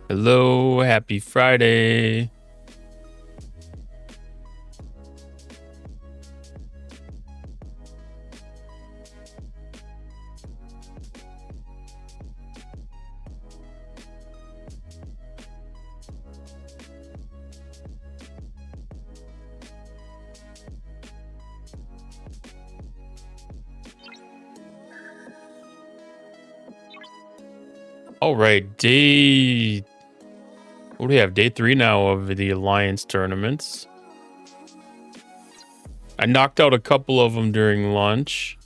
Hello, happy Friday. All right, what do we have? Day 3 now of the Alliance tournaments. I knocked out a couple of them during lunch.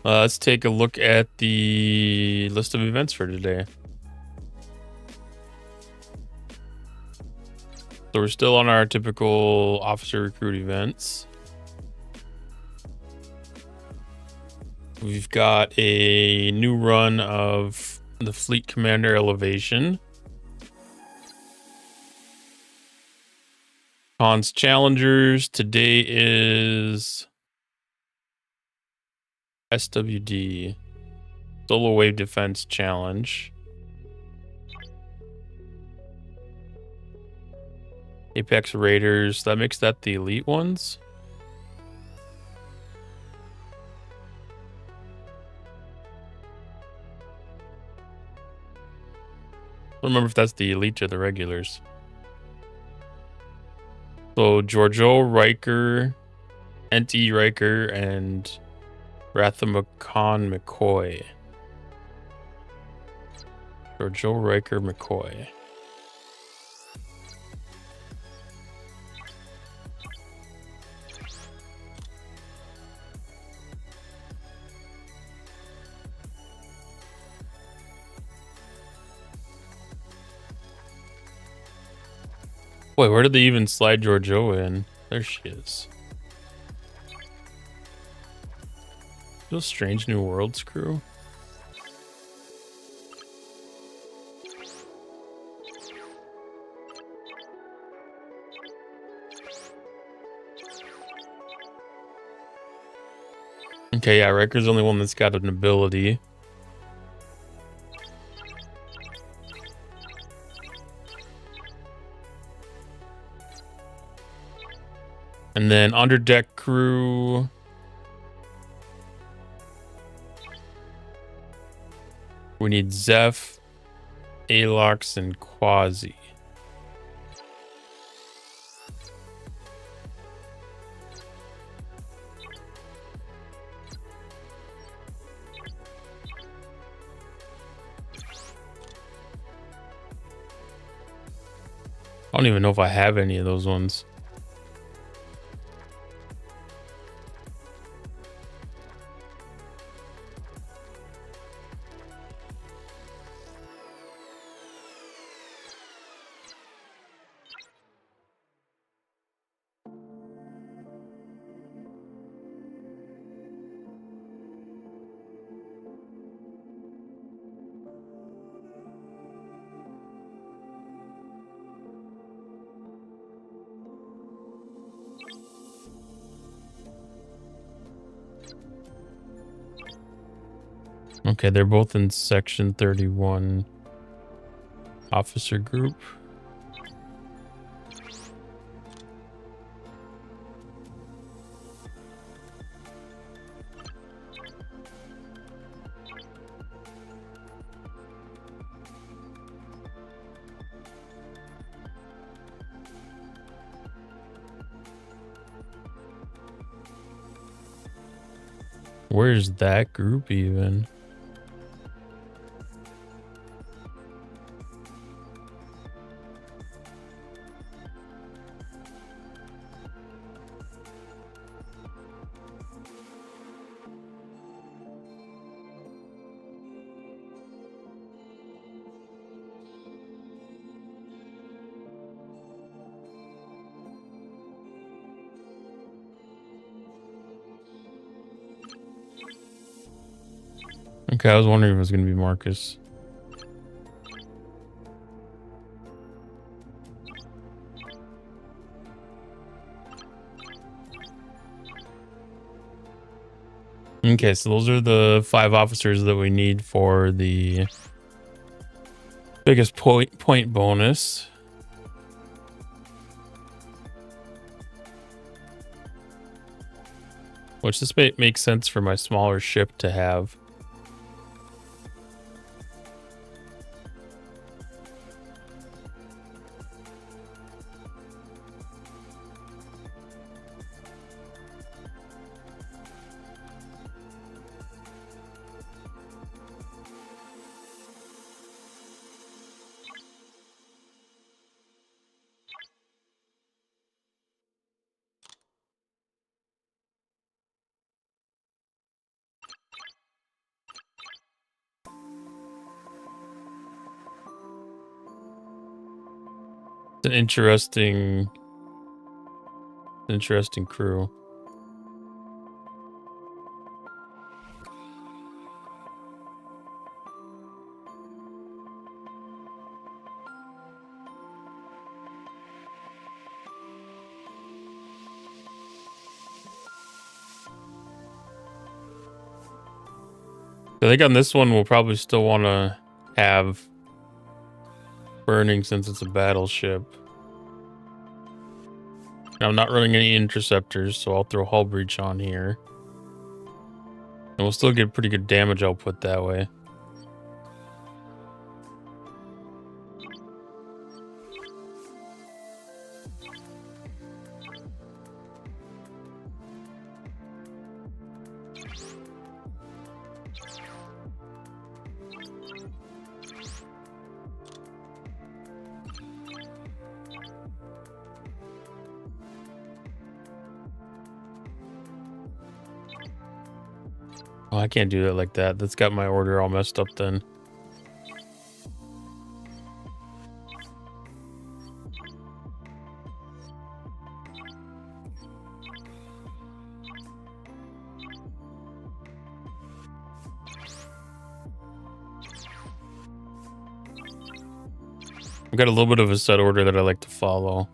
Let's take a look at the list of events for today. So we're still on our typical officer recruit events. We've got a new run of the Fleet Commander Elevation. Hans Challengers. Today is SWD, Solo Wave Defense Challenge. Apex Raiders, that makes that the elite ones. I don't remember if that's the elite or the regulars. So Giorgio, Riker, NT Riker, and Rathamacon McCoy. Giorgio, Riker, McCoy. Wait, where did they even slide Giorgio in? There she is. Those Strange New Worlds crew. Okay, yeah, Riker's the only one that's got an ability. And then underdeck crew. We need Zeph, Alox, and Quasi. I don't even know if I have any of those ones. Okay, they're both in section 31 officer group. Where's that group even? Okay, I was wondering if it was going to be Marcus. Okay, so those are the 5 officers that we need for the biggest point bonus. Which this makes sense for my smaller ship to have. It's an interesting crew. I think on this one we'll probably still want to have burning since it's a battleship. Now, I'm not running any interceptors, so I'll throw hull breach on here. And we'll still get pretty good damage output that way. Oh, I can't do that like that. That's got my order all messed up then. I've got a little bit of a set order that I like to follow.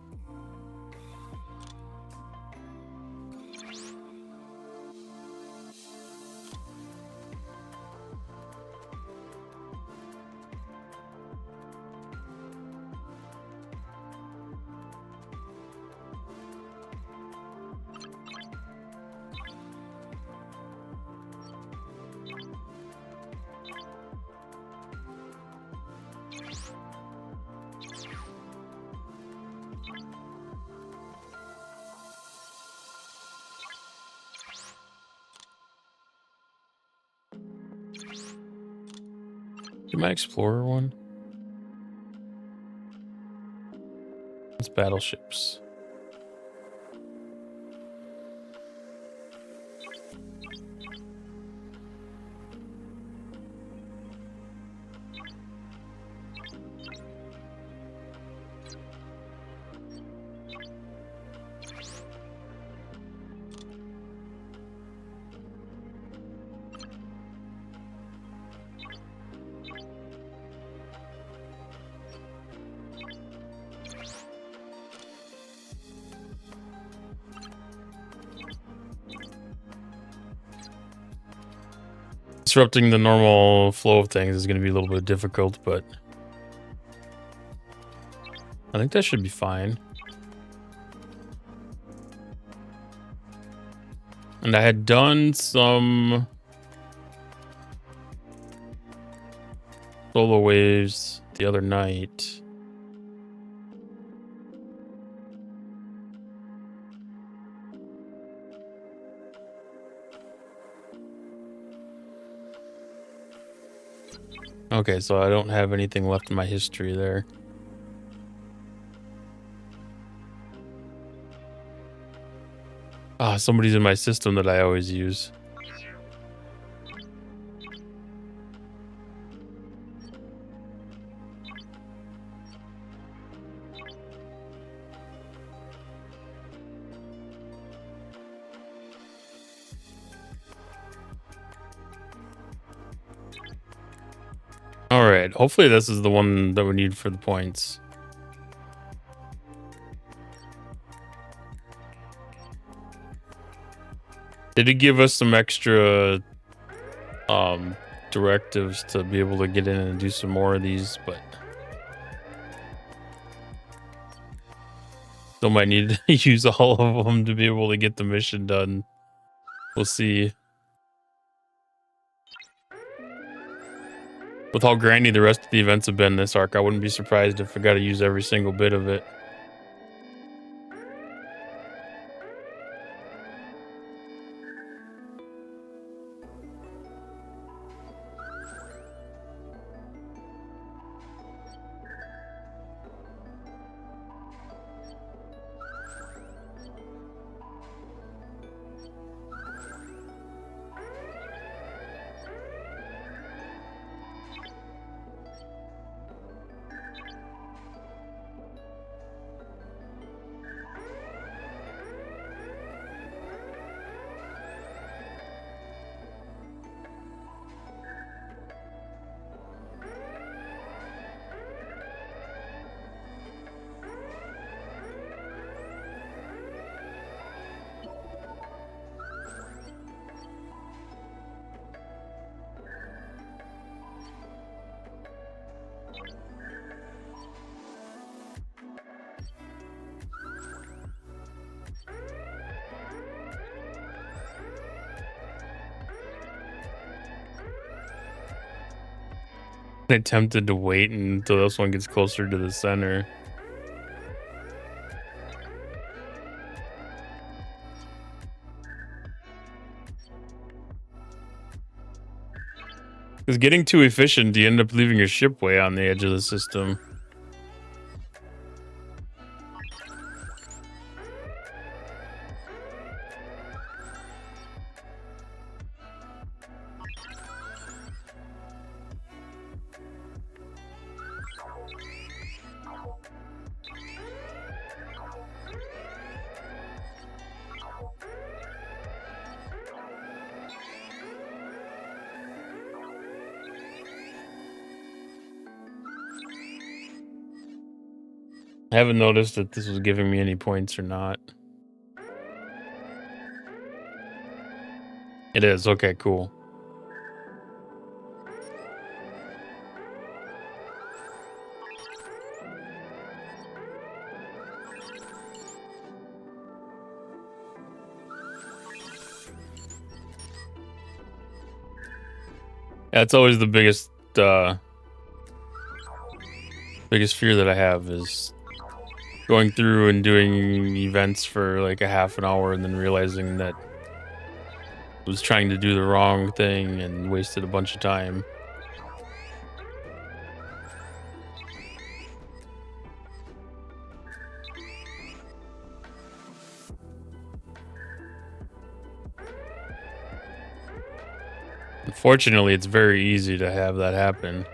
Get my Explorer one. It's battleships. Disrupting the normal flow of things is going to be a little bit difficult, but I think that should be fine. And I had done some solo waves the other night. Okay, so I don't have anything left in my history there. Ah, somebody's in my system that I always use. All right, hopefully this is the one that we need for the points. Did it give us some extra directives to be able to get in and do some more of these, but still might need to use all of them to be able to get the mission done. We'll see. With how grindy the rest of the events have been this arc, I wouldn't be surprised if I got to use every single bit of it. I attempted to wait until this one gets closer to the center. Because getting too efficient, you end up leaving your ship way on the edge of the system. I haven't noticed that this was giving me any points or not. It is. Okay, cool. That's always the biggest fear that I have is going through and doing events for like a half an hour and then realizing that I was trying to do the wrong thing and wasted a bunch of time. Unfortunately, it's very easy to have that happen.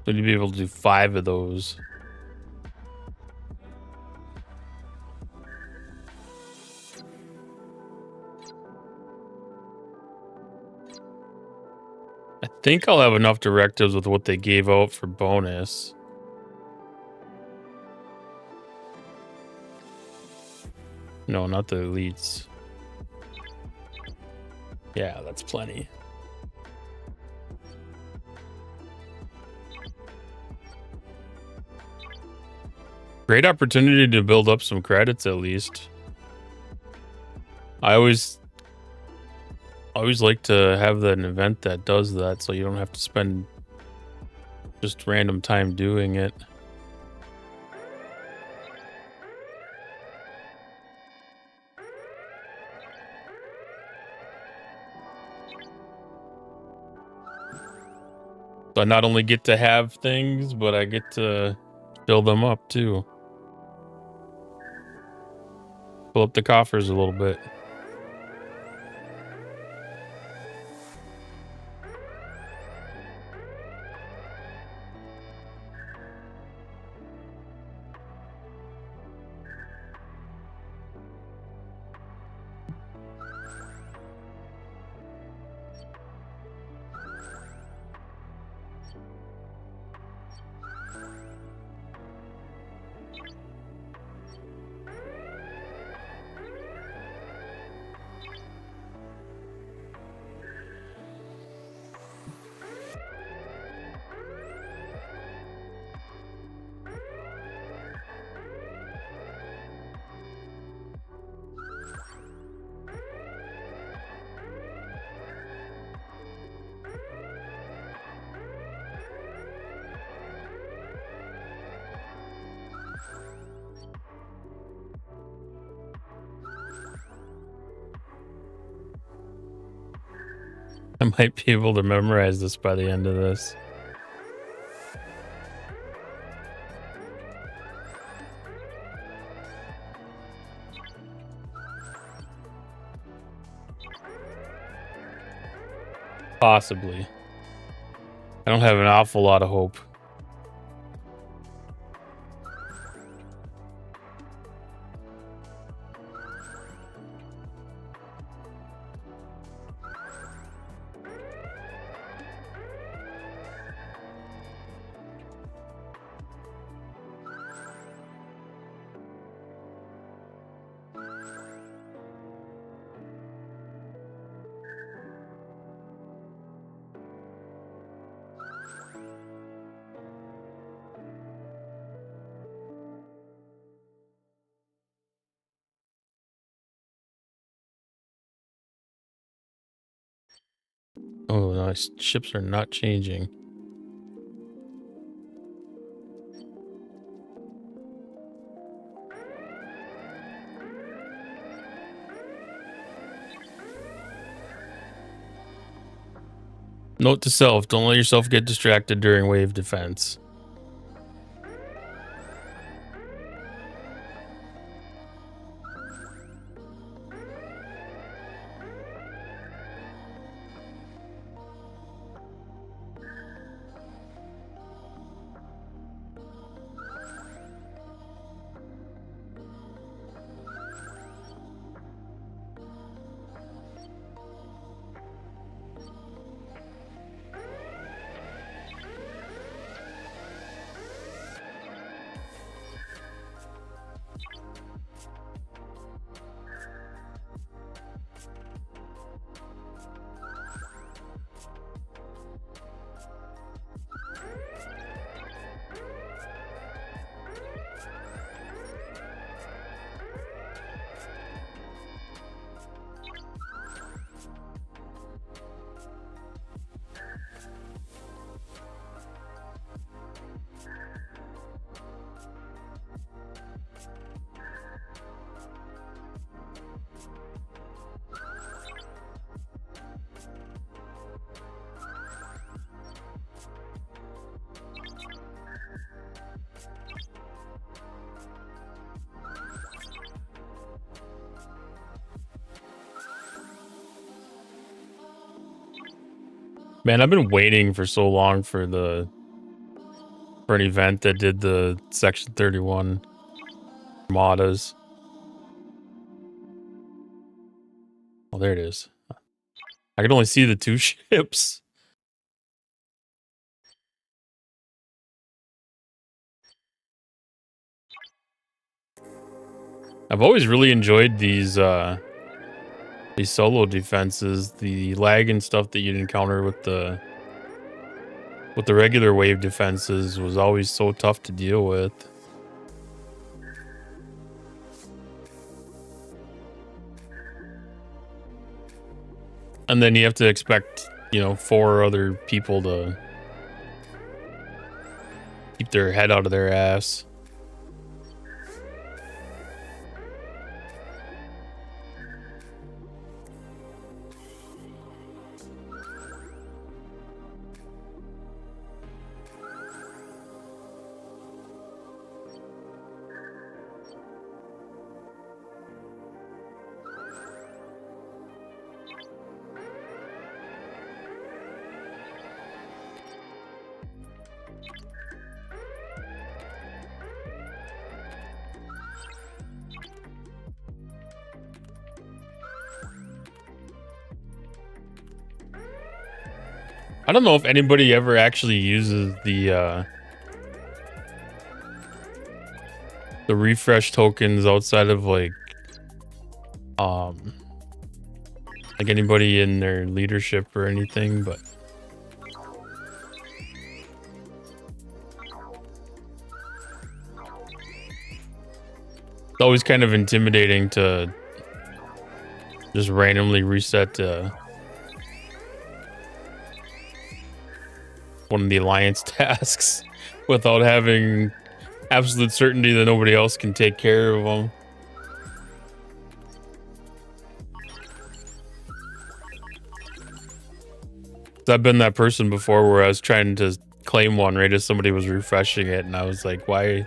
So you'd be able to do 5 of those. I think I'll have enough directives with what they gave out for bonus. No, not the elites. Yeah, that's plenty. Great opportunity to build up some credits at least. I always like to have an event that does that so you don't have to spend just random time doing it. So I not only get to have things, but I get to fill them up too. Fill up the coffers a little bit. I might be able to memorize this by the end of this. Possibly. I don't have an awful lot of hope. Oh, nice. Ships are not changing. Note to self, don't let yourself get distracted during wave defense. Man, I've been waiting for so long for an event that did the Section 31 Armadas. Oh, there it is. I can only see the two ships. I've always really enjoyed these solo defenses. The lag and stuff that you'd encounter with the regular wave defenses was always so tough to deal with. And then you have to expect, you know, 4 other people to keep their head out of their ass. I don't know if anybody ever actually uses the refresh tokens outside of like anybody in their leadership or anything, but it's always kind of intimidating to just randomly reset one of the alliance tasks without having absolute certainty that nobody else can take care of them. I've been that person before where I was trying to claim one right as somebody was refreshing it, and I was like, why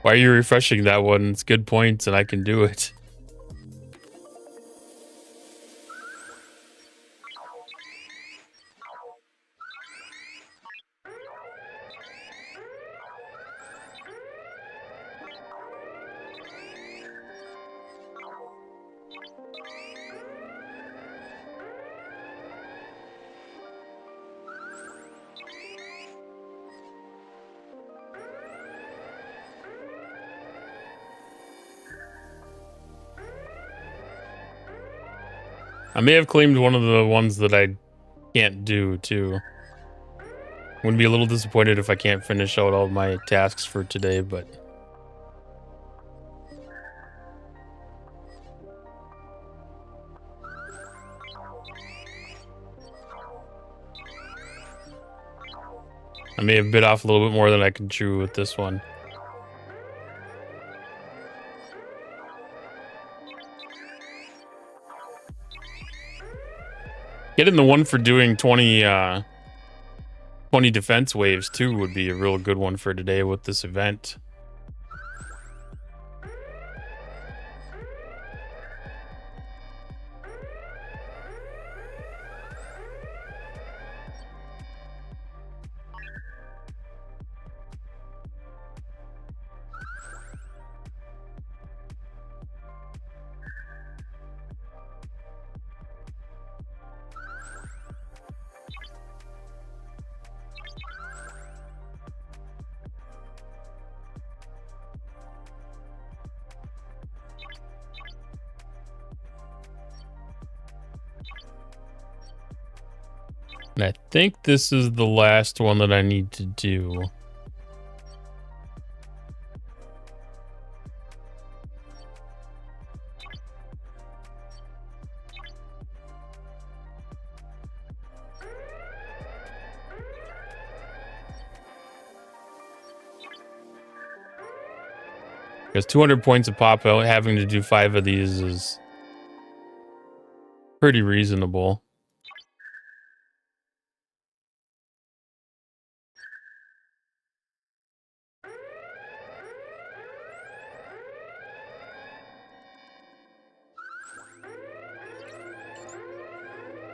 are you refreshing that one? It's good points and I can do it. I may have claimed one of the ones that I can't do too. I'm gonna be a little disappointed if I can't finish out all my tasks for today, but I may have bit off a little bit more than I can chew with this one. Getting the one for doing 20 defense waves too would be a real good one for today with this event. And I think this is the last one that I need to do. Because 200 points a pop out, having to do 5 of these is pretty reasonable.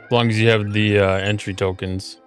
As long as you have the entry tokens.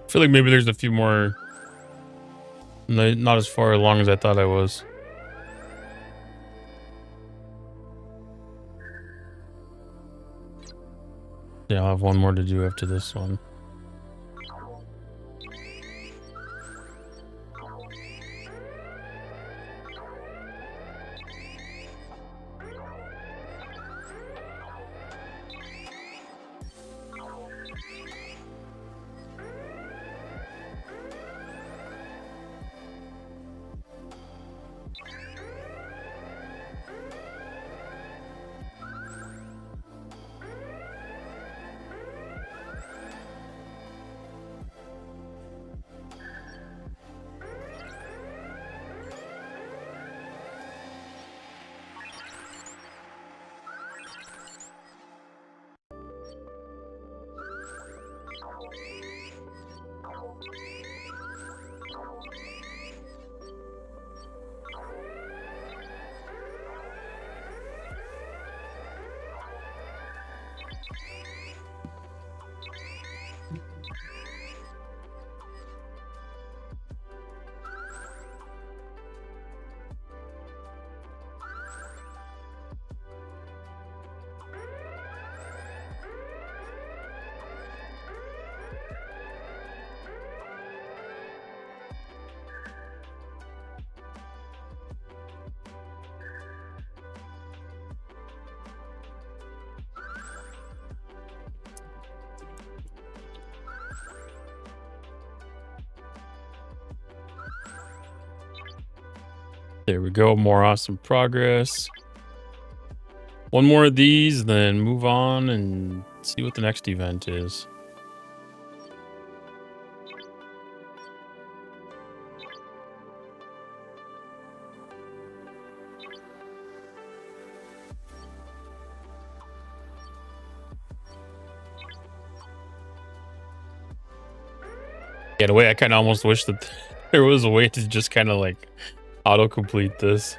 I feel like maybe there's a few more. Not as far along as I thought I was. Yeah, I'll have one more to do after this one. There we go. More awesome progress. One more of these, then move on and see what the next event is. Yeah, in a way, I kind of almost wish that there was a way to just kind of like auto-complete this.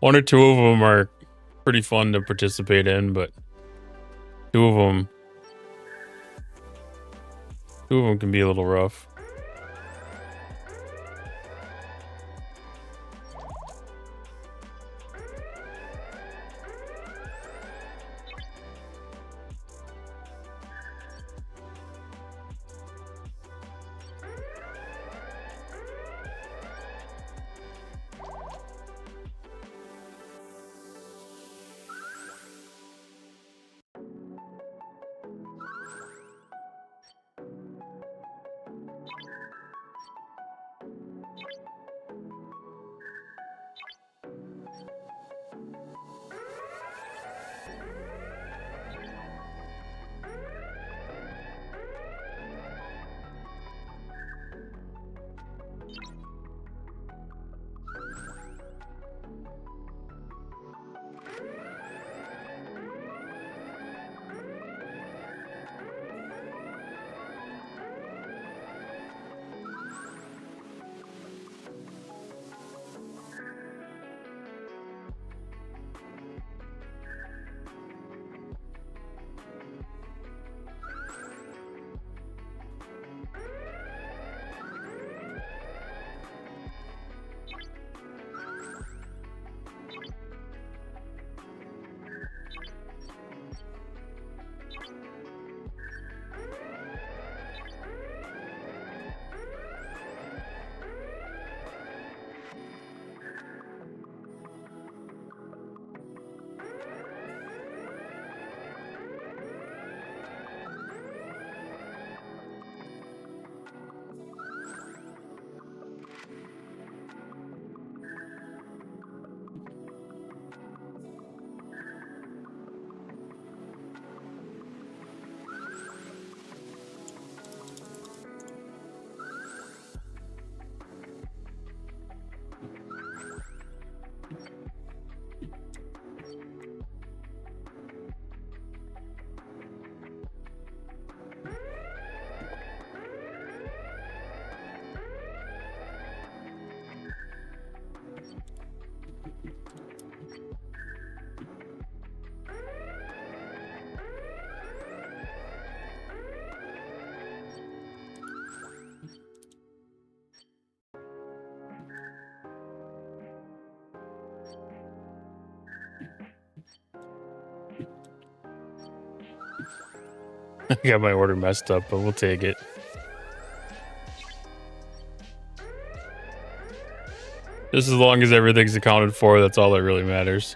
One or two of them are pretty fun to participate in, but two of them can be a little rough. I got my order messed up, but we'll take it. Just as long as everything's accounted for, that's all that really matters.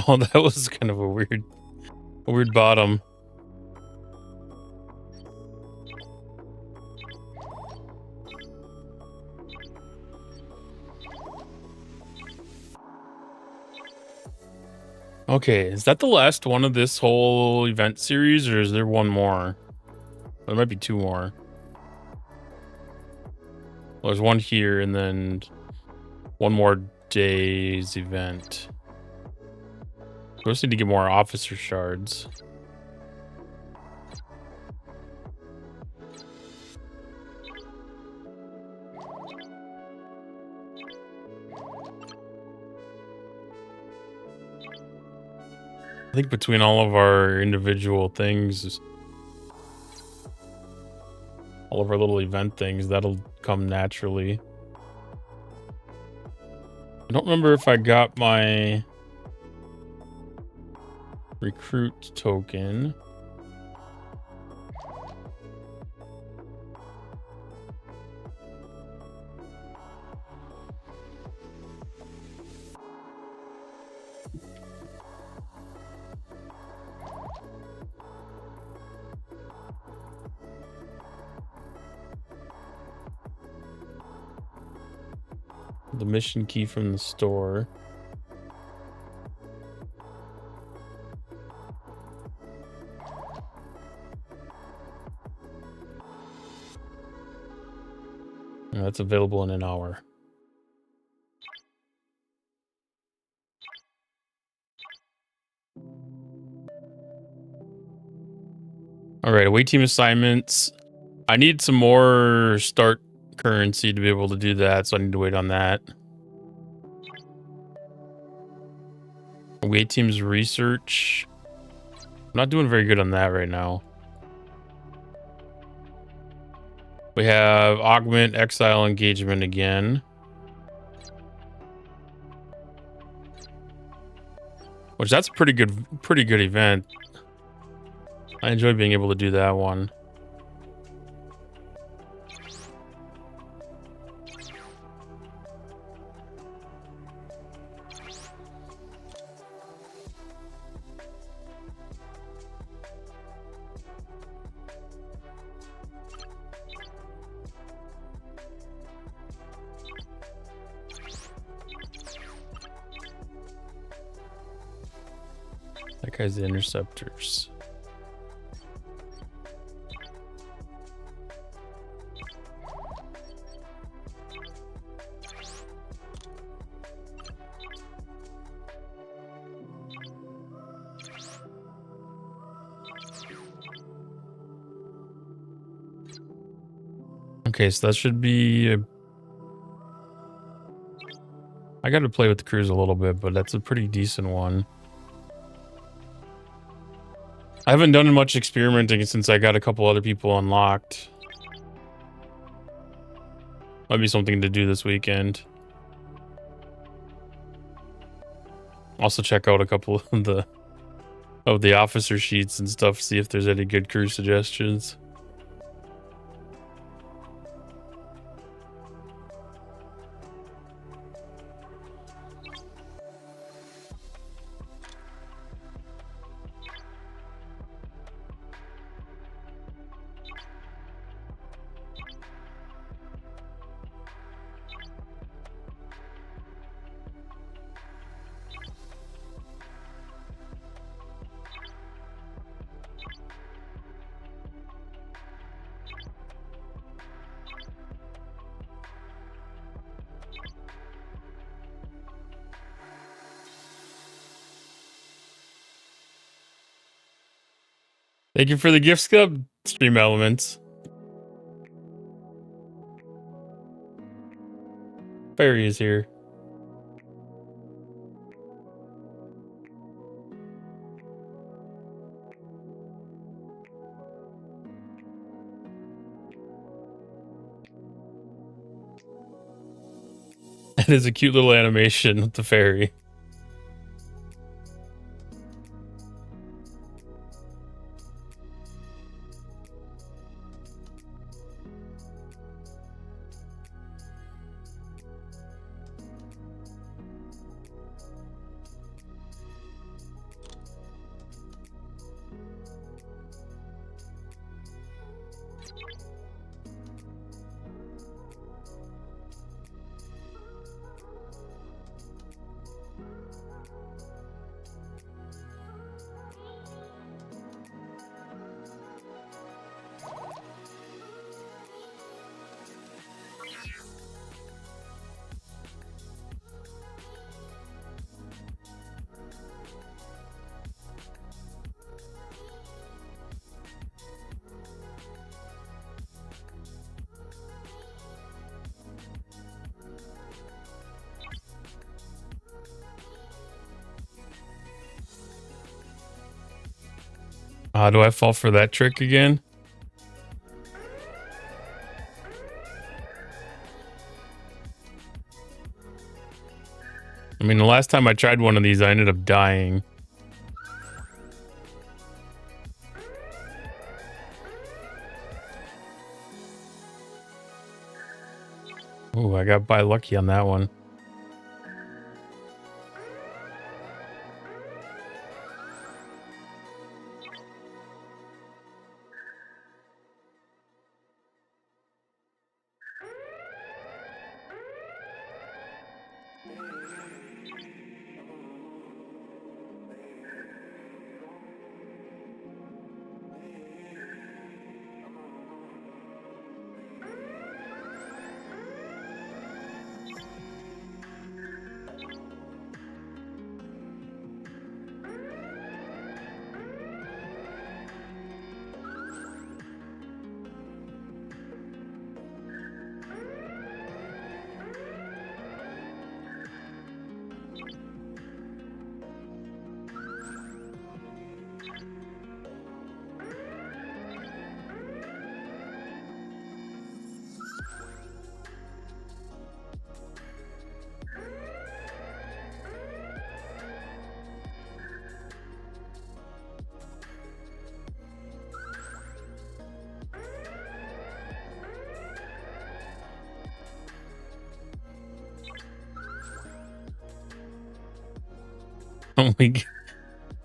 Oh, that was kind of a weird bottom. Okay, is that the last one of this whole event series, or is there one more? There might be two more. Well, there's one here, and then one more day's event. We also need to get more officer shards. I think between all of our individual things, all of our little event things, that'll come naturally. I don't remember if I got my recruit token. The mission key from the store. That's available in an hour. All right, away team assignments. I need some more start currency to be able to do that, so I need to wait on that. Away team's research. I'm not doing very good on that right now. We have augment exile engagement again, which that's a pretty good event. I enjoy being able to do that one. That guy's the interceptors. Okay, so that should be I got to play with the cruise a little bit, but that's a pretty decent one. I haven't done much experimenting since I got a couple other people unlocked. Might be something to do this weekend. Also check out a couple of the officer sheets and stuff, see if there's any good cruise suggestions. Thank you for the gift scub, Stream Elements. Barry is here. It is a cute little animation with the fairy. Do I fall for that trick again? I mean, the last time I tried one of these, I ended up dying. Ooh, I got by lucky on that one.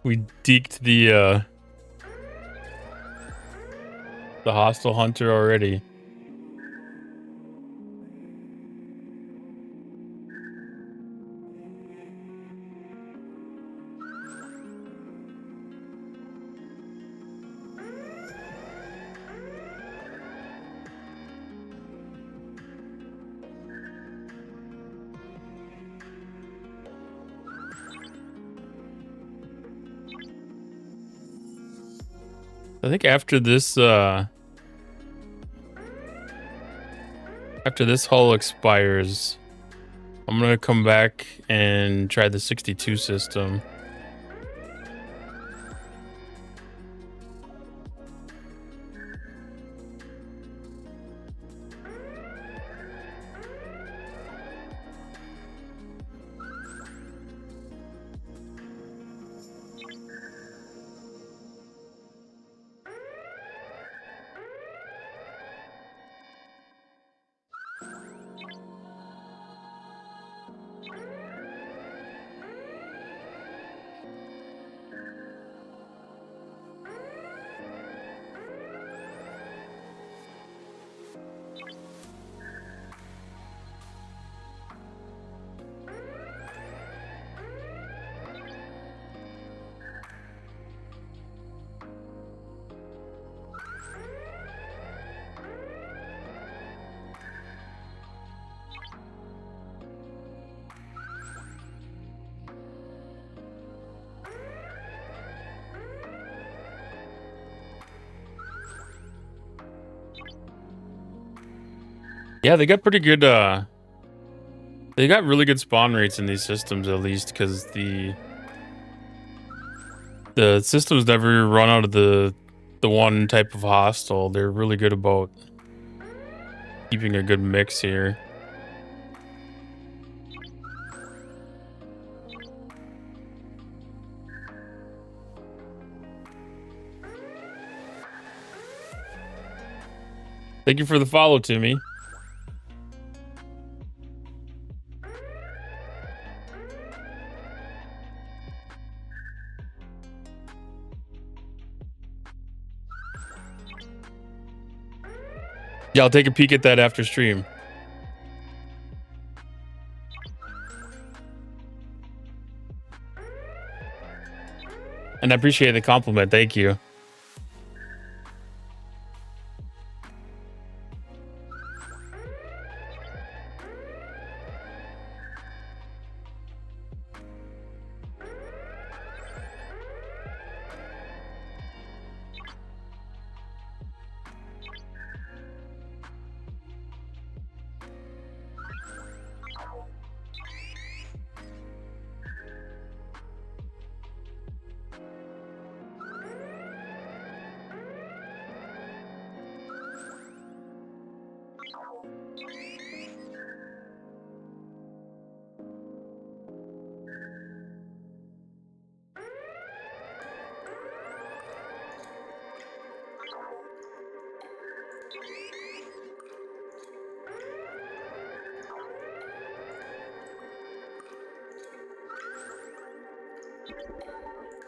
we deked the hostile hunter already. I think after this hull expires, I'm gonna come back and try the 62 system. Yeah, they got pretty good they got really good spawn rates in these systems, at least, because the systems never run out of the one type of hostile. They're really good about keeping a good mix here. Thank you for the follow, Timmy. Yeah, I'll take a peek at that after stream. And I appreciate the compliment. Thank you.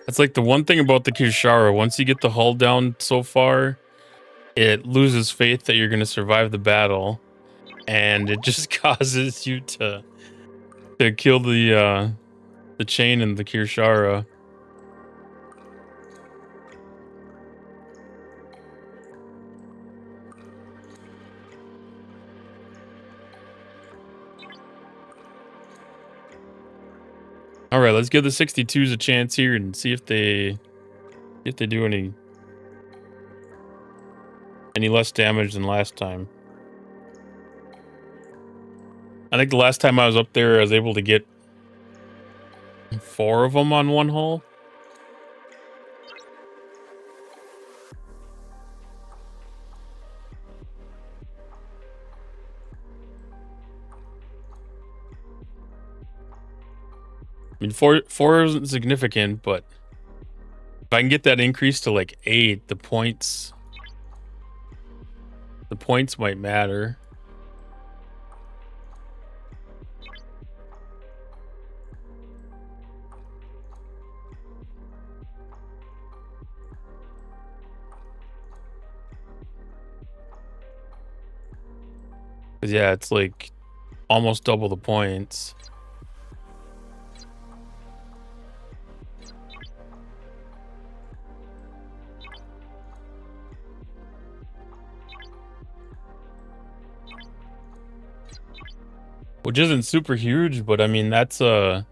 It's like the one thing about the Kishara, once you get the hull down so far, it loses faith that you're going to survive the battle, and it just causes you to kill the chain and the Kirshara. All right, let's give the 62s a chance here and see if they do any less damage than last time. I think the last time I was up there, I was able to get 4 of them on one hull. I mean, four isn't significant, but if I can get that increase to like 8, the points might matter. Cause yeah, it's like almost double the points. Which isn't super huge, but I mean that's a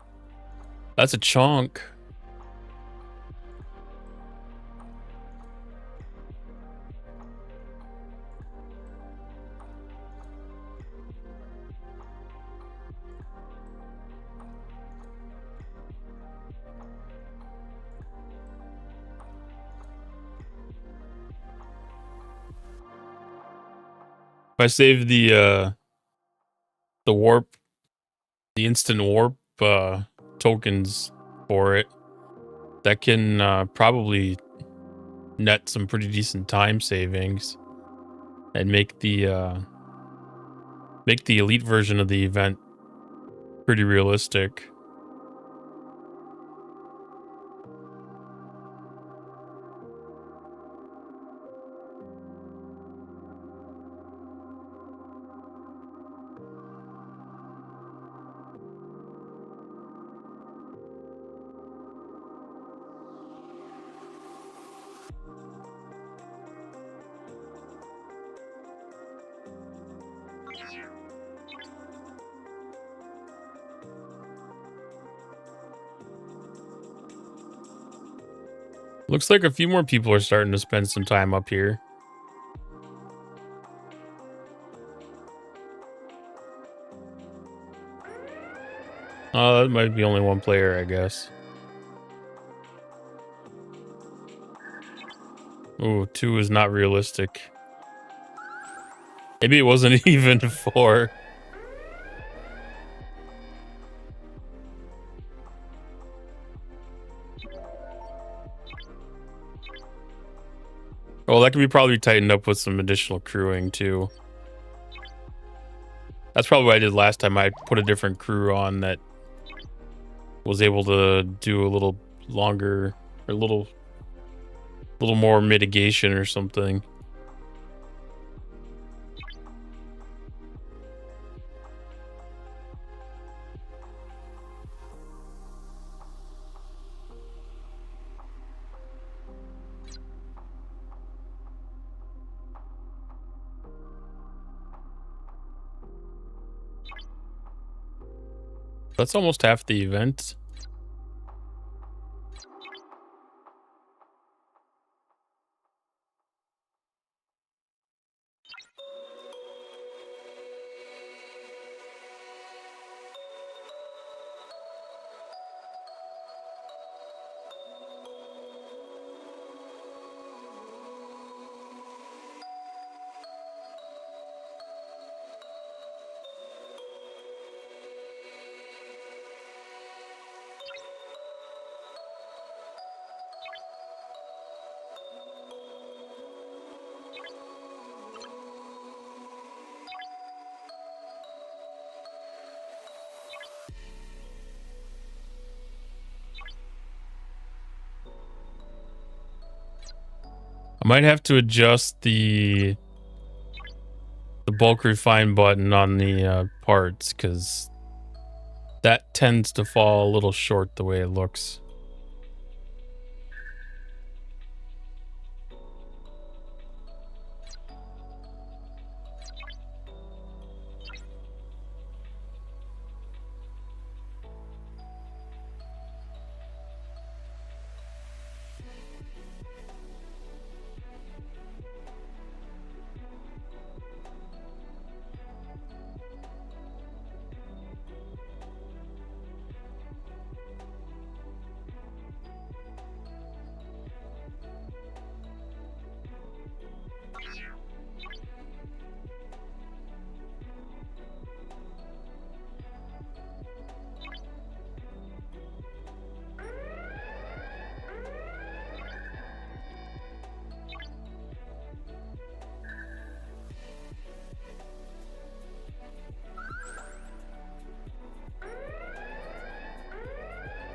chunk. I save the warp, the instant warp tokens for it, that can probably net some pretty decent time savings and make the elite version of the event pretty realistic. Looks like a few more people are starting to spend some time up here. Oh, that might be only one player, I guess. Ooh, 2 is not realistic. Maybe it wasn't even 4. Well, that could be probably tightened up with some additional crewing too. That's probably what I did last time. I put a different crew on that was able to do a little longer or a little more mitigation or something. That's almost half the event. I might have to adjust the bulk refine button on the parts, because that tends to fall a little short the way it looks.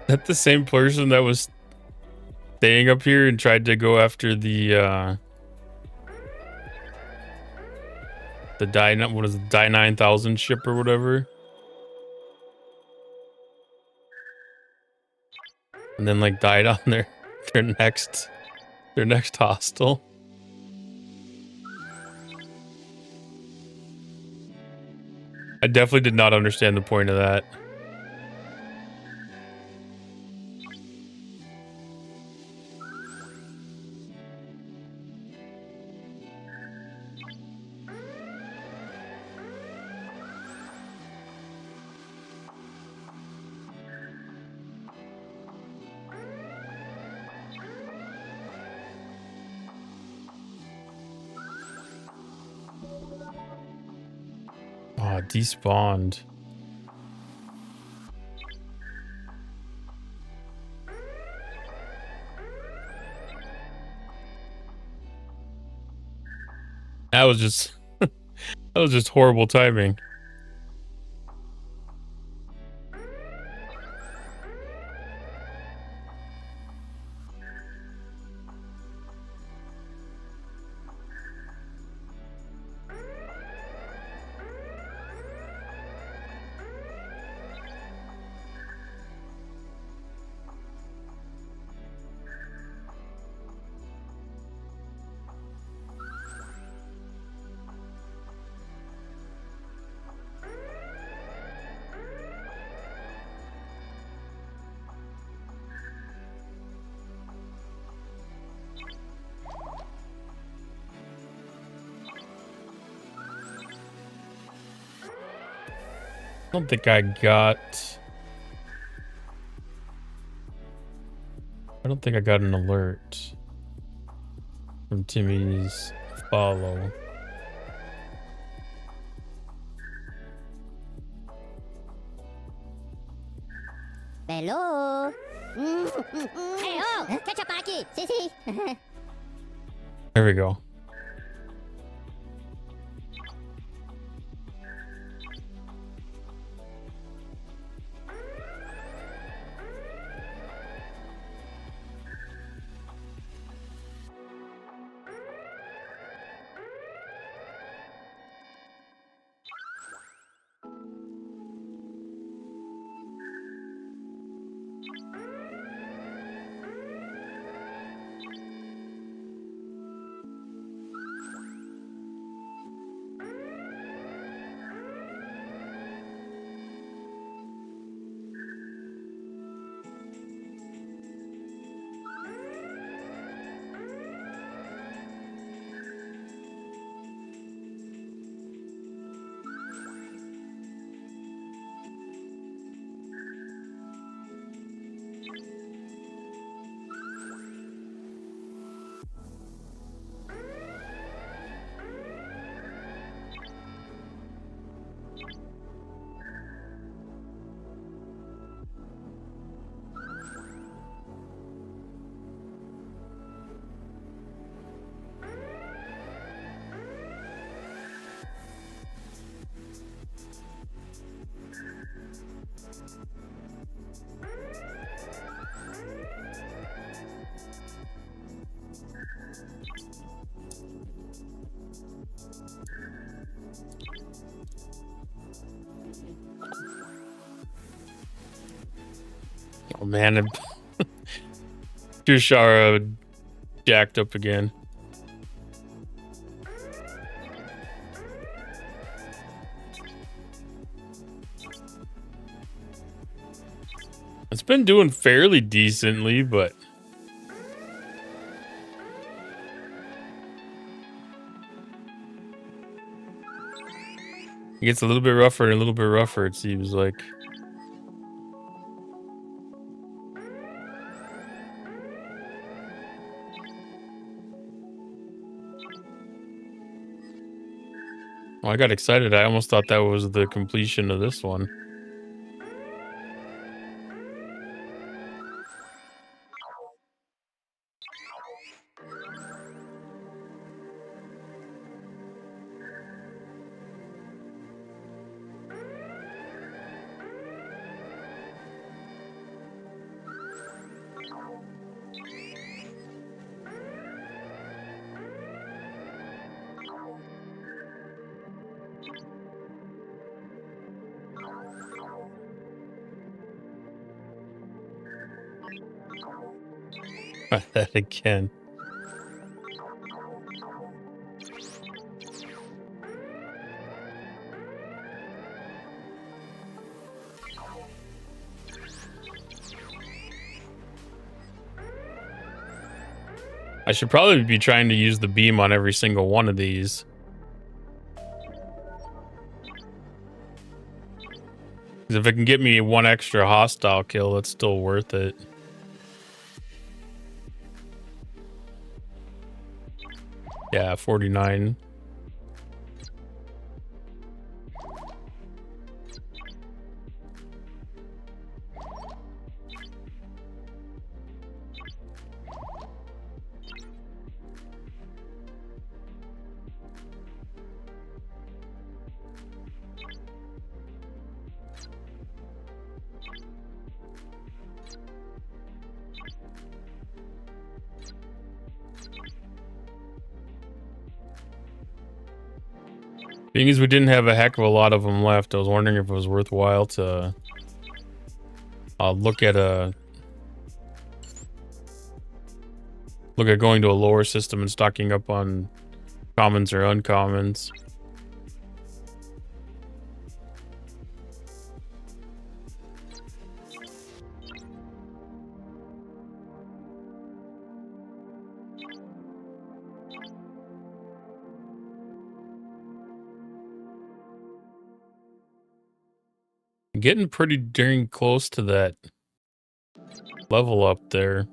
That the same person that was staying up here and tried to go after the what is it, Die 9000 ship or whatever, and then like died on their next hostel. I definitely did not understand the point of that. Oh, despawned. That was just that was just horrible timing. I don't think I got... I don't think I got an alert from Timmy's follow. Hello. Hey, oh, catch up aquí. Sí, sí. There we go. Oh man, Tushara jacked up again. It's been doing fairly decently, but it gets a little bit rougher and a little bit rougher, it seems like. Oh, I got excited. I almost thought that was the completion of this one. Try that again. I should probably be trying to use the beam on every single one of these. Because if it can get me one extra hostile kill, it's still worth it. Yeah, 49. Being as we didn't have a heck of a lot of them left, I was wondering if it was worthwhile to look at going to a lower system and stocking up on commons or uncommons. Getting pretty dang close to that level up there.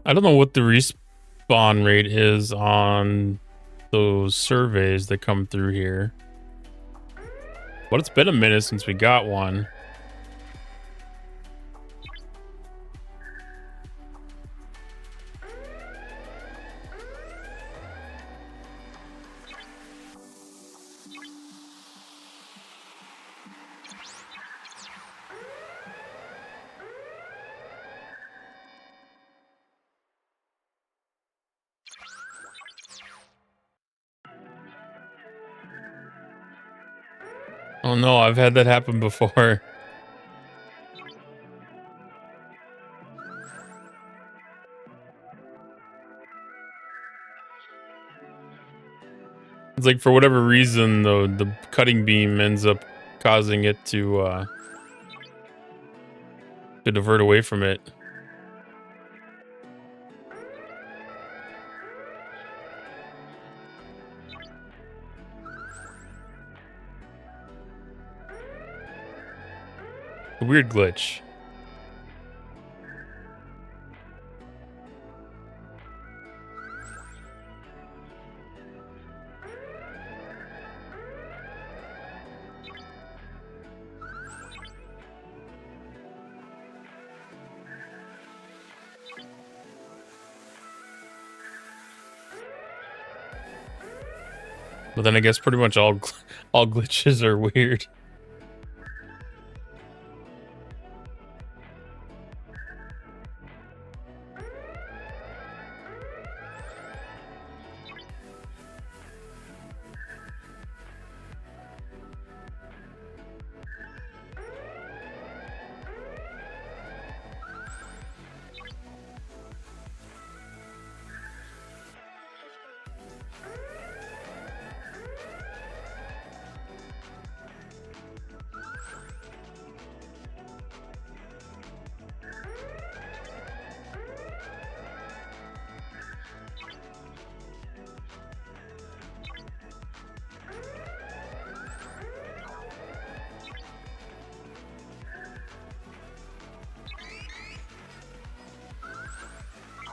I don't know what the respawn rate is on those surveys that come through here, but it's been a minute since we got one. Oh no, I've had that happen before. It's like for whatever reason, the cutting beam ends up causing it to divert away from it. A weird glitch. But then I guess pretty much all glitches are weird.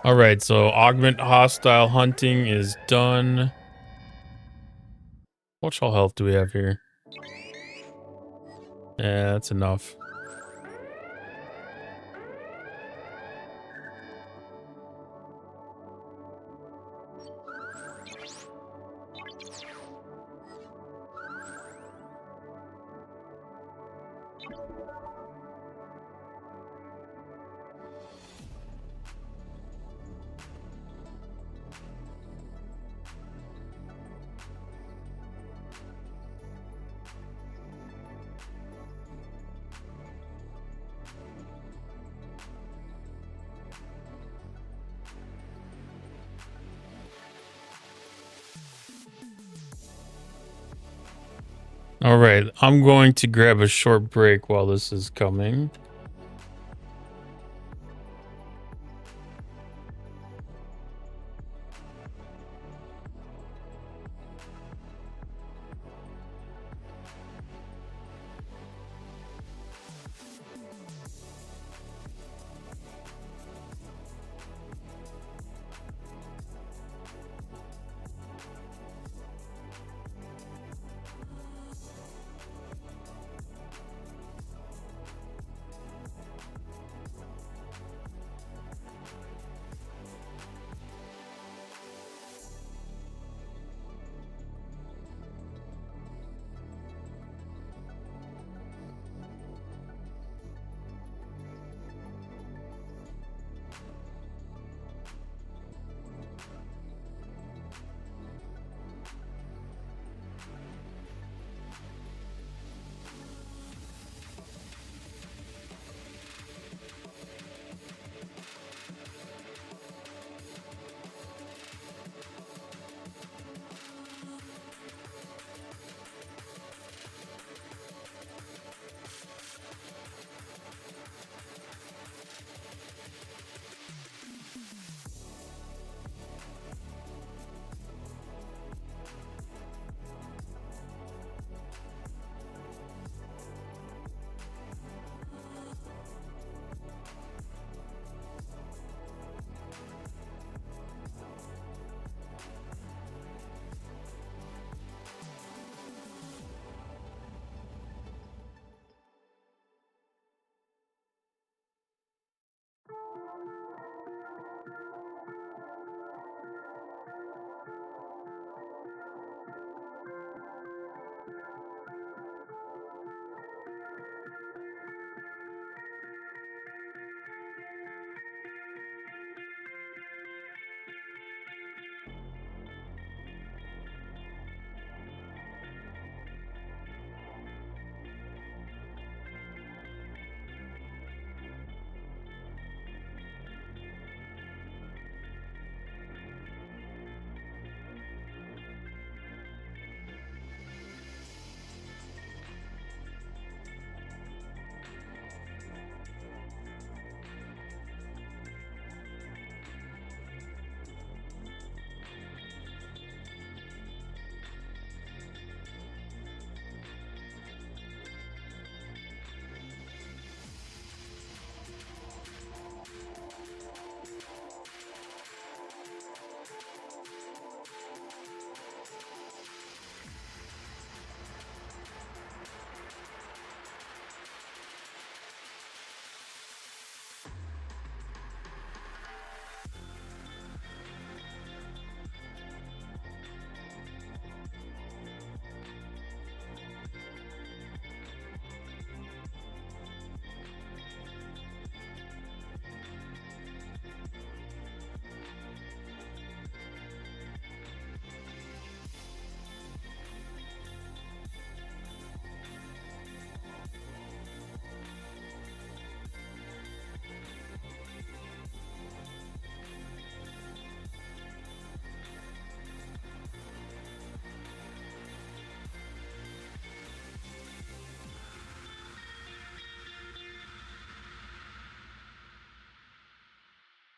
All right, so augment hostile hunting is done. What all health do we have here? Yeah, that's enough. All right, I'm going to grab a short break while this is coming.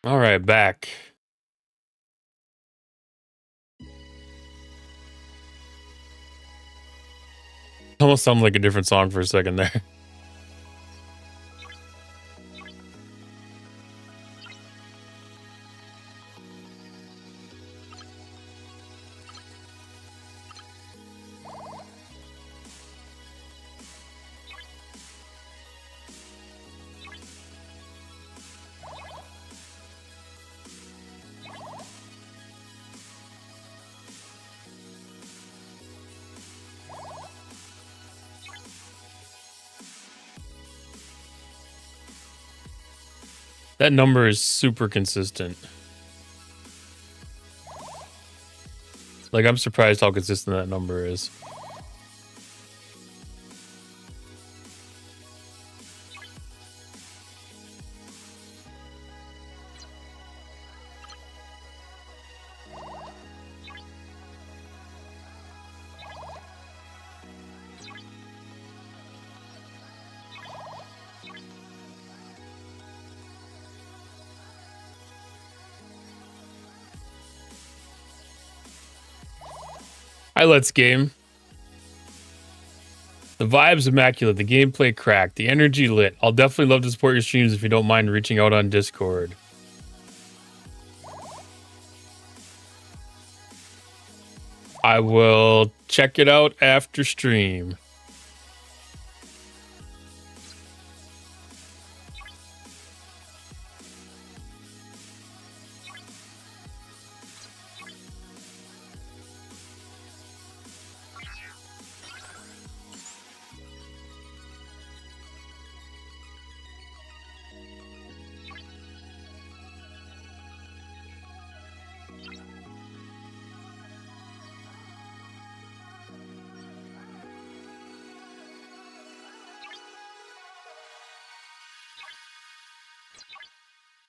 All right, back. Almost sounded like a different song for a second there. That number is super consistent. Like, I'm surprised how consistent that number is. Hi, Let's Game. The vibe's immaculate. The gameplay cracked. The energy lit. I'll definitely love to support your streams if you don't mind reaching out on Discord. I will check it out after stream.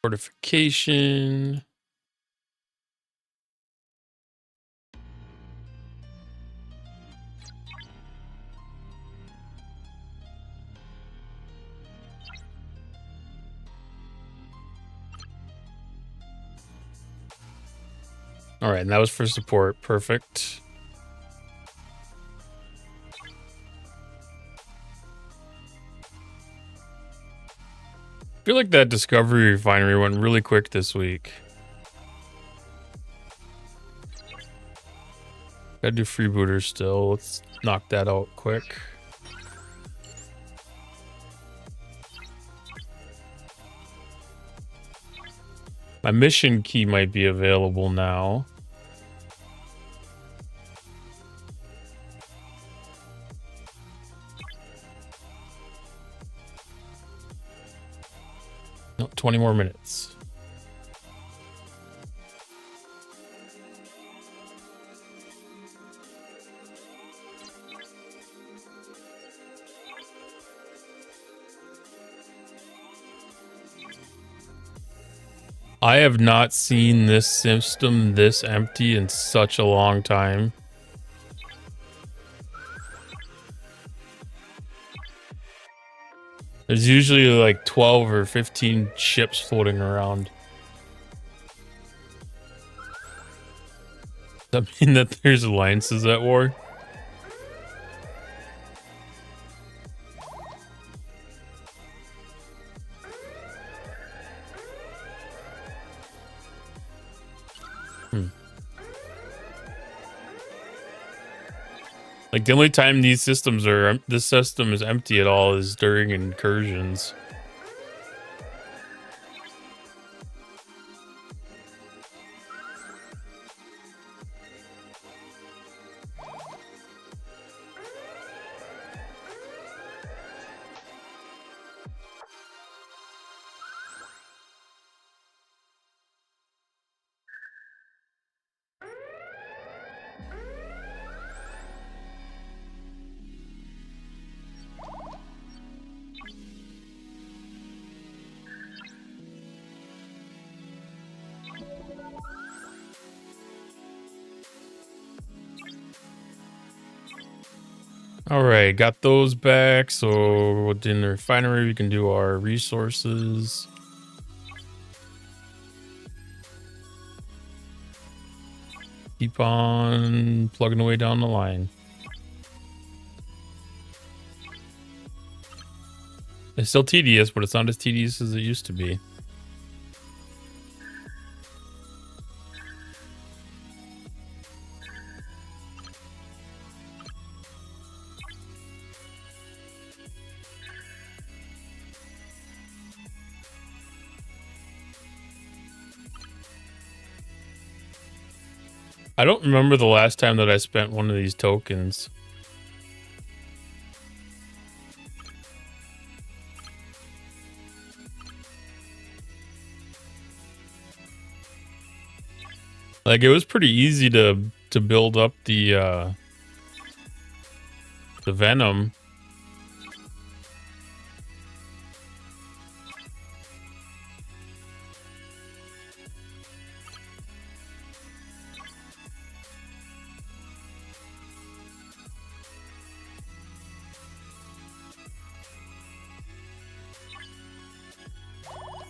Fortification. All right, and that was for support. Perfect. I feel like that Discovery Refinery went really quick this week. Gotta do freebooters still. Let's knock that out quick. My mission key might be available now. No, 20 more minutes. I have not seen this system this empty in such a long time. There's usually like 12 or 15 ships floating around. Does that mean that there's alliances at war? Like the only time these systems are this system is empty at all is during incursions. All right, got those back. So in the refinery, we can do our resources. Keep on plugging away down the line. It's still tedious, but it's not as tedious as it used to be. I don't remember the last time that I spent one of these tokens. Like, it was pretty easy to build up the venom.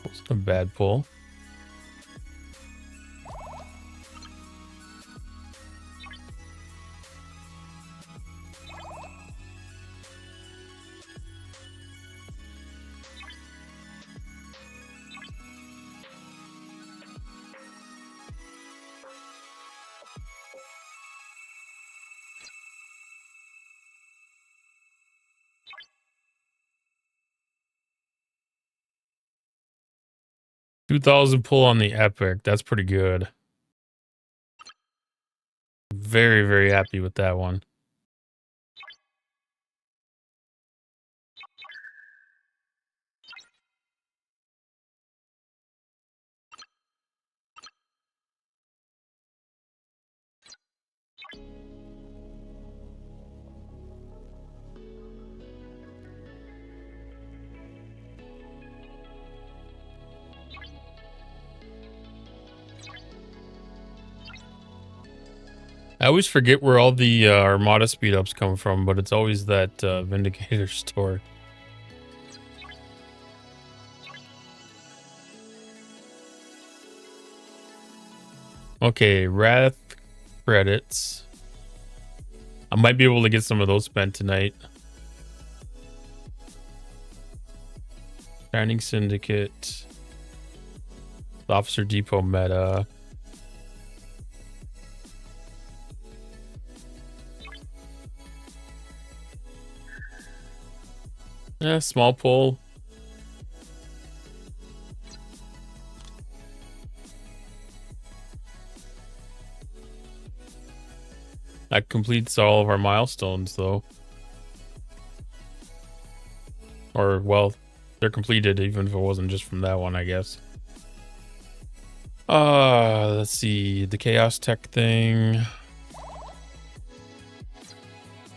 Wasn't a bad pull. $2,000 pull on the epic. That's pretty good. Very, very happy with that one. I always forget where all the Armada speed ups come from, but it's always that Vindicator store. Okay, Wrath credits. I might be able to get some of those spent tonight. Shining Syndicate. Officer Depot meta. Yeah, small pull. That completes all of our milestones, though. Or, well, they're completed, even if it wasn't just from that one, I guess. Let's see. The Chaos Tech thing. I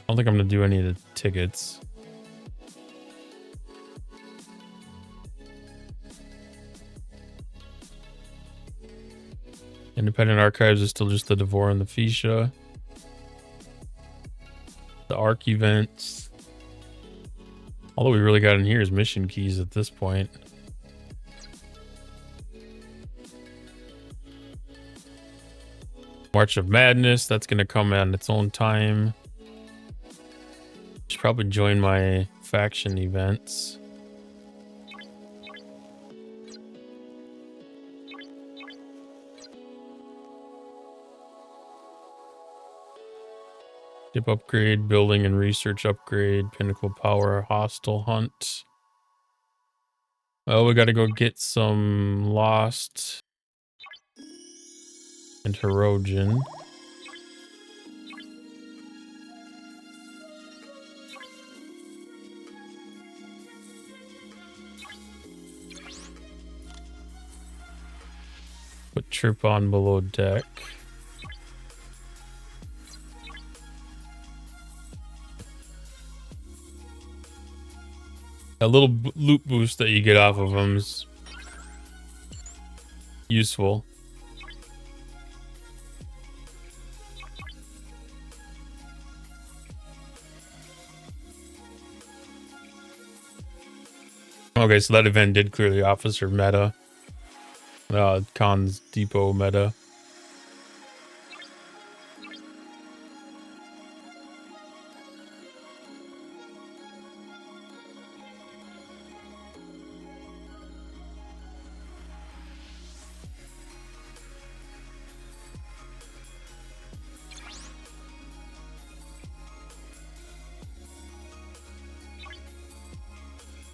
don't think I'm going to do any of the tickets. Independent Archives is still just the Devore and the Fisha. The Arc events. All that we really got in here is mission keys at this point. March of Madness, that's going to come on its own time. Should probably join my faction events. Ship upgrade, building and research upgrade, pinnacle power, hostile hunt. Well, we got to go get some Lost and Herogen. Put trip on below deck. A little loot boost that you get off of them is useful. Okay, so that event did clear the officer meta. Khan's Depot meta.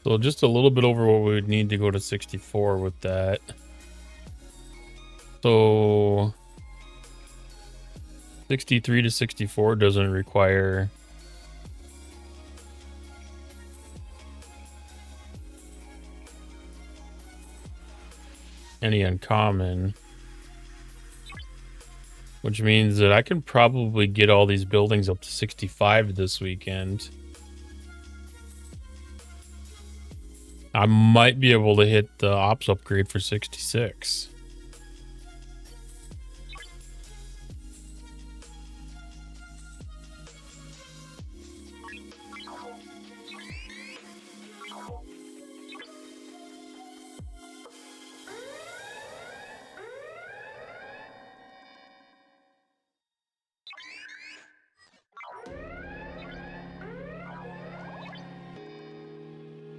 So just a little bit over what we would need to go to 64 with that. So 63 to 64 doesn't require any uncommon. which means that I can probably get all these buildings up to 65 this weekend. I might be able to hit the ops upgrade for 66.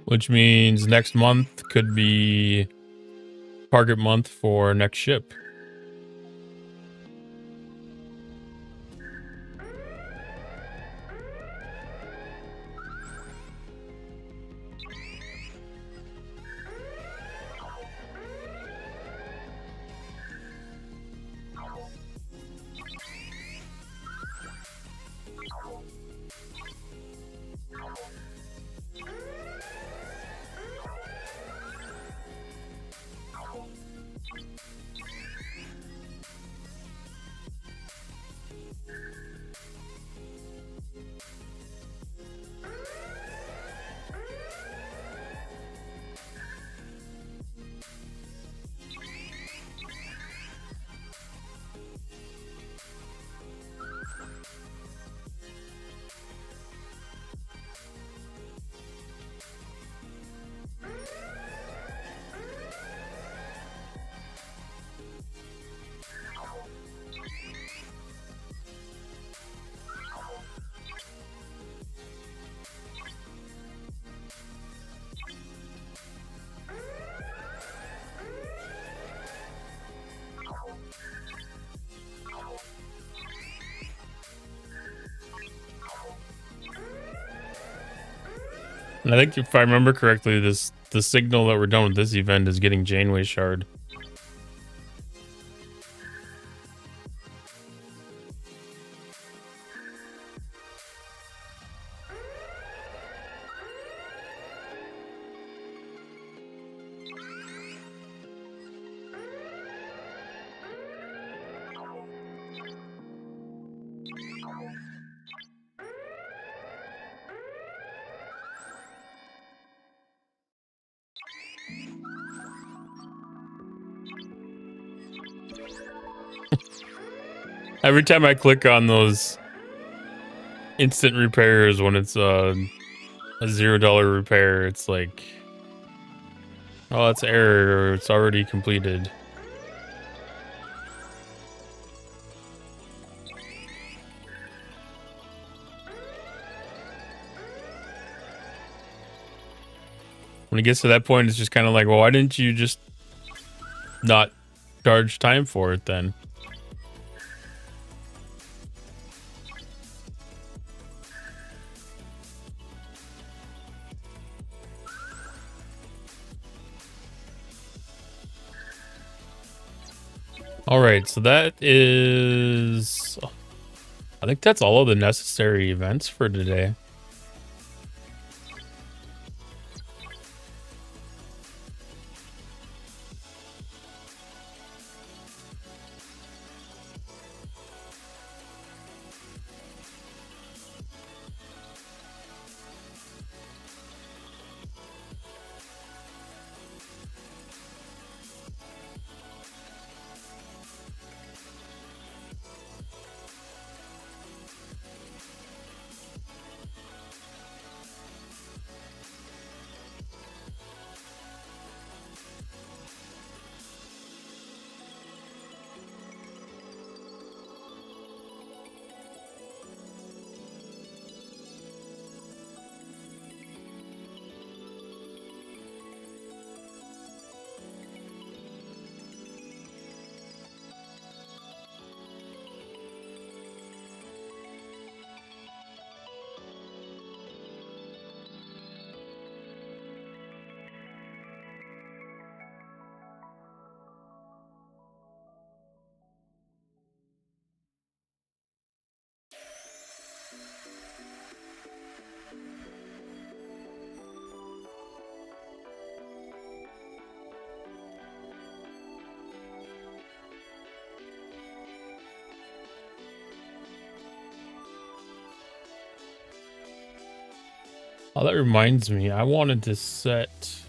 Which means next month could be target month for next ship. And I think if I remember correctly, the signal that we're done with this event is getting Janeway Shard. Every time I click on those instant repairs when it's a $0 repair, it's like, oh, that's error, or it's already completed. When it gets to that point, it's just kind of like, well, why didn't you just not charge time for it then? All right, so that is, I think that's all of the necessary events for today. Oh, that reminds me. I wanted to set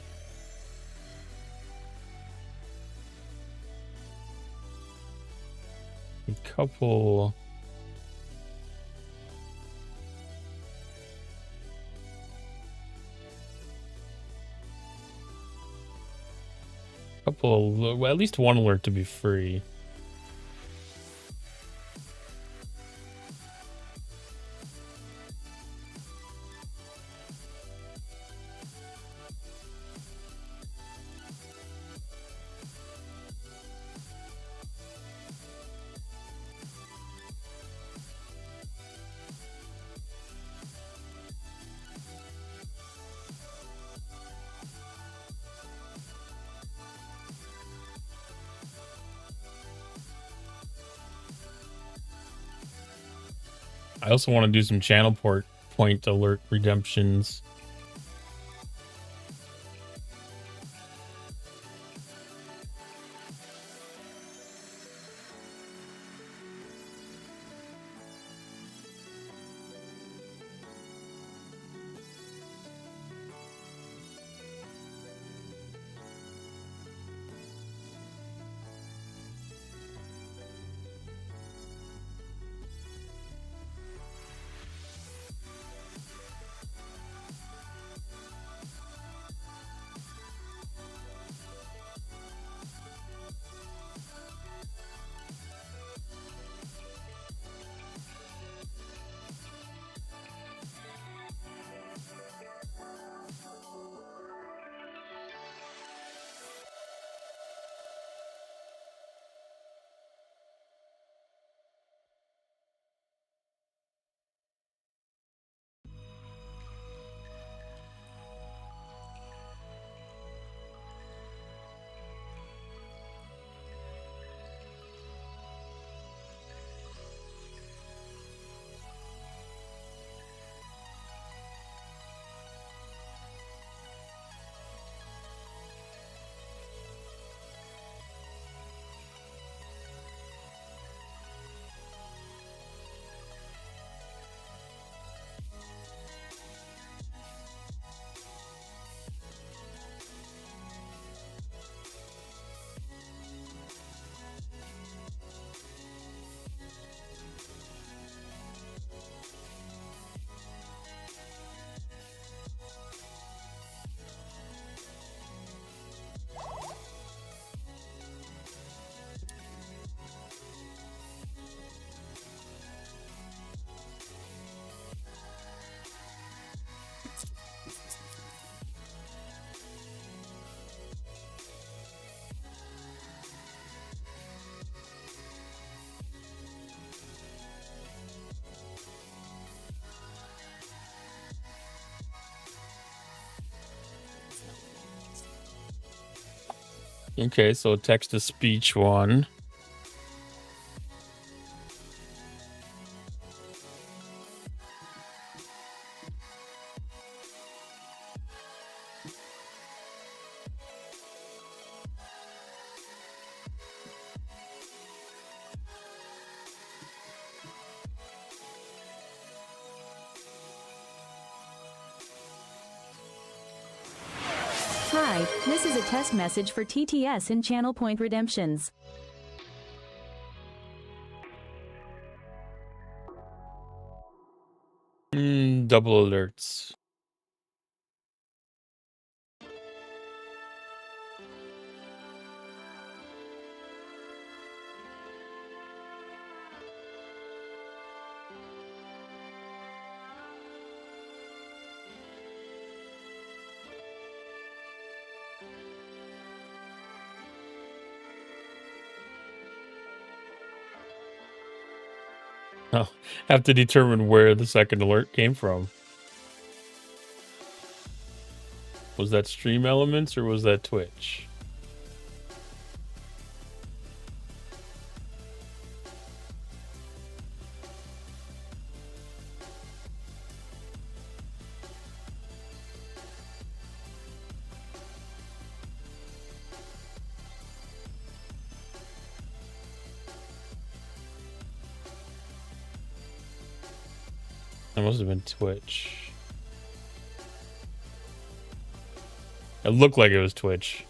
a couple well, at least one alert to be free. I also want to do some channel point alert redemptions. Okay, so text to speech one. Hi, this is a test message for TTS and channel point redemptions. Double alerts. Oh, have to determine where the second alert came from. Was that Stream Elements or was that Twitch? That must have been Twitch. It looked like it was Twitch.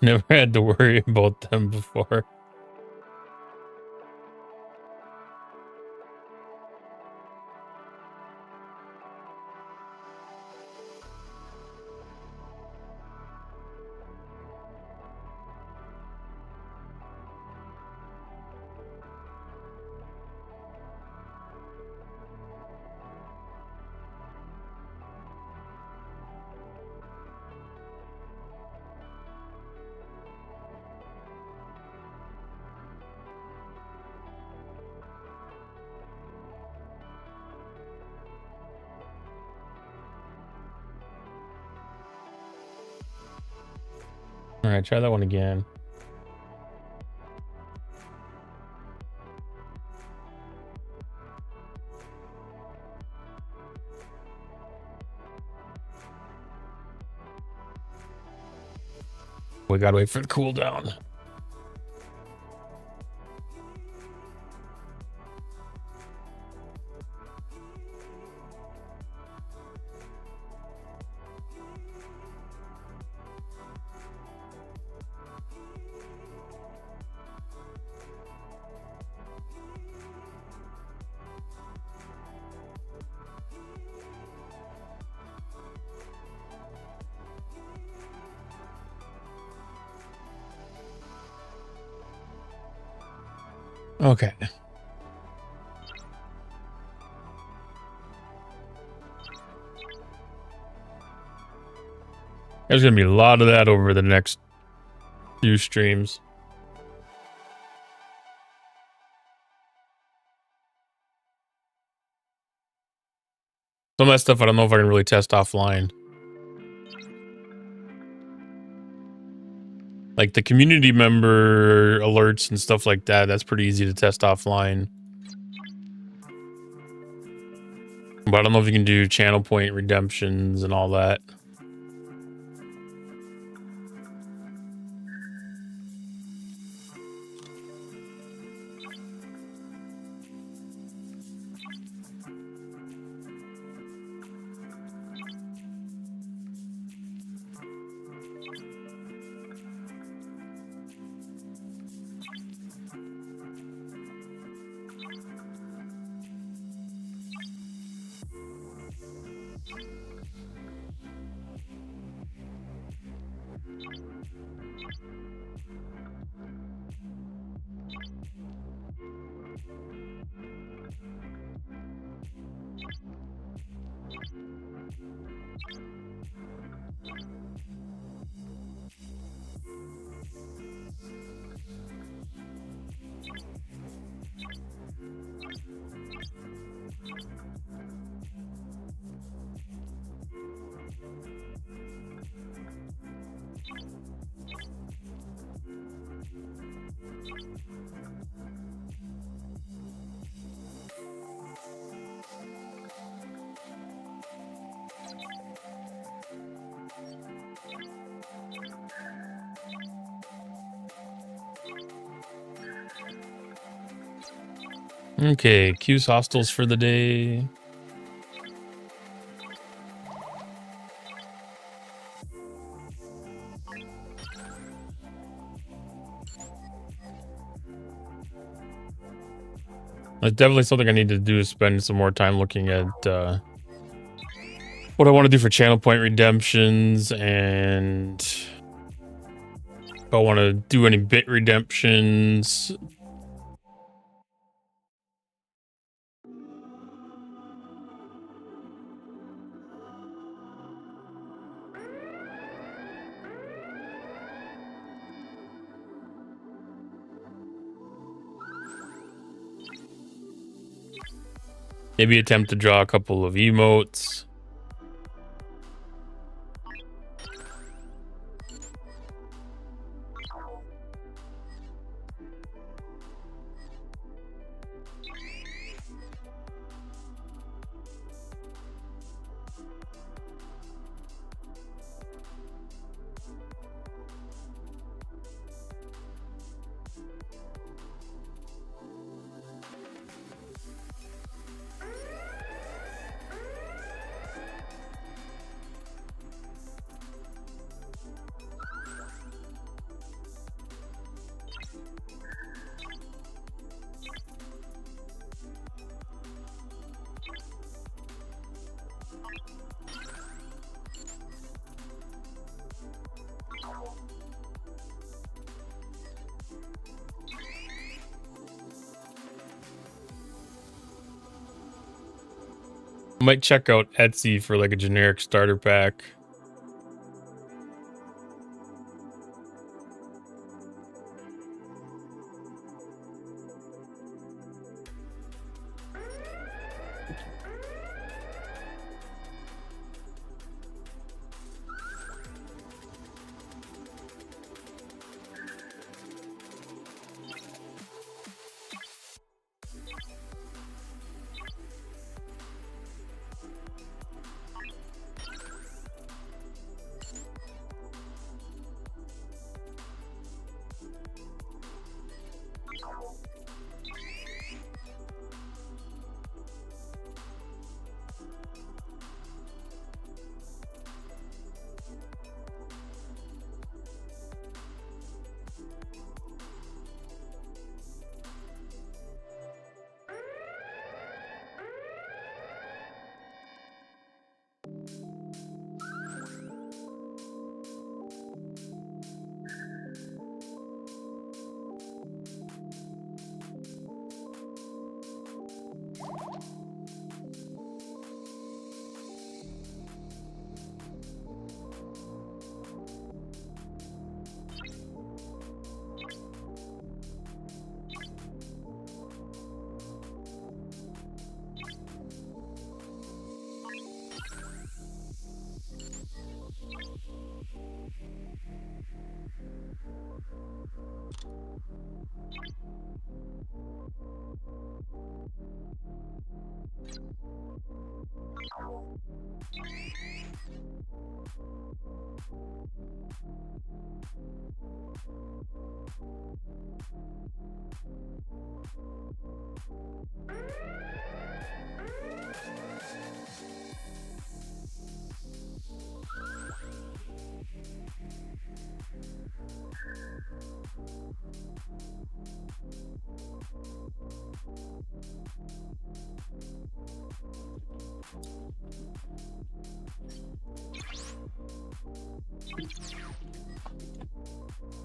Never had to worry about them before. All right, try that one again. We gotta wait for the cooldown. Okay. There's gonna be a lot of that over the next few streams. Some of that stuff I don't know if I can really test offline. Like the community member alerts and stuff like that, that's pretty easy to test offline. But I don't know if you can do channel point redemptions and all that. Okay, Q's hostiles for the day. That's definitely something I need to do is spend some more time looking at what I want to do for channel point redemptions and if I want to do any bit redemptions. Maybe attempt to draw a couple of emotes. Might check out Etsy for like a generic starter pack.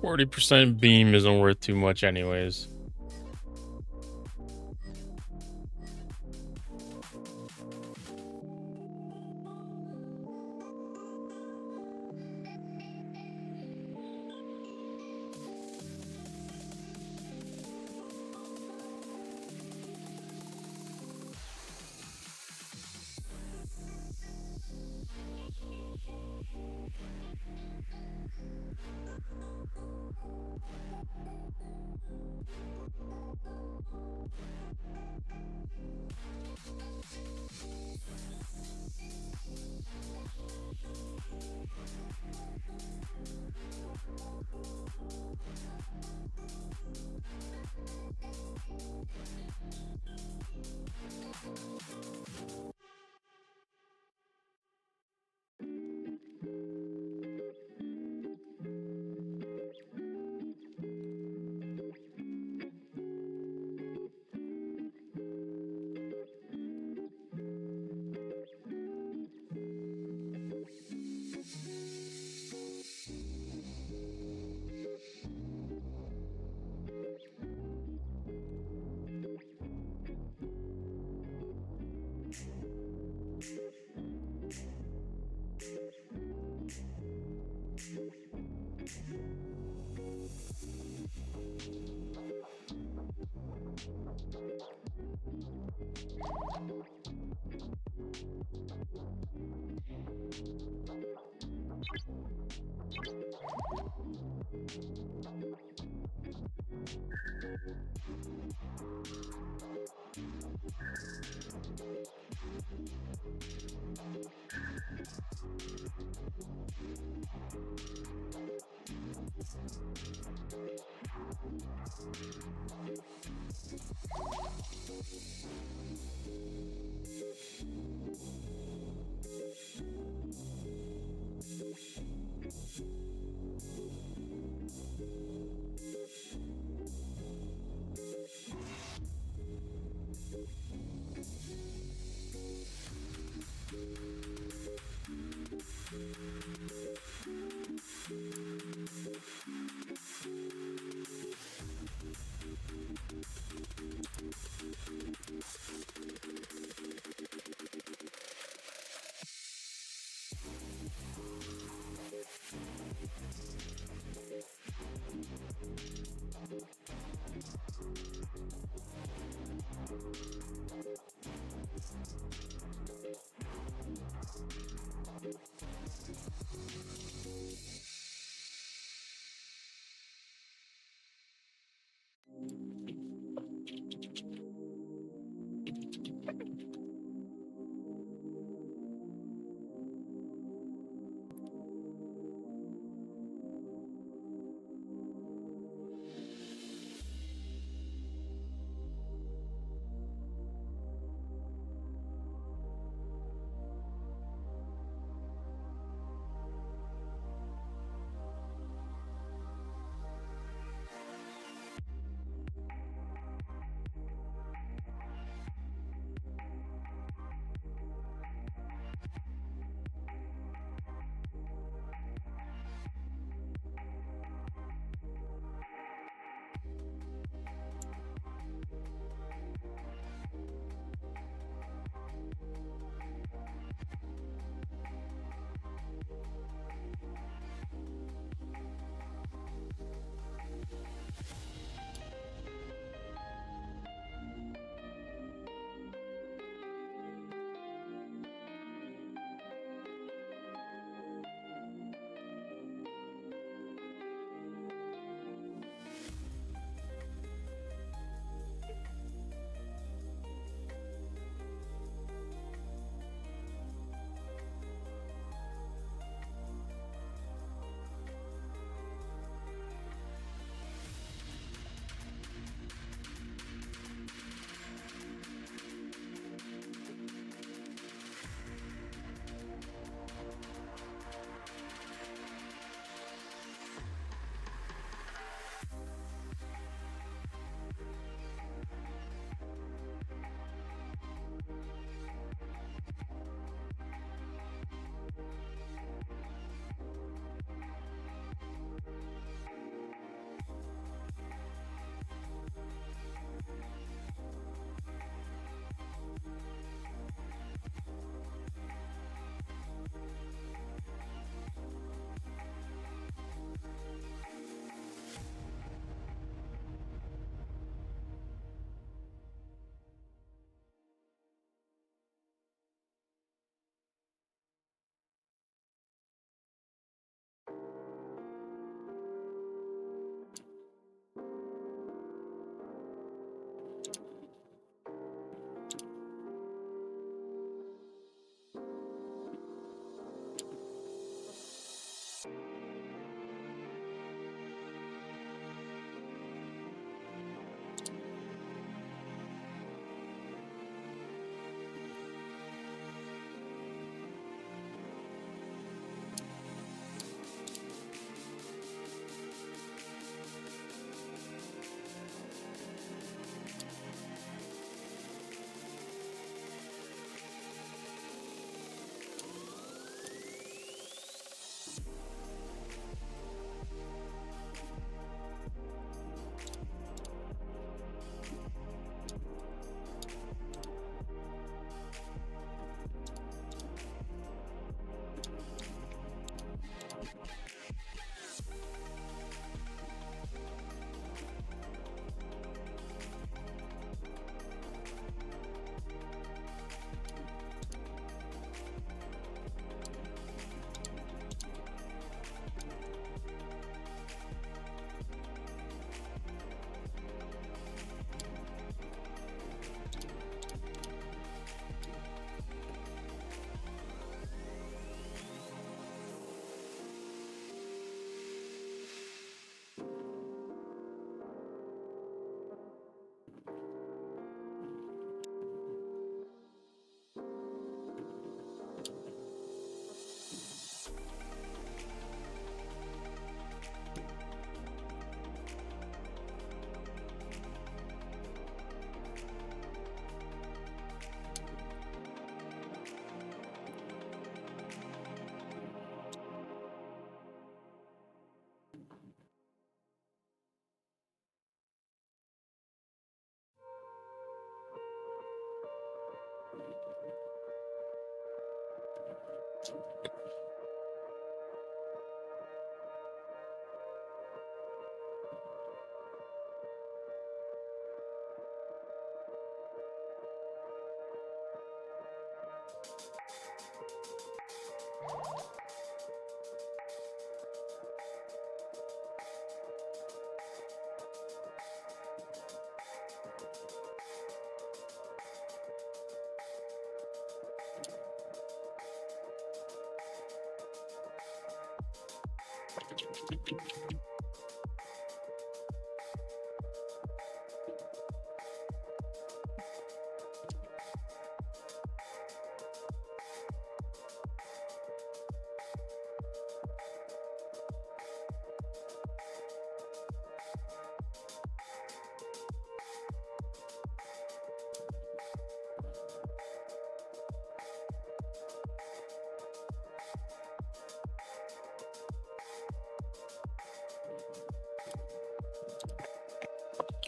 %40 beam isn't worth too much anyways.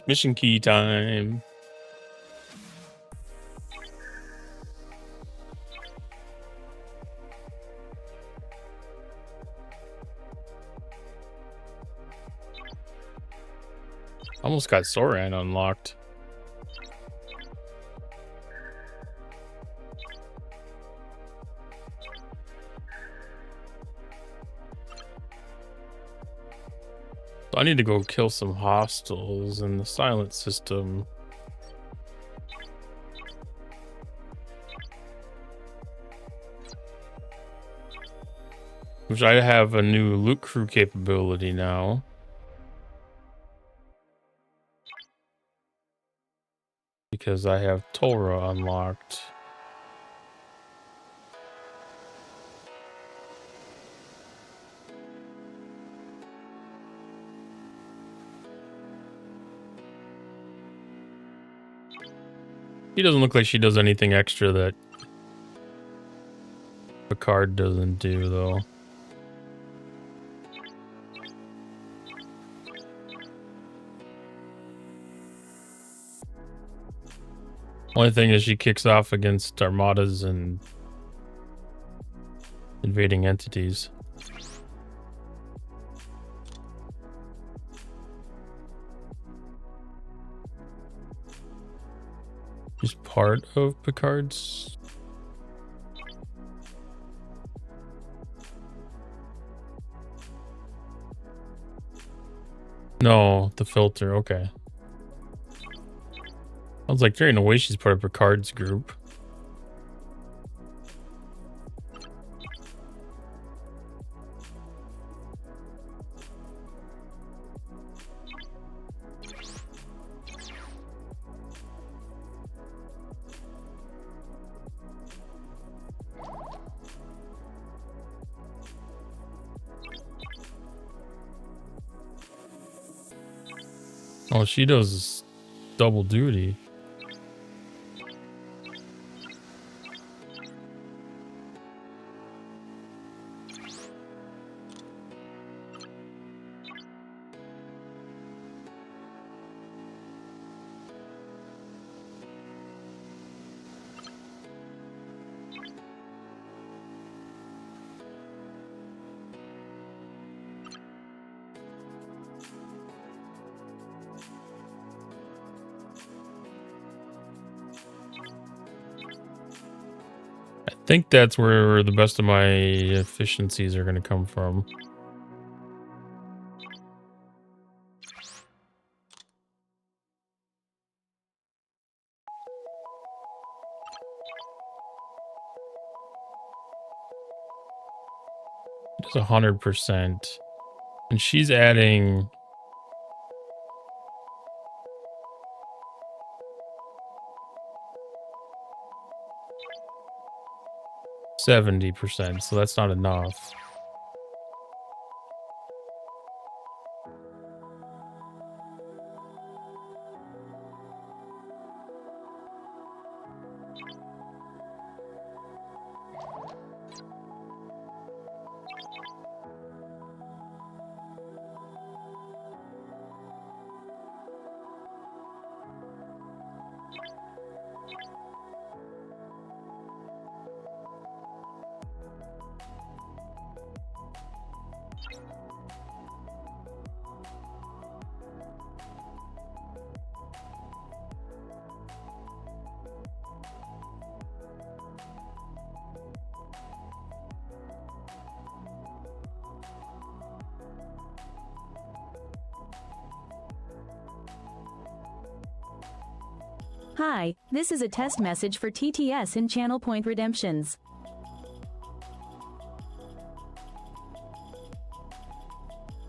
Mission key time. Almost got Soran unlocked. So I need to go kill some hostiles in the silent system. Which I have a new loot crew capability now. Because I have Torah unlocked. She doesn't look like she does anything extra that Picard doesn't do, though. Only thing is she kicks off against armadas and invading entities. She's part of Picard's. No, the filter. Okay. I was like, there ain't no way she's part of Picard's group. Oh, she does double duty. I think that's where the best of my efficiencies are going to come from. It's 100%. And she's adding... %70%, so that's not enough. Hi, this is a test message for TTS in Channel Point Redemptions.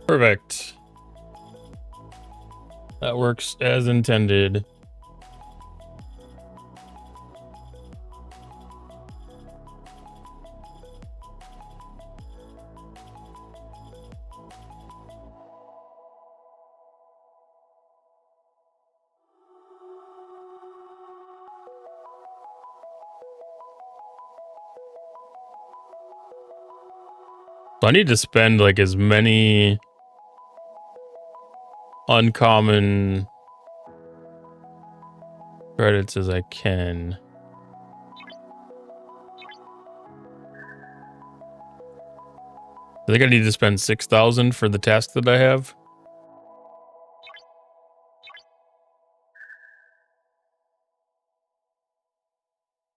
Perfect. That works as intended. So I need to spend like as many uncommon credits as I can. I think I need to spend 6,000 for the task that I have.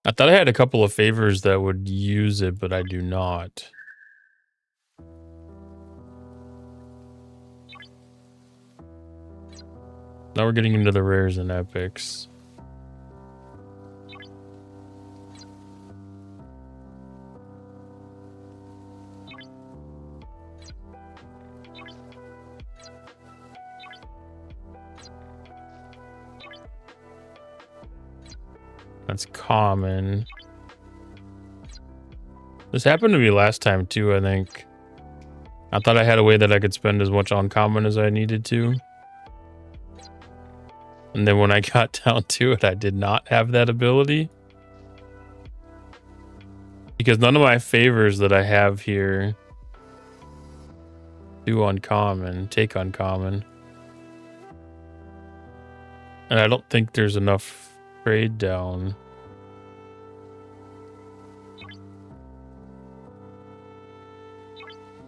I thought I had a couple of favors that would use it, but I do not. Now we're getting into the rares and epics. That's common. This happened to me last time too, I think. I thought I had a way that I could spend as much uncommon as I needed to. And then when I got down to it, I did not have that ability. Because none of my favors that I have here do uncommon, take uncommon. And I don't think there's enough trade down.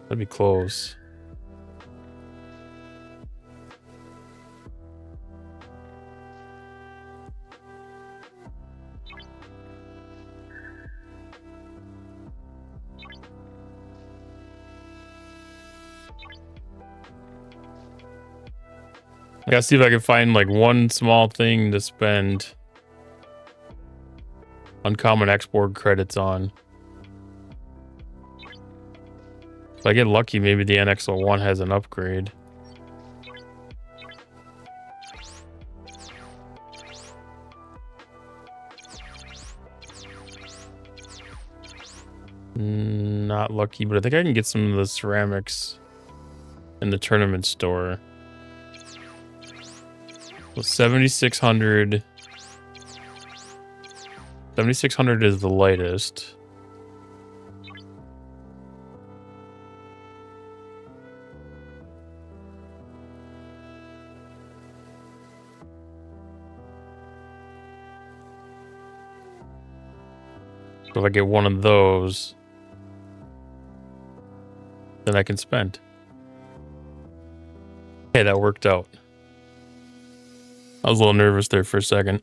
That'd be close. I gotta see if I can find like one small thing to spend uncommon export credits on. If I get lucky, maybe the NX01 has an upgrade. Not lucky, but I think I can get some of the ceramics in the tournament store. So 7,600. 7,600 is the lightest. So if I get one of those, then I can spend. Hey, that worked out. I was a little nervous there for a second.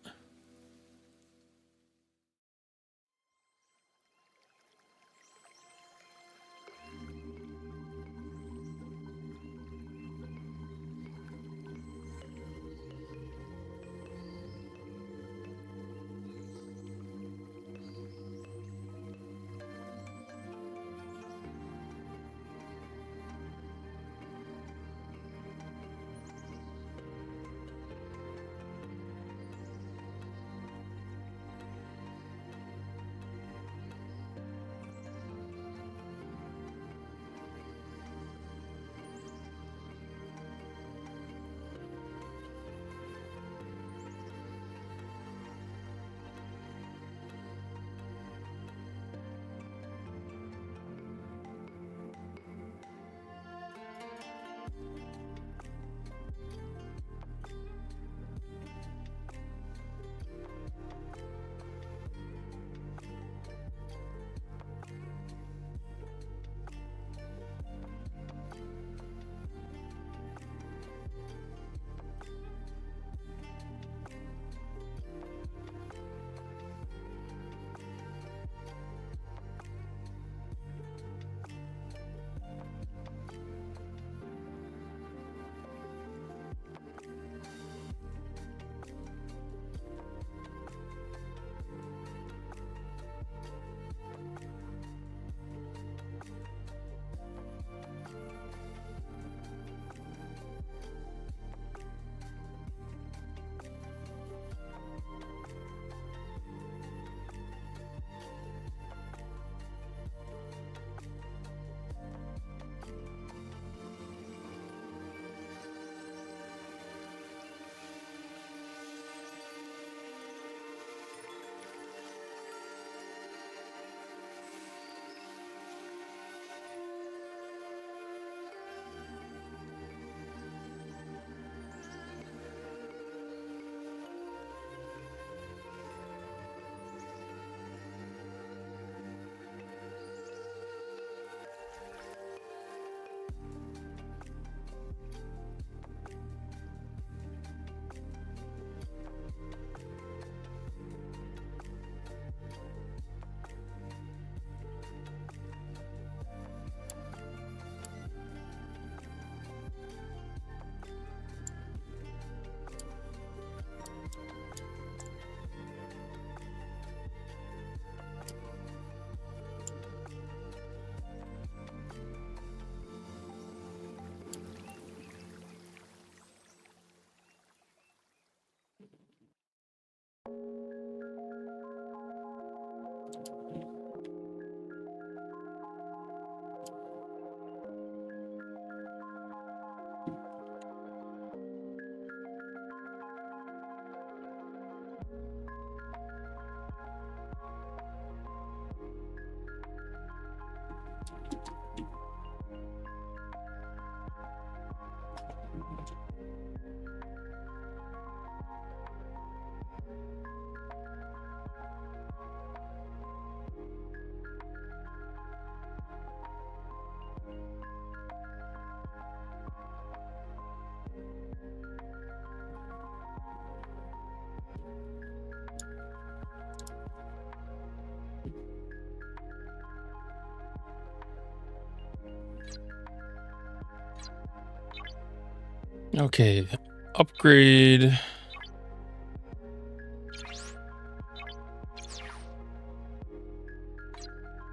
Okay, upgrade.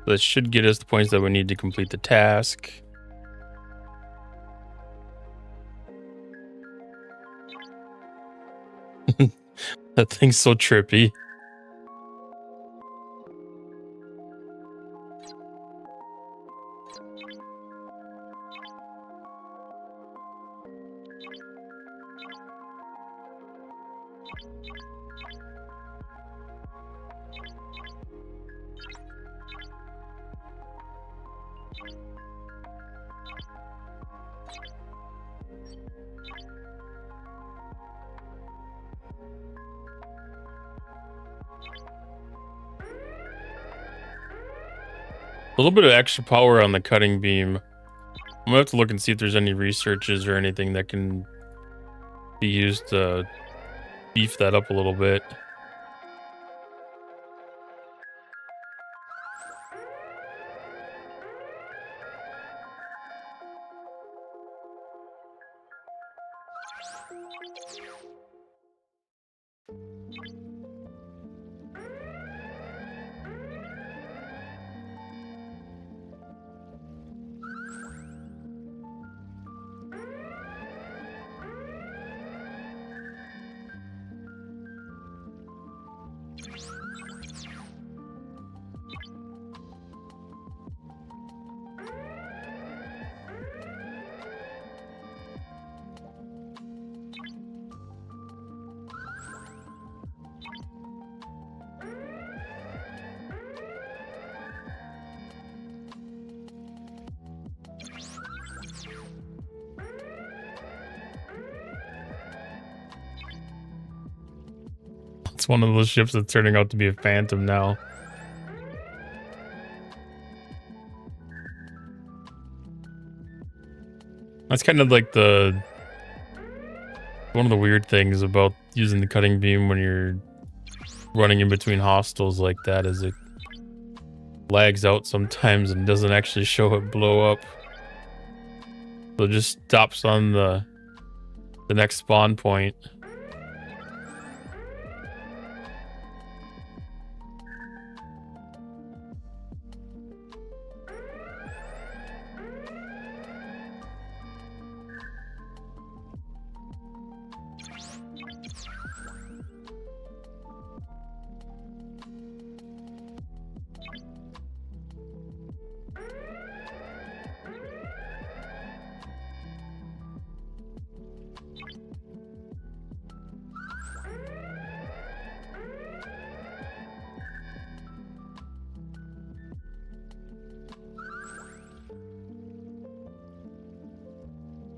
That should get us the points that we need to complete the task. That thing's so trippy. A little bit of extra power on the cutting beam. I'm gonna have to look and see if there's any researches or anything that can be used to beef that up a little bit. It's one of those ships that's turning out to be a phantom now. That's kind of like one of the weird things about using the cutting beam when you're running in between hostiles like that is it lags out sometimes and doesn't actually show it blow up. So it just stops on the next spawn point.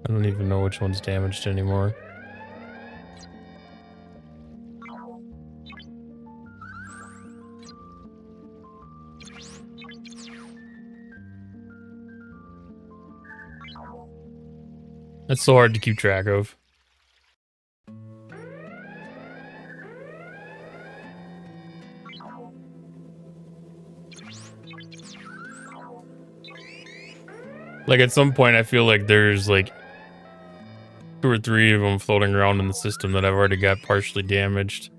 I don't even know which one's damaged anymore. That's so hard to keep track of. Like at some point I feel like there's like 2 or 3 of them floating around in the system that I've already got partially damaged.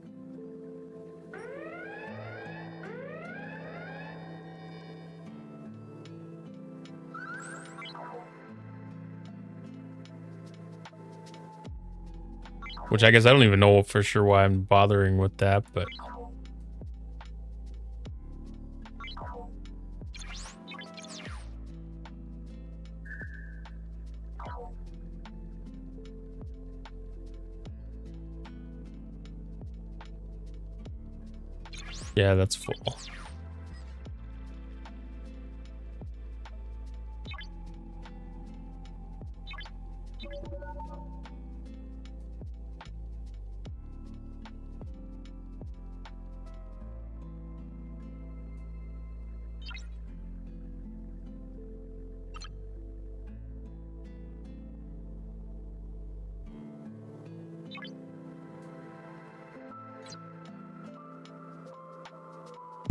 Which I guess I don't even know for sure why I'm bothering with that, but... yeah, that's full.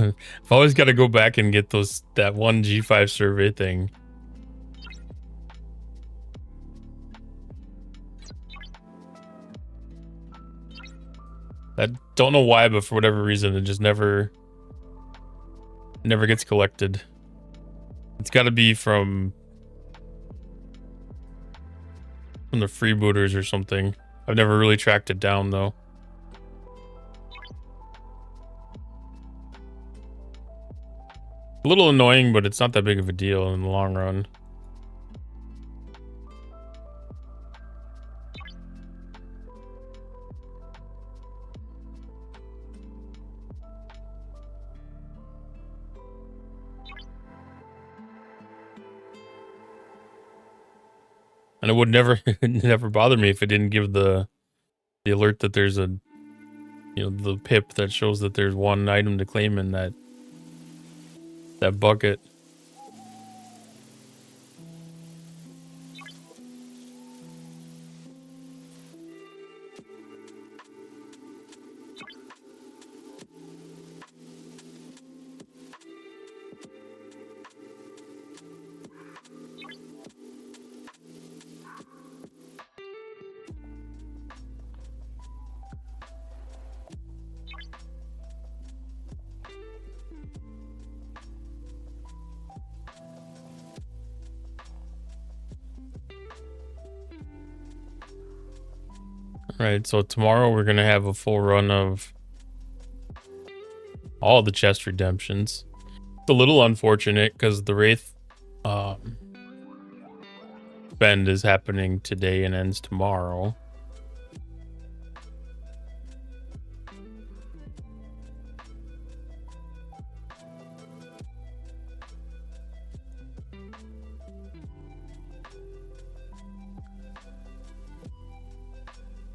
I've always got to go back and get that one G5 survey thing. I don't know why, but for whatever reason, it just never gets collected. It's got to be from the freebooters or something. I've never really tracked it down though. A little annoying, but it's not that big of a deal in the long run. And it would never never bother me if it didn't give the alert that there's a, you know, the pip that shows that there's one item to claim in that bucket. Right, so tomorrow we're gonna have a full run of all the chest redemptions. It's a little unfortunate because the Wraith spend is happening today and ends tomorrow.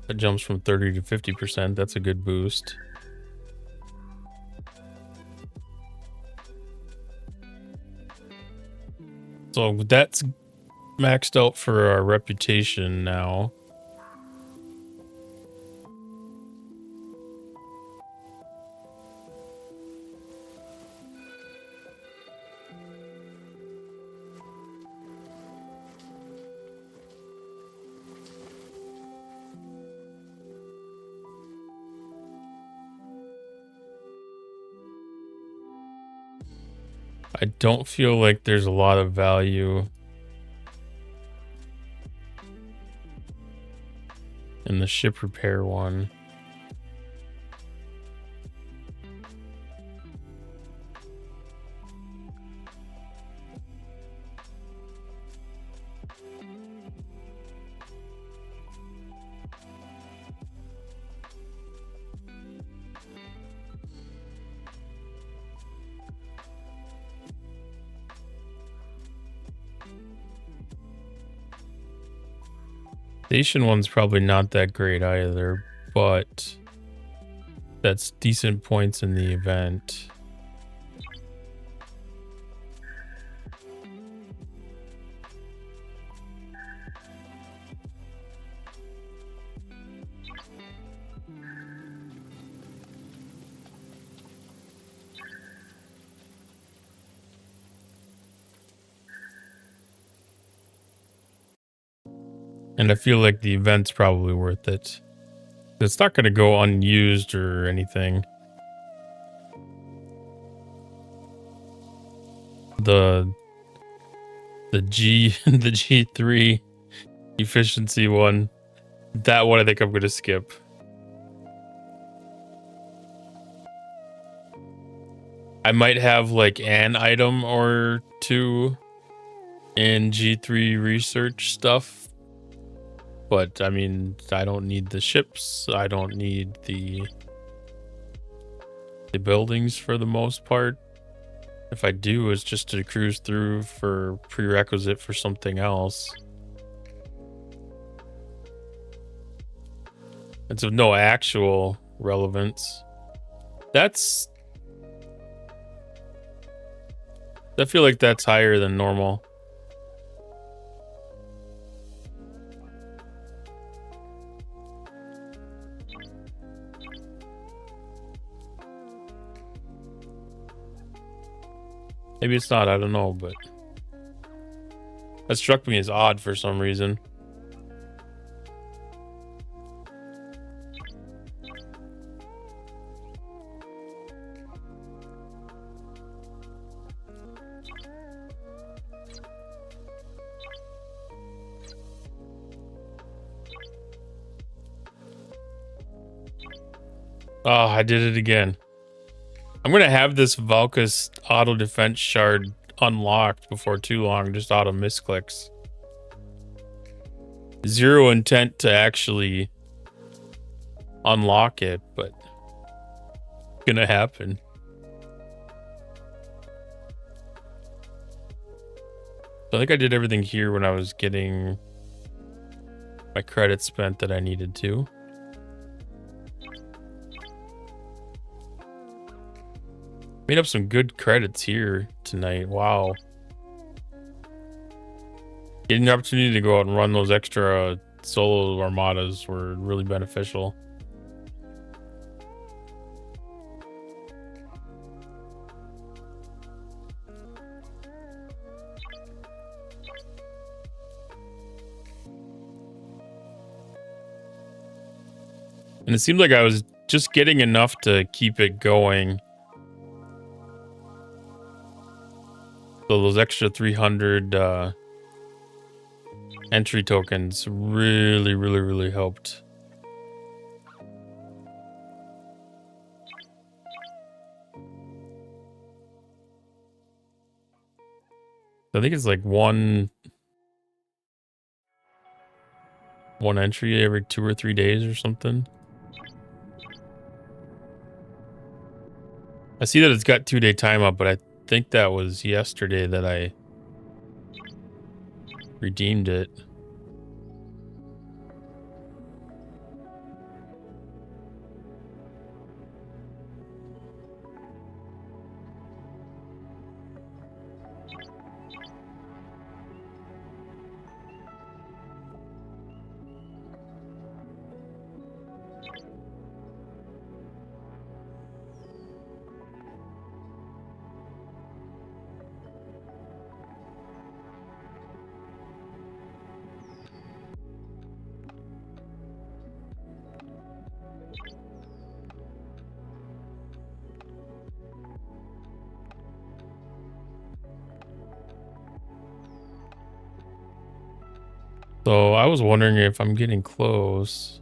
It jumps from 30 to 50%. That's a good boost. So that's maxed out for our reputation now. I don't feel like there's a lot of value in the ship repair one. Station one's probably not that great either, but that's decent points in the event. And I feel like the event's probably worth it. It's not going to go unused or anything. The the G3 efficiency one, that one I think I'm going to skip. I might have like an item or two in G3 research stuff. But I mean, I don't need the ships. I don't need the buildings for the most part. If I do, it's just to cruise through for prerequisite for something else. It's of no actual relevance. I feel like that's higher than normal. Maybe it's not, I don't know, but that struck me as odd for some reason. Oh, I did it again. I'm gonna have this Valka's auto defense shard unlocked before too long, just auto misclicks. Zero intent to actually unlock it, but it's gonna happen. So I think I did everything here when I was getting my credits spent that I needed to. Made up some good credits here tonight. Wow. Getting the opportunity to go out and run those extra solo armadas were really beneficial. And it seemed like I was just getting enough to keep it going. So those extra 300 entry tokens really helped. I think it's like one entry every 2 or 3 days or something. I see that it's got 2-day time up, but I think that was yesterday that I redeemed it. So I was wondering if I'm getting close.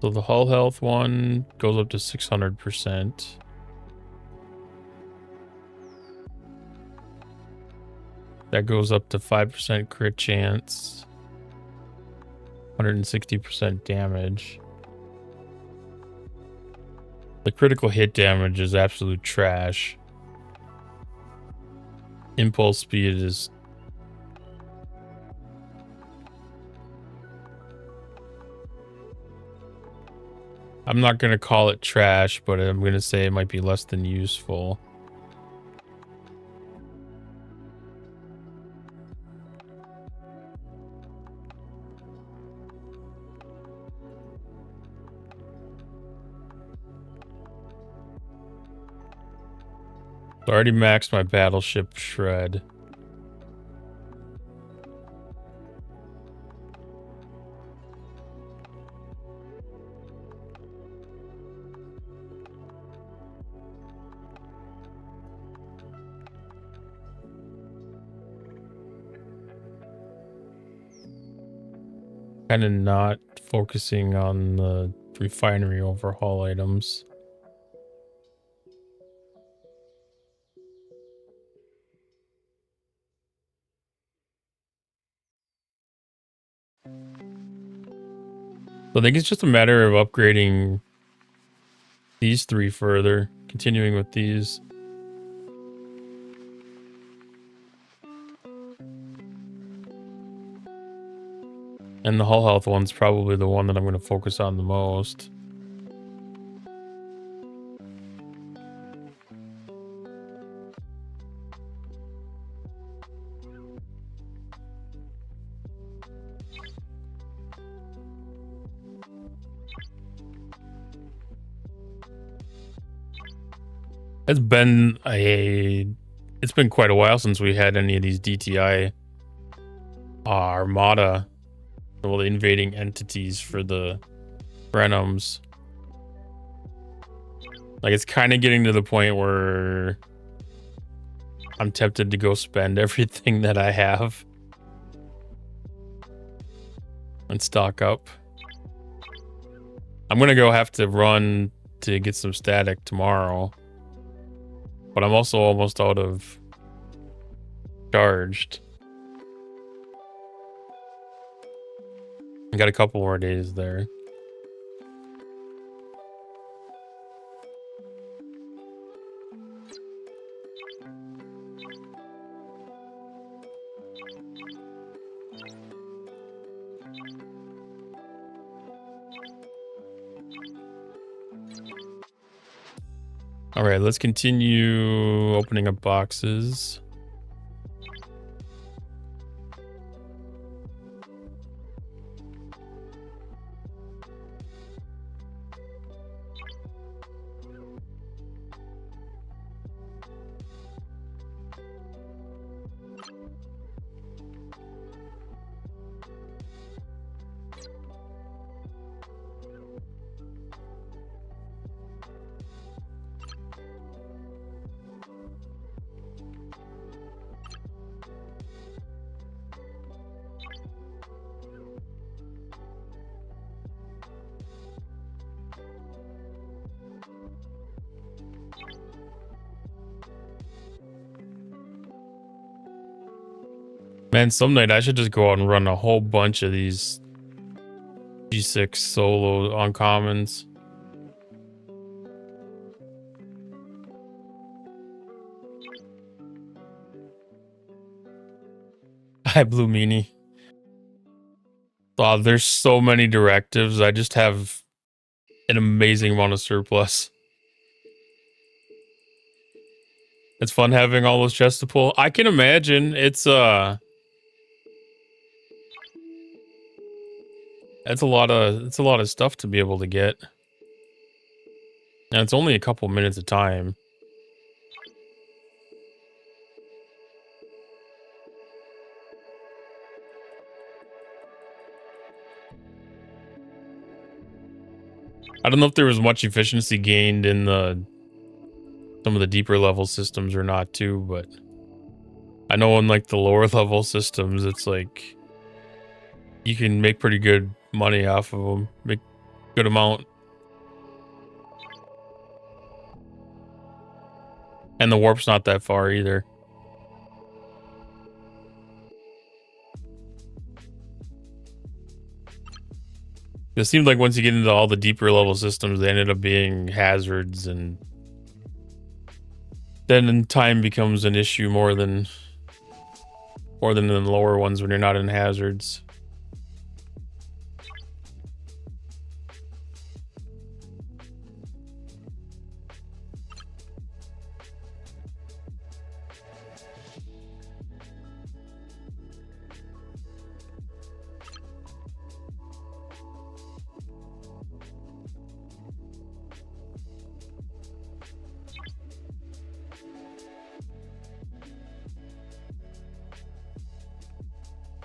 So the hull health one goes up to 600%. That goes up to 5% crit chance. 160% damage. The critical hit damage is absolute trash. Impulse speed is I'm not going to call it trash, but I'm going to say it might be less than useful. So I already maxed my battleship shred. Kind of not focusing on the refinery overhaul items. So I think it's just a matter of upgrading these 3 further, continuing with these. And the hull health one's probably the one that I'm going to focus on the most. It's been quite a while since we had any of these DTI Armada, well, the invading entities for the Brenhams. Like, it's kind of getting to the point where I'm tempted to go spend everything that I have. and stock up. I'm gonna go have to run to get some static tomorrow. But I'm also almost out of charged. I got a couple more days there. All right, let's continue opening up boxes. Man, some night I should just go out and run a whole bunch of these G6 solo uncommons. Hi, Blue Meanie. Wow, there's so many directives. I just have an amazing amount of surplus. It's fun having all those chests to pull. I can imagine it's a lot of stuff to be able to get. And it's only a couple minutes of time. I don't know if there was much efficiency gained in some of the deeper level systems or not too, but I know in like the lower level systems, it's like you can make pretty good money off of them, make good amount. And the warp's not that far either. It seemed like once you get into all the deeper level systems, they ended up being hazards, and then time becomes an issue more than in the lower ones when you're not in hazards.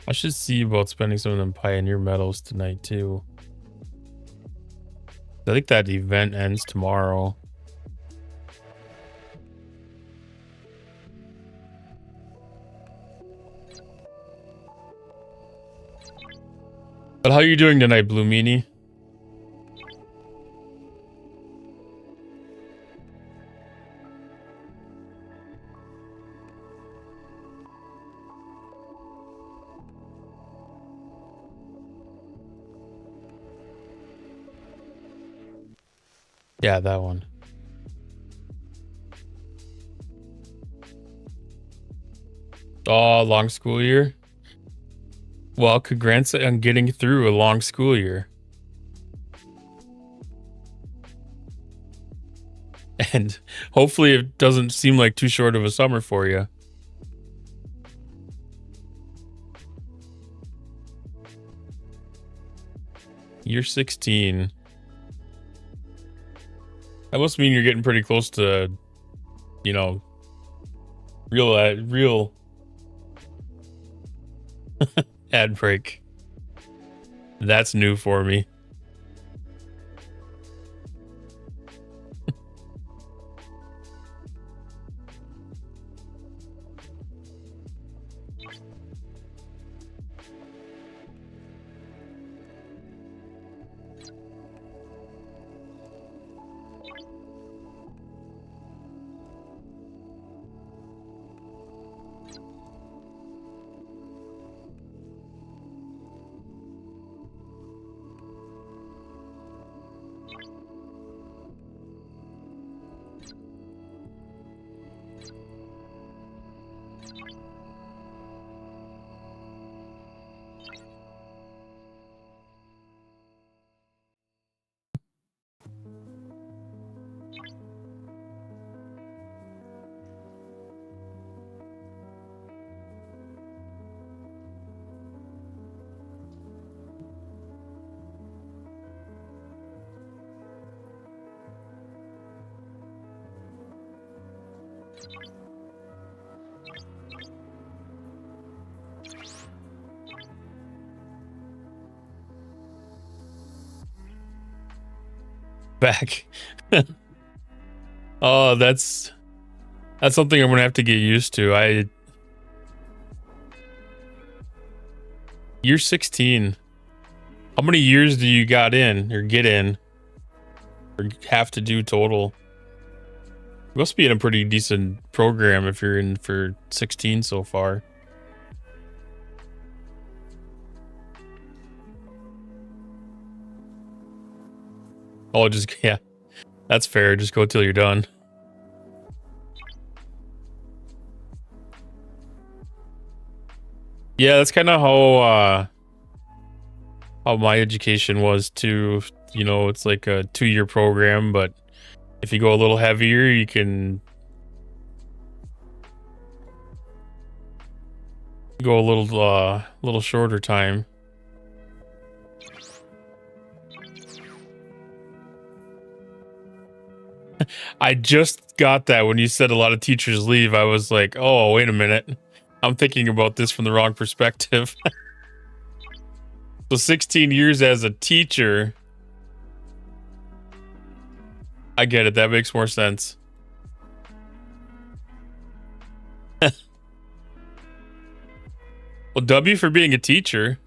I should see about spending some of them Pioneer medals tonight too. I think that event ends tomorrow. But how are you doing tonight, Blue Meanie? Yeah, that one. Oh, long school year? Well, congrats on getting through a long school year. And hopefully it doesn't seem like too short of a summer for you. You're 16. That must mean you're getting pretty close to, you know, real ad break. That's new for me. Back. Oh, that's something I'm gonna have to get used to. You're 16. How many years do you got in or get in or have to do total? You must be in a pretty decent program if you're in for 16 so far. Oh, just, yeah, that's fair. Just go till you're done. Yeah, that's kind of how my education was too. You know, it's like a 2-year program, but if you go a little heavier, you can go a little shorter time. I just got that when you said a lot of teachers leave. I was like, oh, wait a minute. I'm thinking about this from the wrong perspective. So 16 years as a teacher. I get it. That makes more sense. Well, W for being a teacher.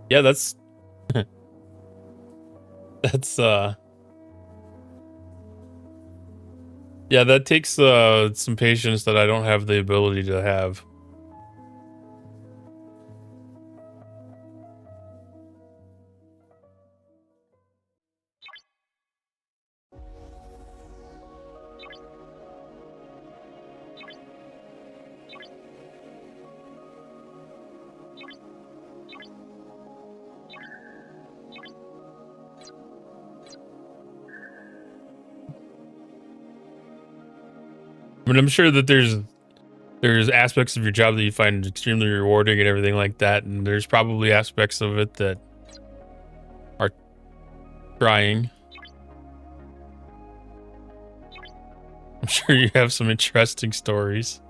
Yeah, that's that's yeah, that takes some patience that I don't have the ability to have. I mean, I'm sure that there's aspects of your job that you find extremely rewarding and everything like that, and there's probably aspects of it that are trying. I'm sure you have some interesting stories.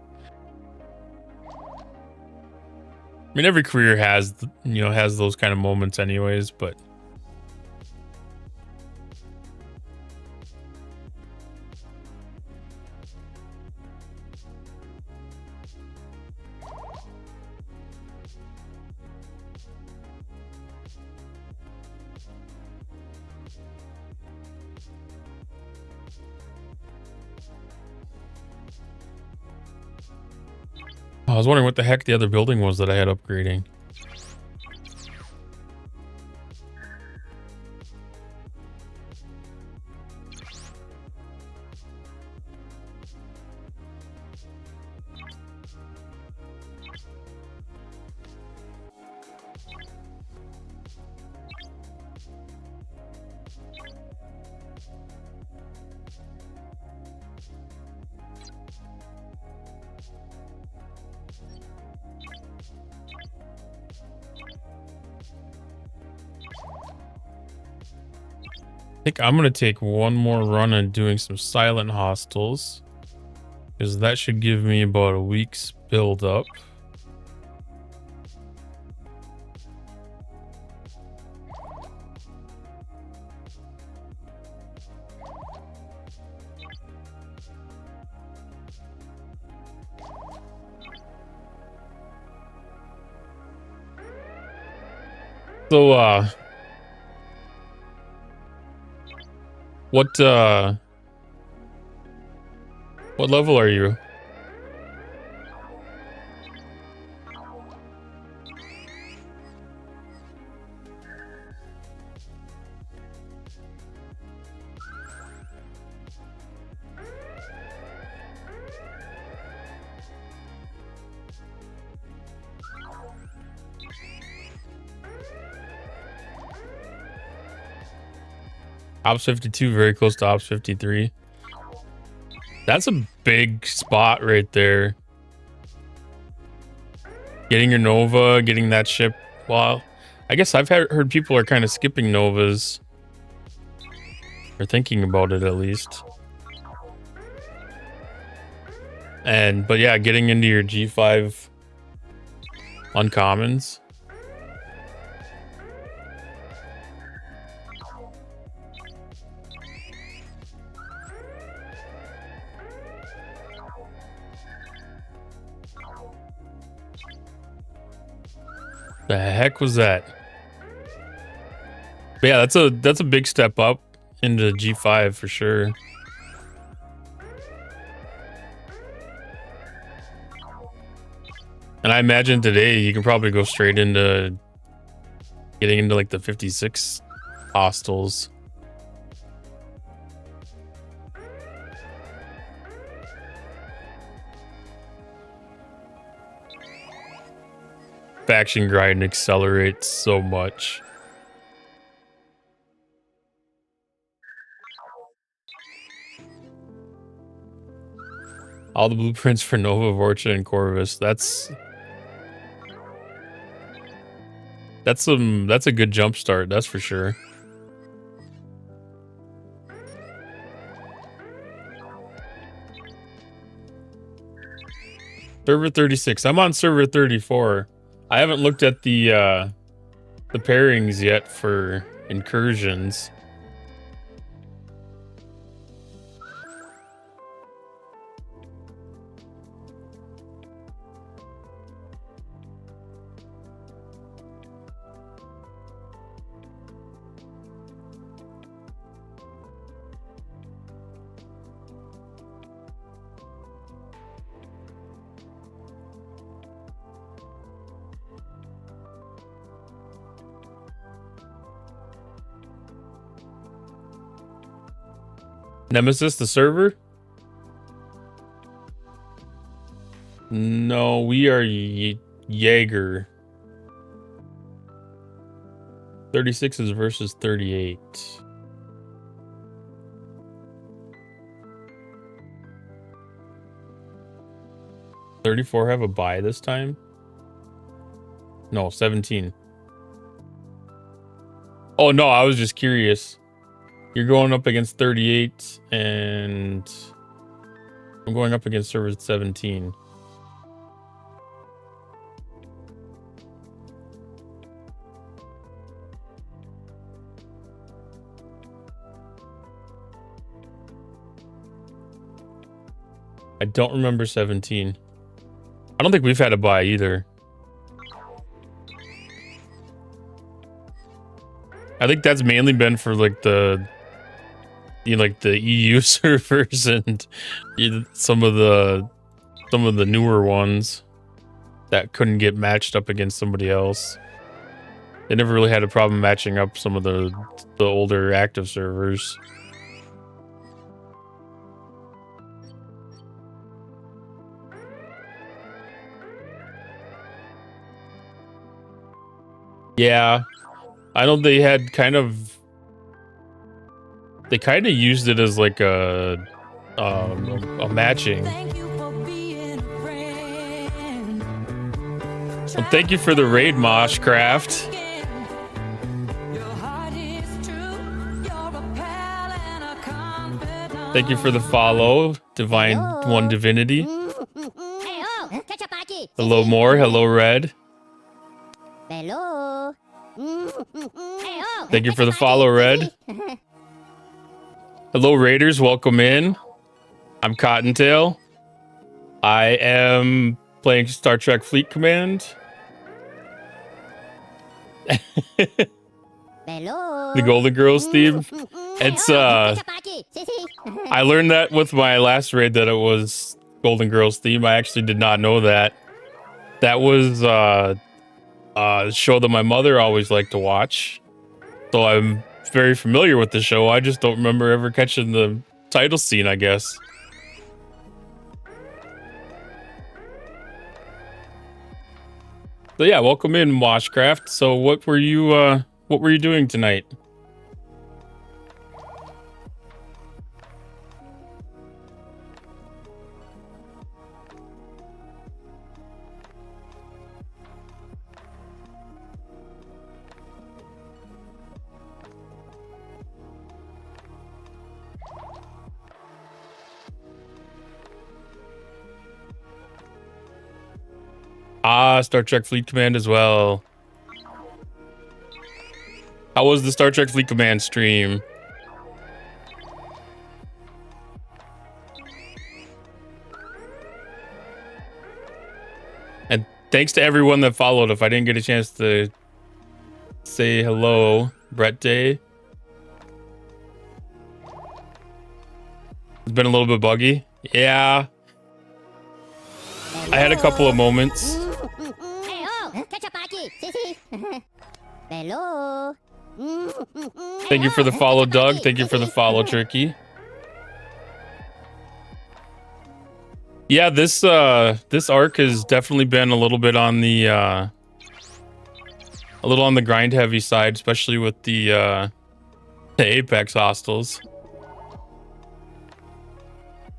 I mean, every career has, has those kind of moments anyways, but I was wondering what the heck the other building was that I had upgrading. I think I'm going to take one more run on doing some silent hostels, because that should give me about a week's build up. So, what level are you? Ops 52, very close to Ops 53. That's a big spot right there. Getting your Nova, getting that ship. Well, I guess I've heard people are kind of skipping Novas. Or thinking about it at least. But yeah, getting into your G5 uncommons. The heck was that? But yeah, that's a big step up into G5 for sure. And I imagine today you can probably go straight into getting into like the 56 hostels. Faction grind accelerates so much. All the blueprints for Nova, Vorcha, and Corvus. That's a good jump start, that's for sure. Server 36. I'm on server 34. I haven't looked at the pairings yet for incursions. Nemesis, the server? No, we are Jaeger. 36s versus 38. $34 have a buy this time? No, 17. Oh no, I was just curious. You're going up against 38 and I'm going up against server 17. I don't remember 17. I don't think we've had a buy either. I think that's mainly been for like the like the EU servers and some of the newer ones that couldn't get matched up against somebody else. They never really had a problem matching up some of the older active servers. Yeah, I know they had they kind of used it as like a matching. Well, thank you for the raid, Moshcraft. Thank you for the follow, Divine One Divinity. Hello, More. Hello, Red. Hello. Thank you for the follow, Red. Hello, Raiders. Welcome in. I'm Cottontail. I am playing Star Trek Fleet Command. Hello. The Golden Girls theme. It's I learned that with my last raid that it was Golden Girls theme. I actually did not know that. That was a show that my mother always liked to watch. So I'm very familiar with the show. I just don't remember ever catching the title scene, I guess. So yeah, welcome in, Washcraft. So what were you doing tonight? Ah, Star Trek Fleet Command as well. How was the Star Trek Fleet Command stream? And thanks to everyone that followed. If I didn't get a chance to say hello, Brett Day. It's been a little bit buggy. Yeah. I had a couple of moments. Hey, oh, ketchup aquí. Sí, sí. Hello. Thank you for the follow, Doug. Thank you for the follow, Turkey. Yeah, this arc has definitely been a little bit on the grind heavy side, especially with the Apex hostiles.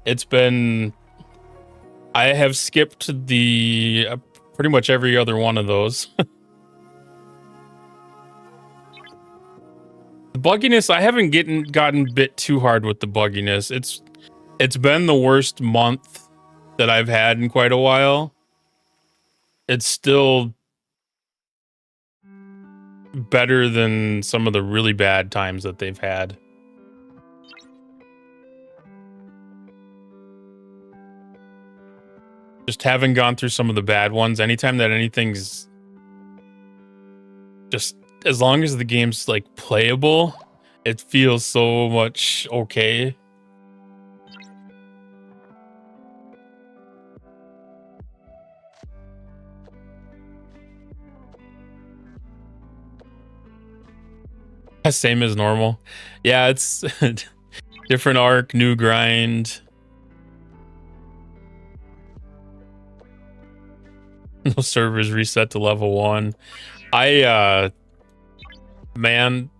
It's been, I have skipped the pretty much every other one of those. The bugginess, I haven't gotten bit too hard with the bugginess. It's been the worst month that I've had in quite a while. It's still better than some of the really bad times that they've had. Just having gone through some of the bad ones, anytime that anything's just, as long as the game's like playable, it feels so much okay. Same as normal. Yeah, it's different arc, new grind. No servers reset to level 1. Man,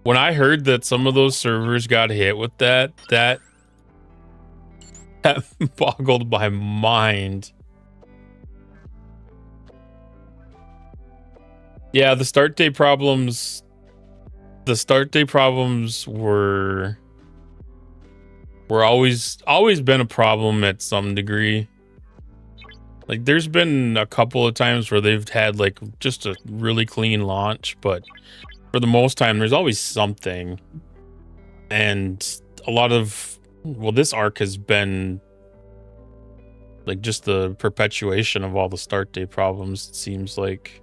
when I heard that some of those servers got hit with that boggled my mind. Yeah, the start day problems were always been a problem at some degree. Like, there's been a couple of times where they've had like just a really clean launch, but for the most time there's always something. And a lot of, well, this arc has been like just the perpetuation of all the start day problems, it seems like.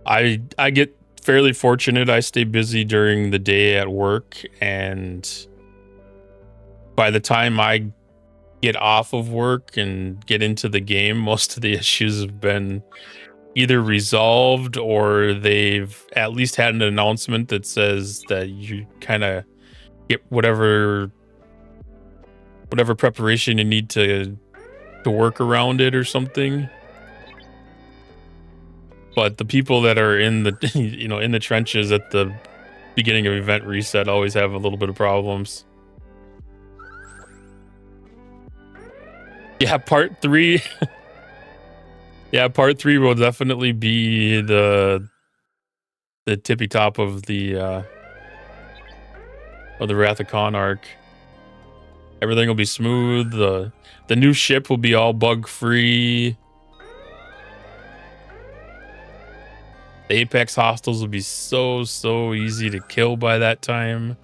I get fairly fortunate. I stay busy during the day at work, and by the time I get off of work and get into the game, most of the issues have been either resolved or they've at least had an announcement that says that you kind of get whatever preparation you need to work around it or something. But the people that are in the in the trenches at the beginning of event reset always have a little bit of problems. Yeah, part 3. Yeah, part 3 will definitely be the tippy top of the Wrath of Khan arc. Everything will be smooth. The new ship will be all bug free. The Apex hostiles will be so easy to kill by that time.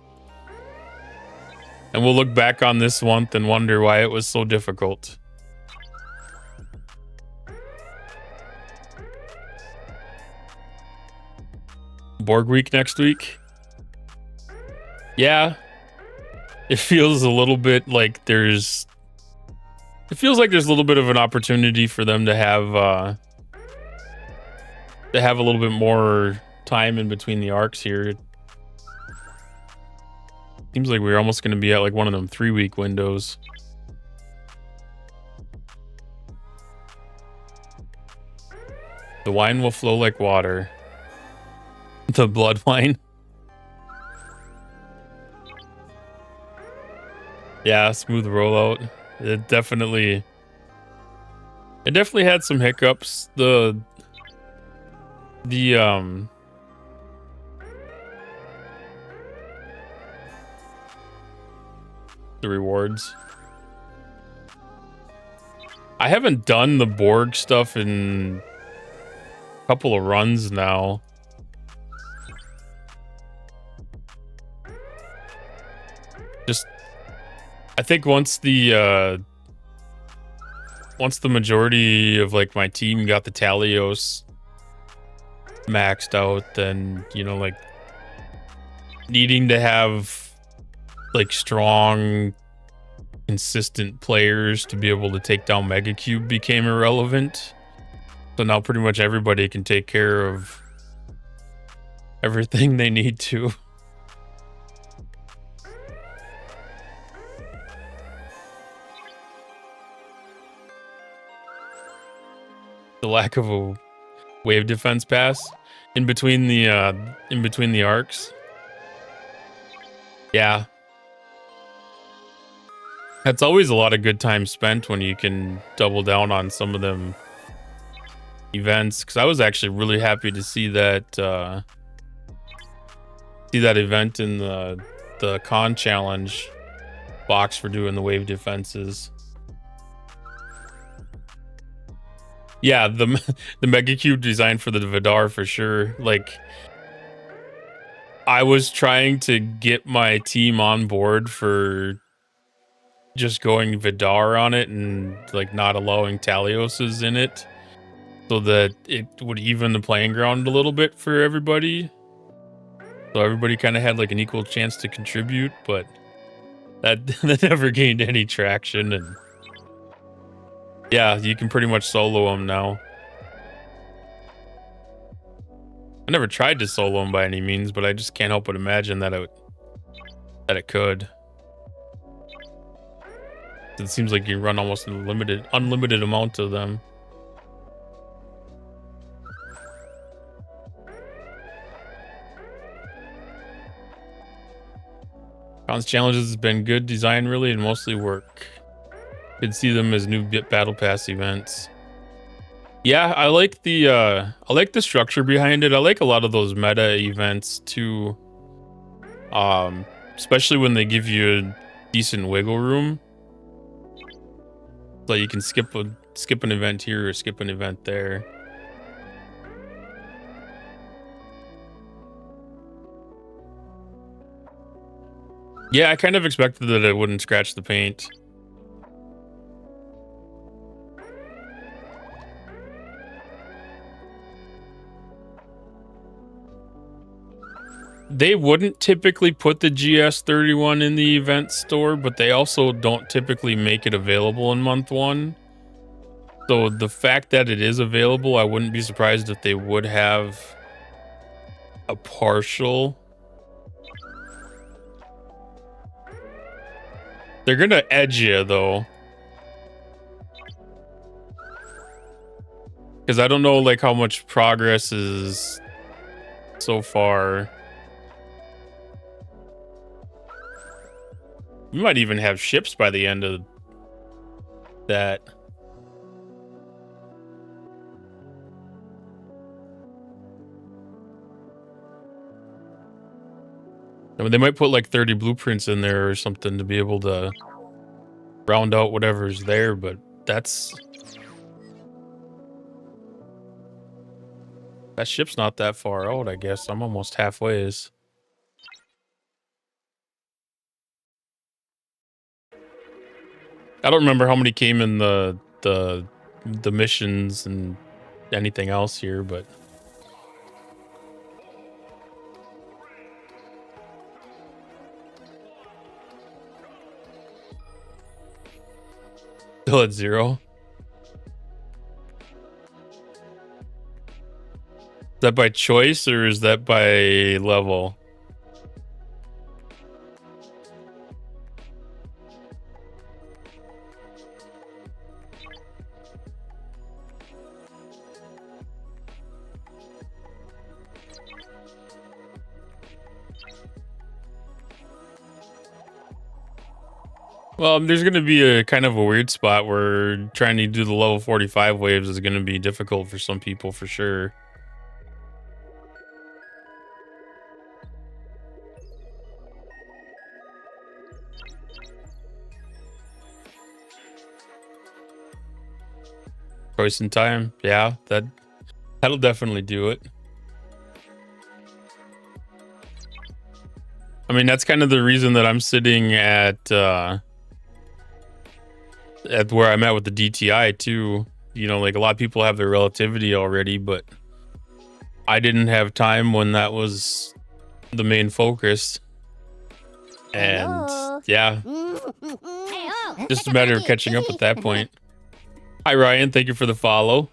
And we'll look back on this month and wonder why it was so difficult. Borg week next week? Yeah. It feels a little bit like there's a little bit of an opportunity for them to have a little bit more time in between the arcs here. Seems like we're almost going to be at like one of them 3-week windows. The wine will flow like water. The blood wine. Yeah, smooth rollout. It definitely had some hiccups. The rewards. I haven't done the Borg stuff in a couple of runs now. Just, I think once the majority of like my team got the Talios maxed out, then, you know, like needing to have like strong, consistent players to be able to take down Mega Cube became irrelevant. So now pretty much everybody can take care of everything they need to. The lack of a wave defense pass in between the arcs. Yeah. That's always a lot of good time spent when you can double down on some of them events, because I was actually really happy to see that event in the con challenge box for doing the wave defenses. Yeah, the Mega Cube design for the Vidar for sure. Like, I was trying to get my team on board for just going Vidar on it and like not allowing Talios's in it, so that it would even the playing ground a little bit for everybody. So everybody kind of had like an equal chance to contribute, but that never gained any traction. And yeah, you can pretty much solo them now. I never tried to solo them by any means, but I just can't help but imagine that it could. It seems like you run almost an unlimited amount of them. Cons challenges has been good design, really, and mostly work. Could see them as new battle pass events. Yeah, I like the structure behind it. I like a lot of those meta events too. Especially when they give you a decent wiggle room. So you can skip an event here or skip an event there. Yeah, I kind of expected that it wouldn't scratch the paint. They wouldn't typically put the GS31 in the event store, but they also don't typically make it available in month 1. So the fact that it is available, I wouldn't be surprised if they would have a partial. They're gonna edge you though, because I don't know like how much progress is so far. You might even have ships by the end of that. I mean, they might put like 30 blueprints in there or something to be able to round out whatever's there, but that ship's not that far out, I guess. I'm almost halfway. I don't remember how many came in the missions and anything else here, but still at 0. Is that by choice or is that by level? Well, there's going to be a kind of a weird spot where trying to do the level 45 waves is going to be difficult for some people for sure. Choice in time. Yeah, that'll definitely do it. I mean, that's kind of the reason that I'm sitting at where I'm at with the DTI too. You know, like a lot of people have their relativity already, but I didn't have time when that was the main focus. And Hello? yeah, Hey, oh, just a matter of catching up at that point. Hi, Ryan. Thank you for the follow.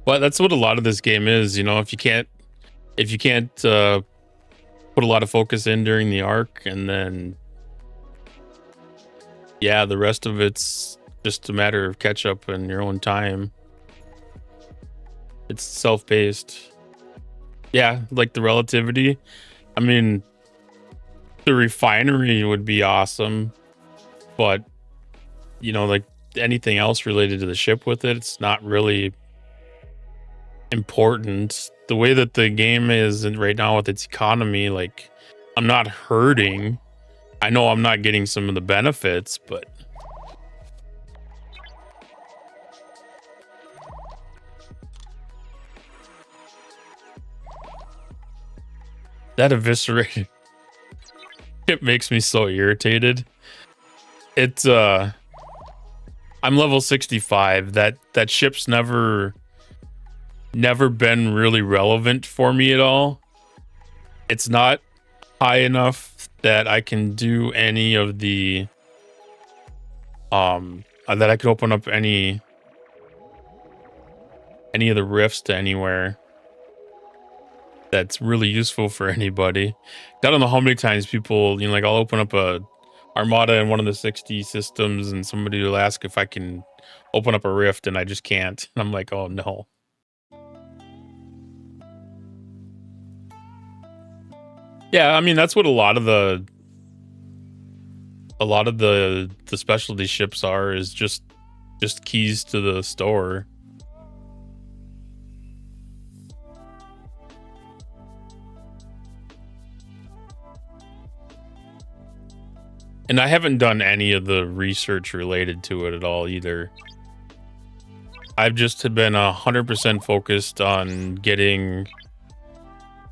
Well, that's what a lot of this game is. You know, if you can't put a lot of focus in during the arc, and then yeah, the rest of it's just a matter of catch up in your own time. It's self-paced. Yeah, like the relativity. I mean, the refinery would be awesome, but you know, like anything else related to the ship with it, it's not really important. The way that the game is right now with its economy, like I'm not hurting. I know I'm not getting some of the benefits, but that eviscerated it makes me so irritated. It's I'm level 65. That ship's never been really relevant for me at all. It's not high enough that I can do any of the that I could open up any of the rifts to anywhere that's really useful for anybody. I don't know how many times people, you know, like I'll open up a Armada in one of the 60 systems and somebody will ask if I can open up a rift and I just can't. And I'm like, oh no. Yeah, I mean that's what a lot of the specialty ships are, is just keys to the store. And I haven't done any of the research related to it at all either. I've just been 100% focused on getting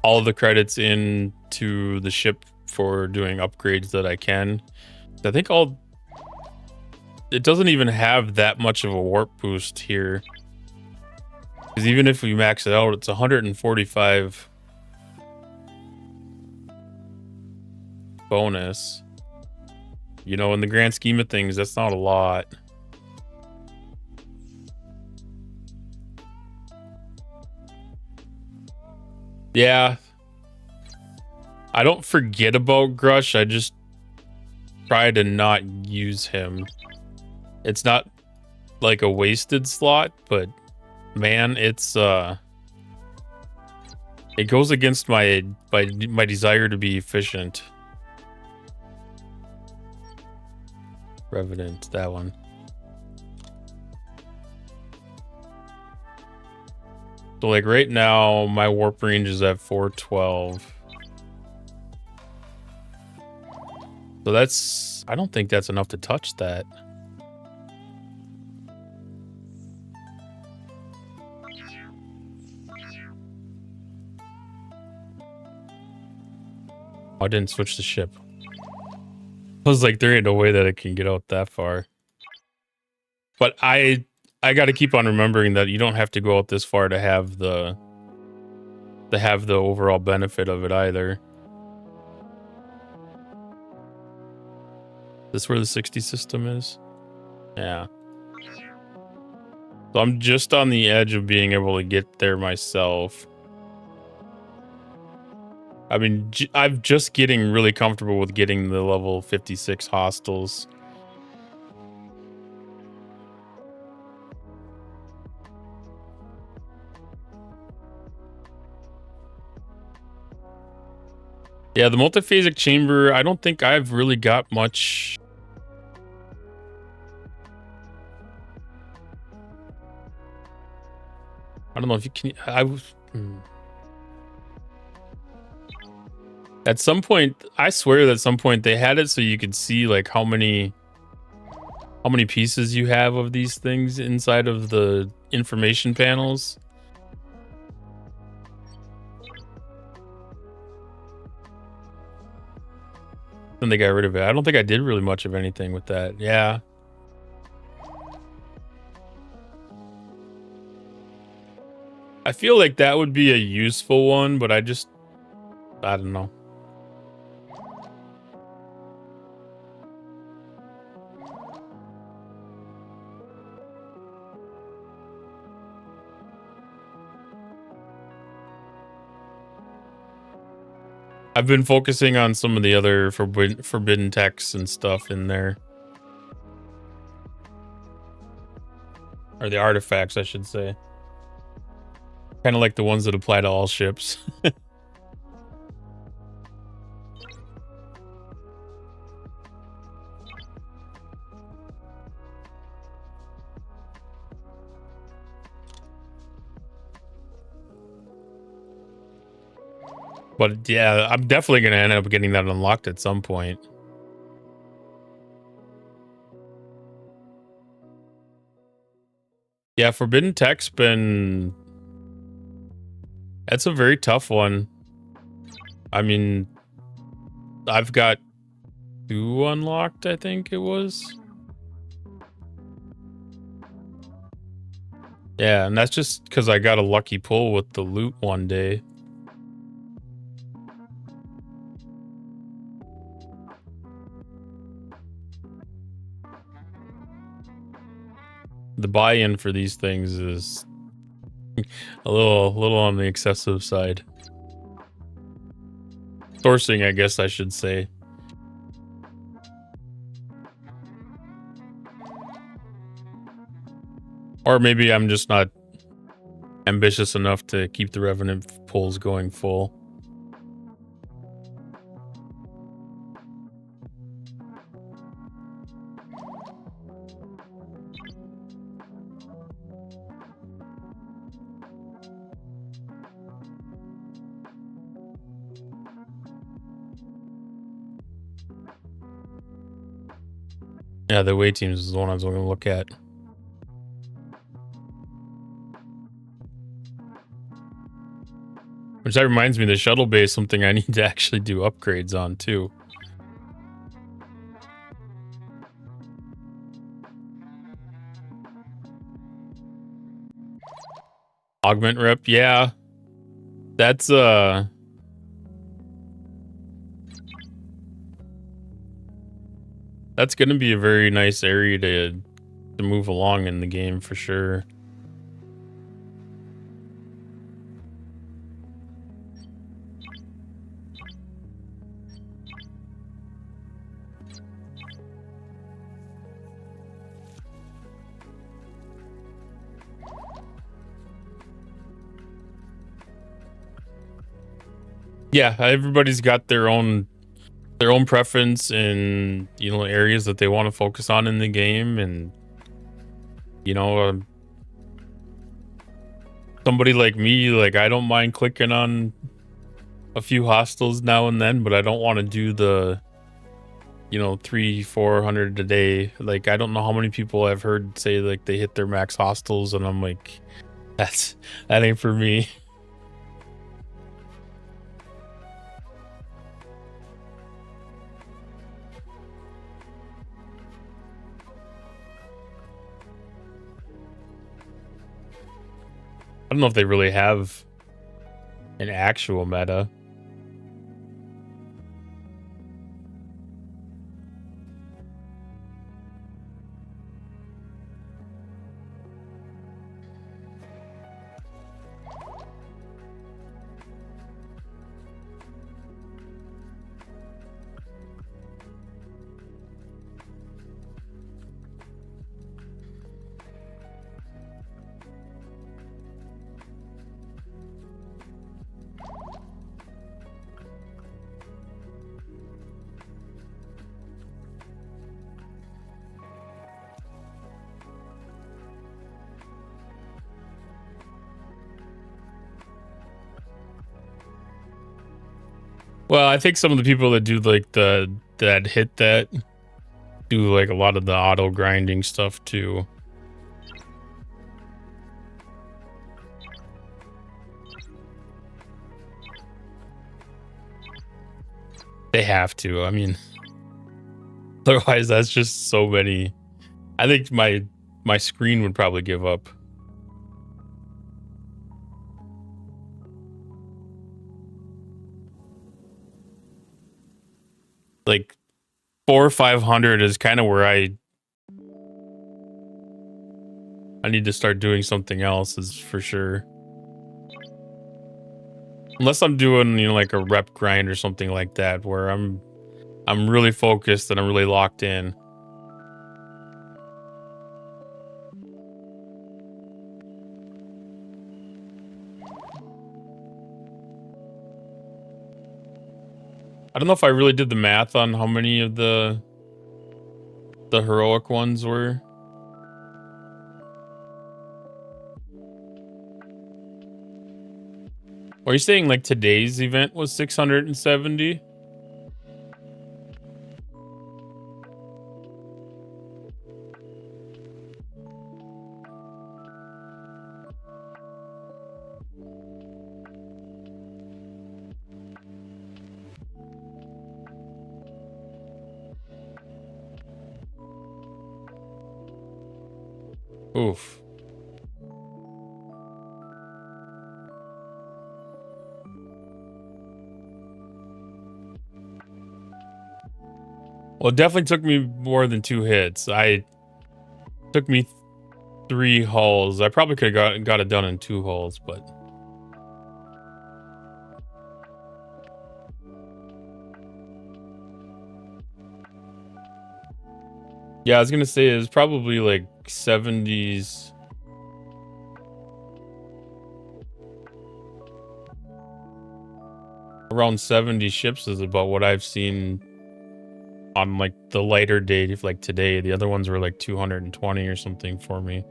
all the credits into the ship for doing upgrades that I can. I think it doesn't even have that much of a warp boost here. Because even if we max it out, it's 145 bonus. You know, in the grand scheme of things, that's not a lot. Yeah. I don't forget about Grush. I just try to not use him. It's not like a wasted slot, but man, it's it goes against my desire to be efficient. Revenant, that one. So like right now, my warp range is at 412. So that's, I don't think that's enough to touch that. I didn't switch the ship. I was like, there ain't no way that it can get out that far. But I got to keep on remembering that you don't have to go out this far to have the overall benefit of it either. This where the 60 system is? Yeah. So I'm just on the edge of being able to get there myself. I mean, I'm just getting really comfortable with getting the level 56 hostiles. Yeah, the multiphasic chamber, I don't think I've really got much. I don't know if you can. At some point, I swear that at some point they had it so you could see like how many pieces you have of these things inside of the information panels. Then they got rid of it. I don't think I did really much of anything with that. Yeah. I feel like that would be a useful one, but I don't know. I've been focusing on some of the other forbidden texts and stuff in there. Or the artifacts, I should say. Kind of like the ones that apply to all ships. But yeah, I'm definitely going to end up getting that unlocked at some point. Yeah, forbidden text that's a very tough one. I mean, I've got 2 unlocked, I think it was. Yeah, and that's just because I got a lucky pull with the loot one day. The buy-in for these things is a little on the excessive side. Sourcing, I guess I should say. Or maybe I'm just not ambitious enough to keep the Revenant pulls going full. Yeah, the away teams is the one I was going to look at. Which that reminds me, the shuttle bay is something I need to actually do upgrades on too. Augment rep, yeah. That's going to be a very nice area to move along in the game for sure. Yeah, everybody's got their own preference in, you know, areas that they want to focus on in the game, and you know, somebody like me, like I don't mind clicking on a few hostels now and then, but I don't want to do the, you know, 300-400 a day. Like I don't know how many people I've heard say like they hit their max hostels, and I'm like, that ain't for me. I don't know if they really have an actual meta. Well, I think some of the people that do like that hit that do like a lot of the auto grinding stuff too. They have to. I mean, otherwise that's just so many. I think my screen would probably give up. Like 400 or 500 is kind of where I need to start doing something else, is for sure. Unless I'm doing, you know, like a rep grind or something like that, where I'm really focused and I'm really locked in. I don't know if I really did the math on how many of the heroic ones were. Are you saying like today's event was 670? Oof. Well, it definitely took me more than 2 hits. Took me 3 hauls. I probably could have got it done in 2 hauls, but yeah, I was gonna say it was probably like 70s. Around 70 ships is about what I've seen on like the lighter day, like today. The other ones were like 220 or something for me.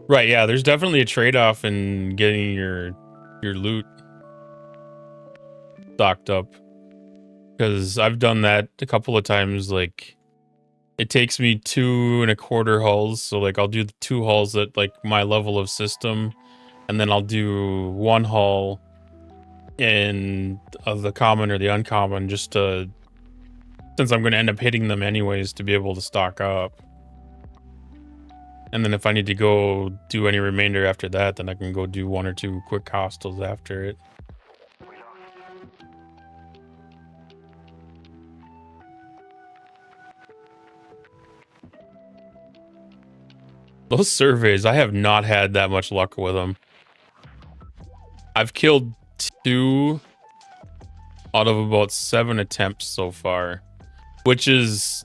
Right, yeah, there's definitely a trade-off in getting your loot stocked up. Because I've done that a couple of times. Like, it takes me 2.25 hauls. So like I'll do the 2 hauls at like my level of system, and then I'll do 1 haul in the common or the uncommon, just to, since I'm going to end up hitting them anyways, to be able to stock up. And then if I need to go do any remainder after that, then I can go do 1 or 2 quick hostels after it. Those surveys, I have not had that much luck with them. I've killed 2 out of about 7 attempts so far, which is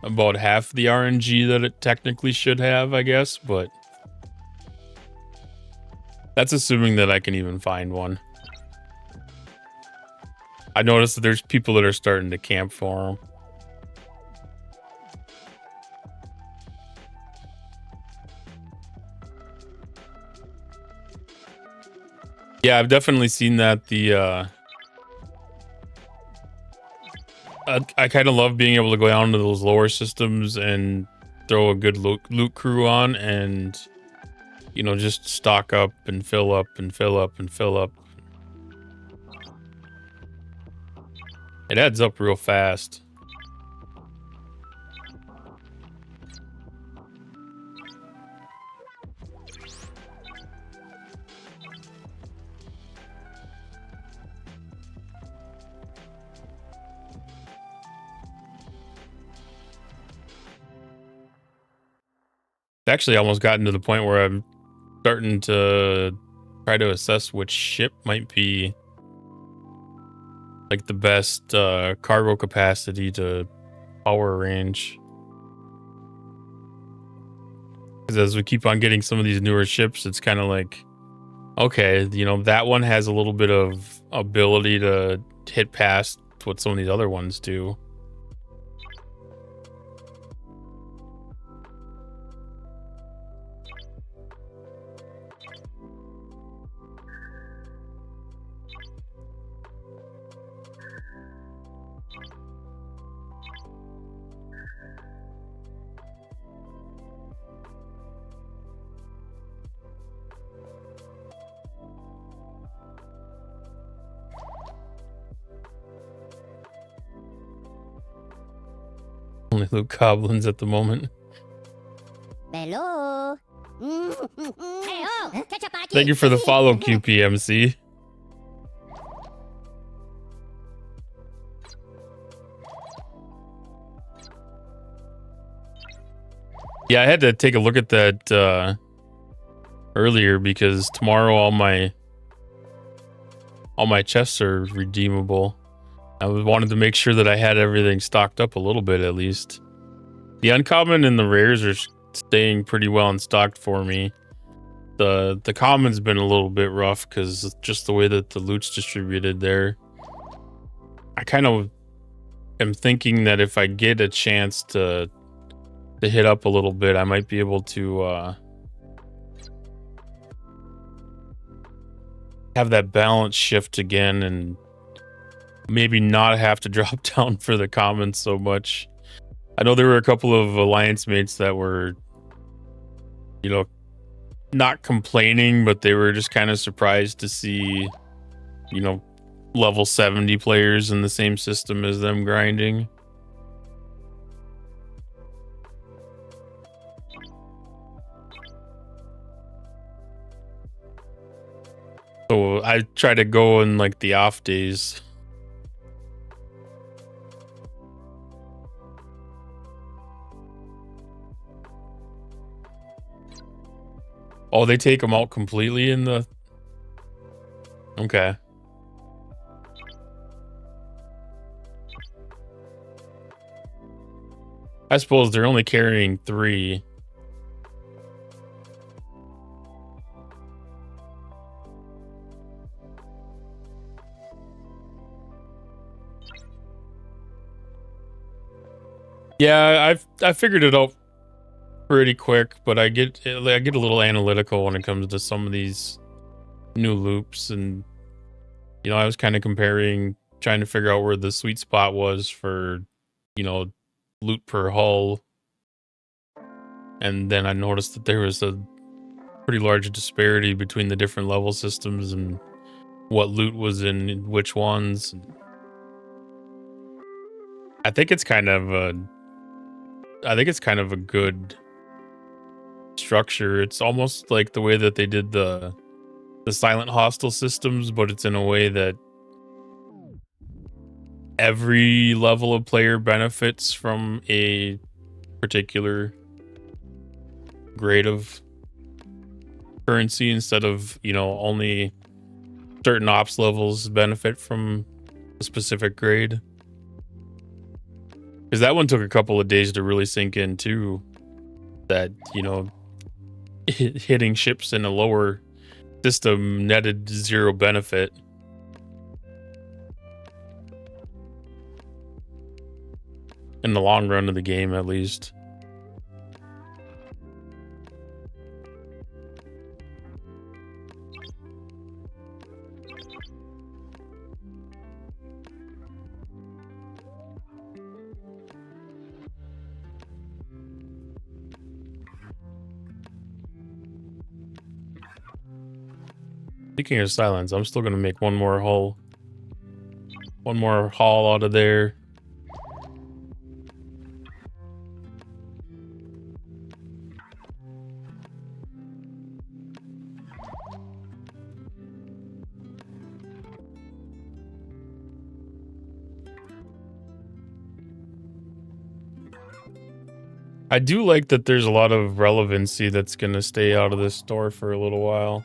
about half the RNG that it technically should have, I guess, but that's assuming that I can even find one. I noticed that there's people that are starting to camp for them. Yeah, I've definitely seen that. I kind of love being able to go down to those lower systems and throw a good loot crew on, and you know, just stock up and fill up and fill up and fill up. It adds up real fast. Actually, almost gotten to the point where I'm starting to try to assess which ship might be like the best cargo capacity to power range. Because as we keep on getting some of these newer ships, it's kind of like, okay, you know, that one has a little bit of ability to hit past what some of these other ones do. Only loot goblins at the moment. Bello. Hey, oh, catch a party. Thank you for the follow, QPMC. Yeah, I had to take a look at that earlier because tomorrow all my chests are redeemable. I wanted to make sure that I had everything stocked up a little bit at least. The uncommon and the rares are staying pretty well in stocked for me. The common's been a little bit rough because just the way that the loot's distributed there. I kind of am thinking that if I get a chance to hit up a little bit, I might be able to have that balance shift again and maybe not have to drop down for the commons so much. I know there were a couple of alliance mates that were, you know, not complaining, but they were just kind of surprised to see, you know, level 70 players in the same system as them grinding. So I try to go in like the off days. Oh, they take them out completely in the... Okay. I suppose they're only carrying 3. Yeah, I figured it out pretty quick, but I get a little analytical when it comes to some of these new loops, and you know, I was kind of comparing, trying to figure out where the sweet spot was for, you know, loot per hull, and then I noticed that there was a pretty large disparity between the different level systems and what loot was in which ones. I think it's kind of a good structure. It's almost like the way that they did the silent hostile systems, but it's in a way that every level of player benefits from a particular grade of currency instead of, you know, only certain ops levels benefit from a specific grade. Because that one took a couple of days to really sink in too, that, you know, hitting ships in a lower system netted 0 benefit. In the long run of the game, at least. Speaking of silence, I'm still gonna make one more haul out of there. I do like that there's a lot of relevancy that's gonna stay out of this store for a little while.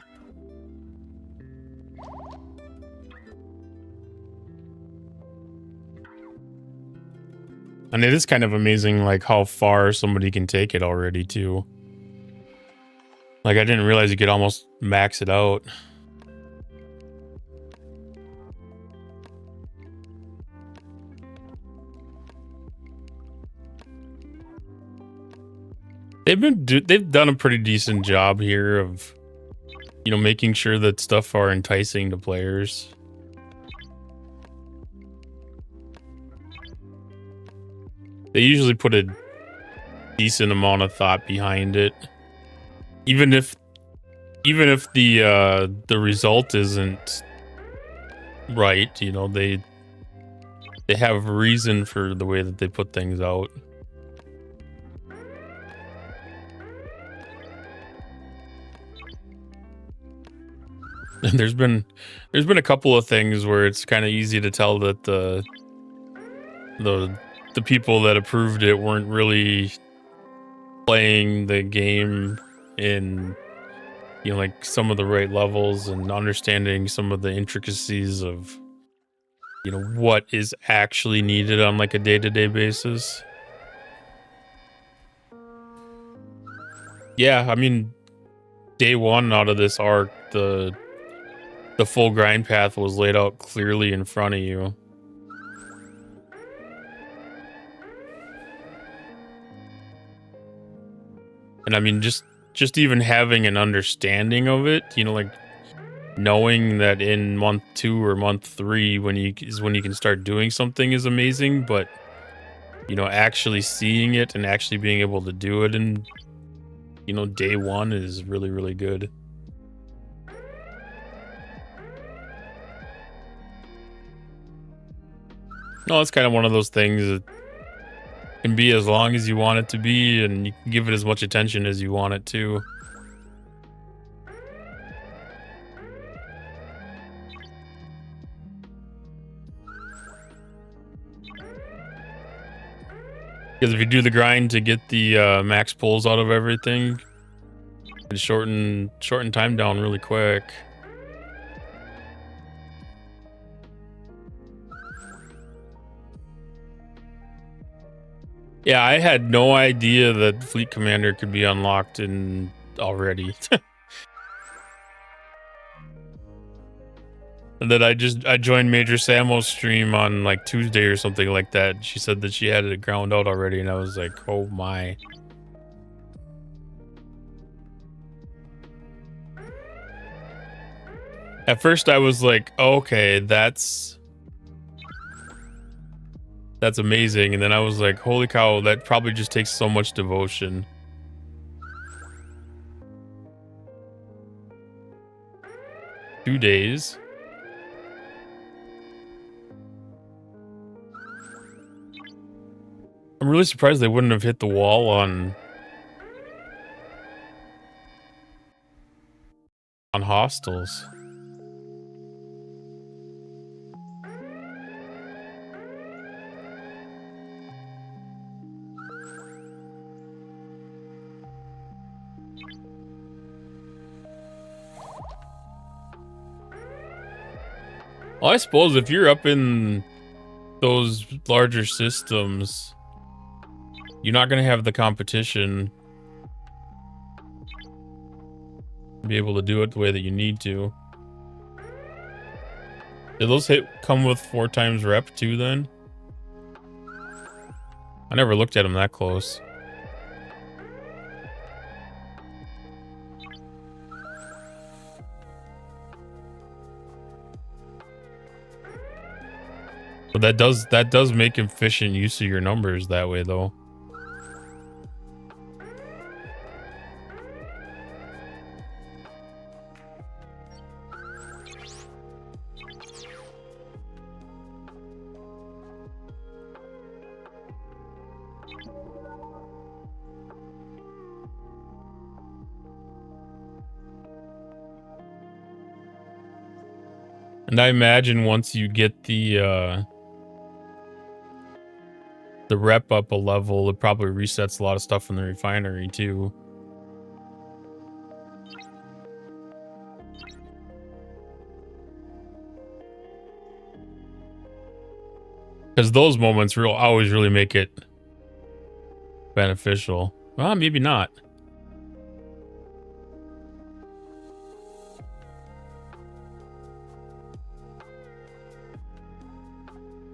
And it is kind of amazing, like, how far somebody can take it already, too. Like, I didn't realize you could almost max it out. They've done a pretty decent job here of, you know, making sure that stuff are enticing to players. They usually put a decent amount of thought behind it, even if the result isn't right. You know, they have reason for the way that they put things out. And there's been a couple of things where it's kind of easy to tell that the the people that approved it weren't really playing the game in, you know, like some of the right levels and understanding some of the intricacies of, you know, what is actually needed on like a day-to-day basis. Yeah, I mean, day one out of this arc, the full grind path was laid out clearly in front of you. And I mean, just even having an understanding of it, you know, like knowing that in month 2 or month 3 when you can start doing something is amazing, but you know, actually seeing it and actually being able to do it in, you know, day 1 is really, really good. No, it's kind of one of those things that can be as long as you want it to be, and you can give it as much attention as you want it to. Because if you do the grind to get the max pulls out of everything, it shorten time down really quick. Yeah, I had no idea that Fleet Commander could be unlocked in already. And then I joined Major Samo's stream on like Tuesday or something like that. She said that she had it ground out already, and I was like, oh my. At first I was like, okay, that's amazing. And then I was like, holy cow, that probably just takes so much devotion. Two days. I'm really surprised they wouldn't have hit the wall on hostels. Well, I suppose if you're up in those larger systems, you're not going to have the competition to be able to do it the way that you need to. Did those come with 4 times rep too then? I never looked at them that close. But that does make efficient use of your numbers that way though. And I imagine once you get the rep up a level, it probably resets a lot of stuff in the refinery too. Because those moments always really make it beneficial. Well, maybe not.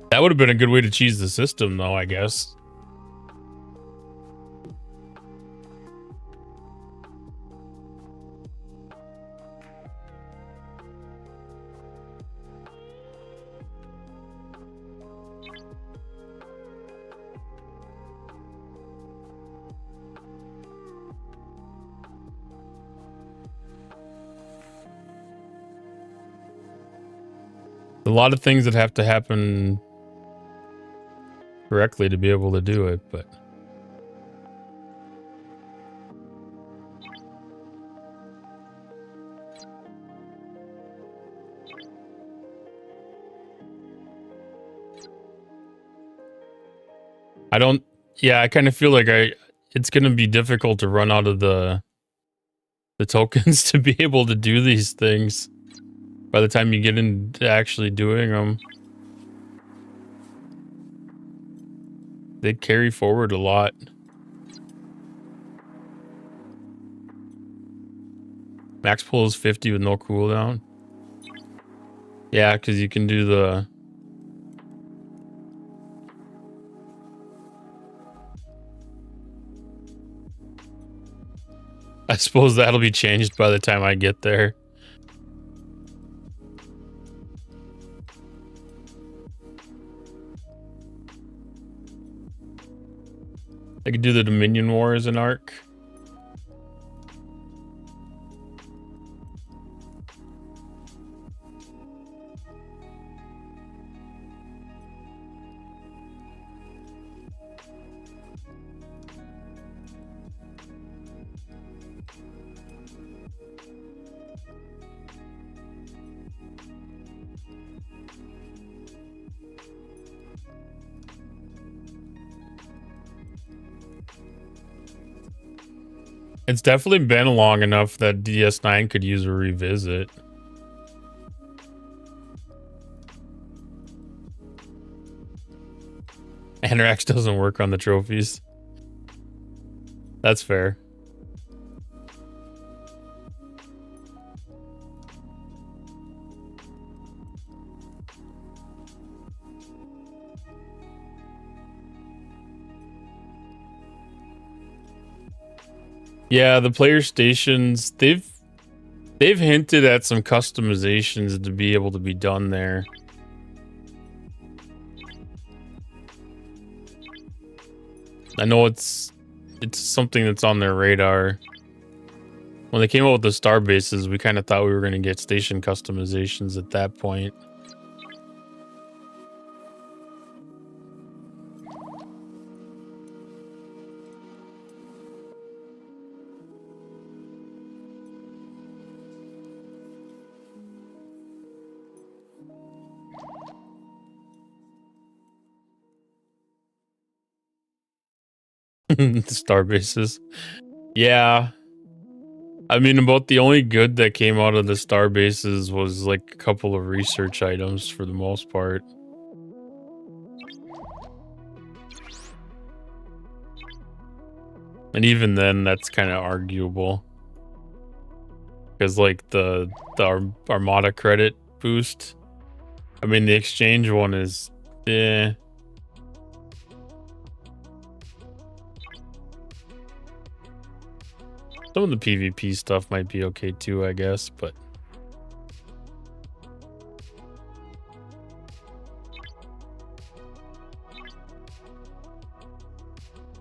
That would have been a good way to cheese the system, though, I guess. A lot of things that have to happen correctly to be able to do it, but I don't. Yeah, I kind of feel like it's gonna be difficult to run out of the tokens to be able to do these things by the time you get into actually doing them. They carry forward a lot. Max pull is 50 with no cooldown. Yeah, because you can do the... I suppose that'll be changed by the time I get there. I could do the Dominion War as an arc. It's definitely been long enough that DS9 could use a revisit. Anorax doesn't work on the trophies. That's fair. Yeah, the player stations, they've hinted at some customizations to be able to be done there. I know it's something that's on their radar. When they came out with the star bases, we kind of thought we were going to get station customizations at that point. The star bases. Yeah. I mean, about the only good that came out of the star bases was like a couple of research items for the most part. And even then, that's kind of arguable. Because like the Armada credit boost. I mean, the exchange one is, eh. Some of the PvP stuff might be okay too, I guess, but...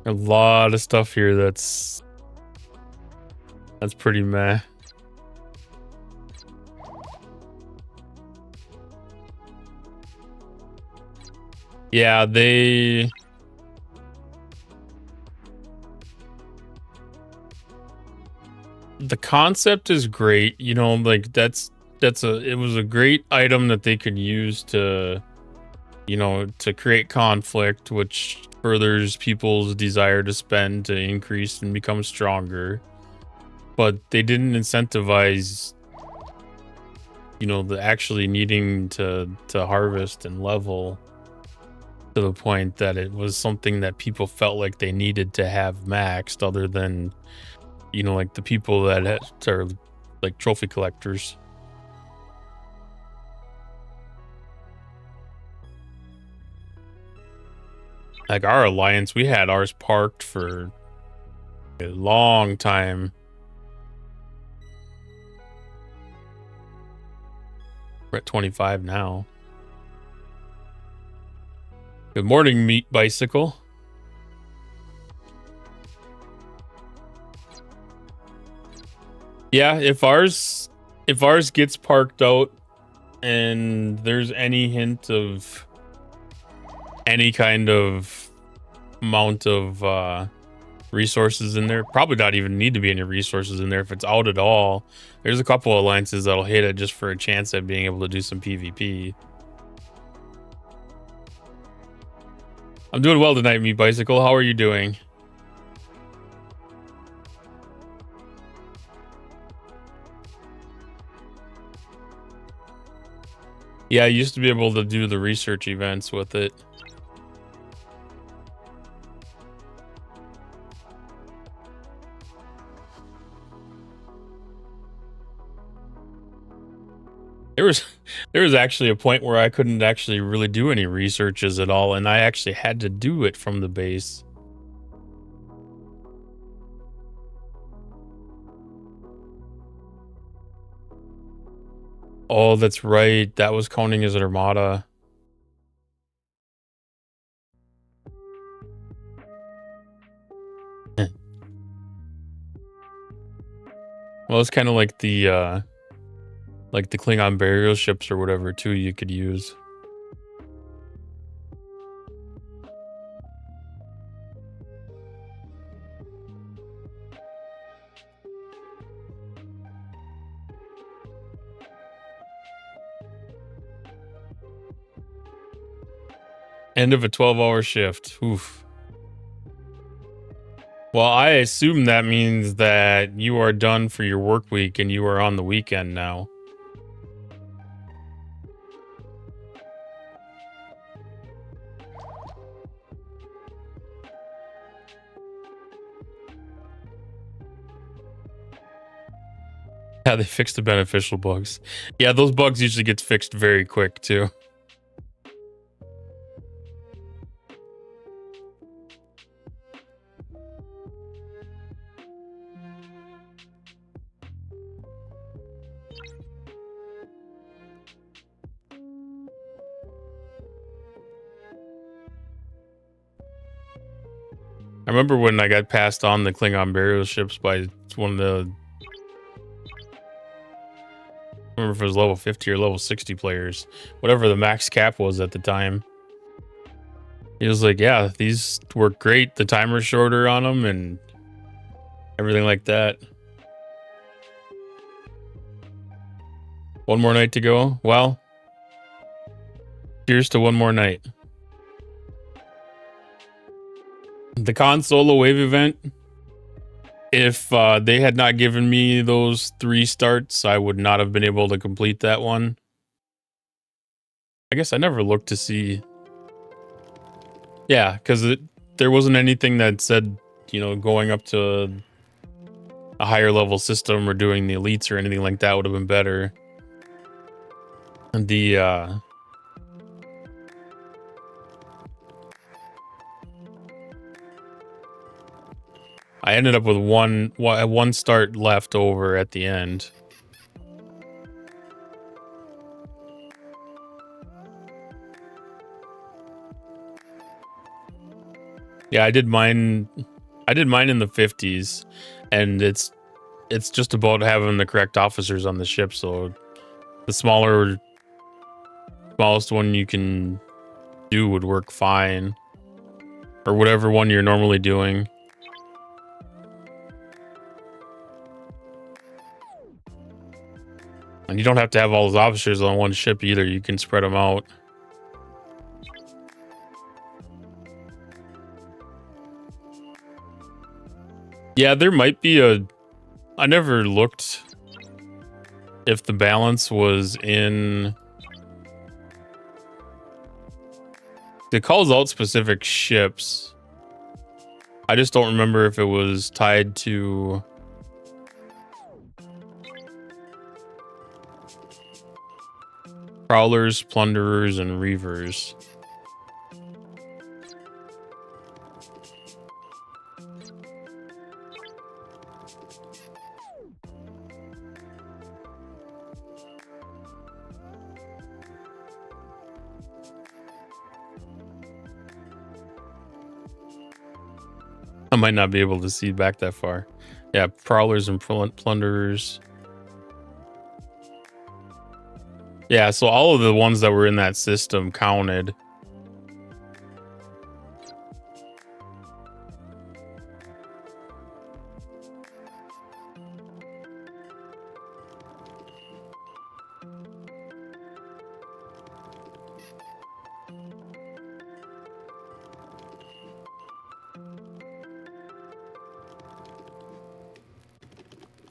a lot of stuff here that's pretty meh. Yeah, the concept is great, you know, like it was a great item that they could use to, you know, to create conflict, which furthers people's desire to spend to increase and become stronger. But they didn't incentivize, you know, the actually needing to harvest and level to the point that it was something that people felt like they needed to have maxed, other than, you know, like the people that are like trophy collectors. Like our alliance, we had ours parked for a long time. We're at 25 now. Good morning, Meat Bicycle. Yeah, if ours gets parked out and there's any hint of any kind of amount of resources in there, probably not even need to be any resources in there if it's out at all. There's a couple alliances that'll hit it just for a chance at being able to do some PvP. I'm doing well tonight, Meat Bicycle. How are you doing? Yeah, I used to be able to do the research events with it. There was actually a point where I couldn't actually really do any researches at all, and I actually had to do it from the base. Oh, that's right. That was counting as an armada. Well, it's kind of like the Klingon burial ships or whatever too you could use. End of a 12-hour shift. Oof. Well, I assume that means that you are done for your work week and you are on the weekend now. Yeah, they fixed the beneficial bugs. Yeah, those bugs usually get fixed very quick too. I remember when I got passed on the Klingon burial ships by one of the, I remember if it was level 50 or level 60 players, whatever the max cap was at the time. He was like, yeah, these work great. The timer's shorter on them and everything like that. One more night to go. Well, here's to one more night. The Con Solo Wave event, if they had not given me those 3 starts, I would not have been able to complete that one. I guess I never looked to see. Yeah, because there wasn't anything that said, you know, going up to a higher level system or doing the elites or anything like that would have been better. And the I ended up with one start left over at the end. Yeah, I did mine in the 50s, and it's just about having the correct officers on the ship, so the smallest one you can do would work fine. Or whatever one you're normally doing. And you don't have to have all those officers on one ship either. You can spread them out. Yeah, there might be I never looked if the balance was in. It calls out specific ships. I just don't remember if it was tied to Prowlers, Plunderers, and Reavers. I might not be able to see back that far. Yeah, Prowlers and Plunderers. Yeah, so all of the ones that were in that system counted.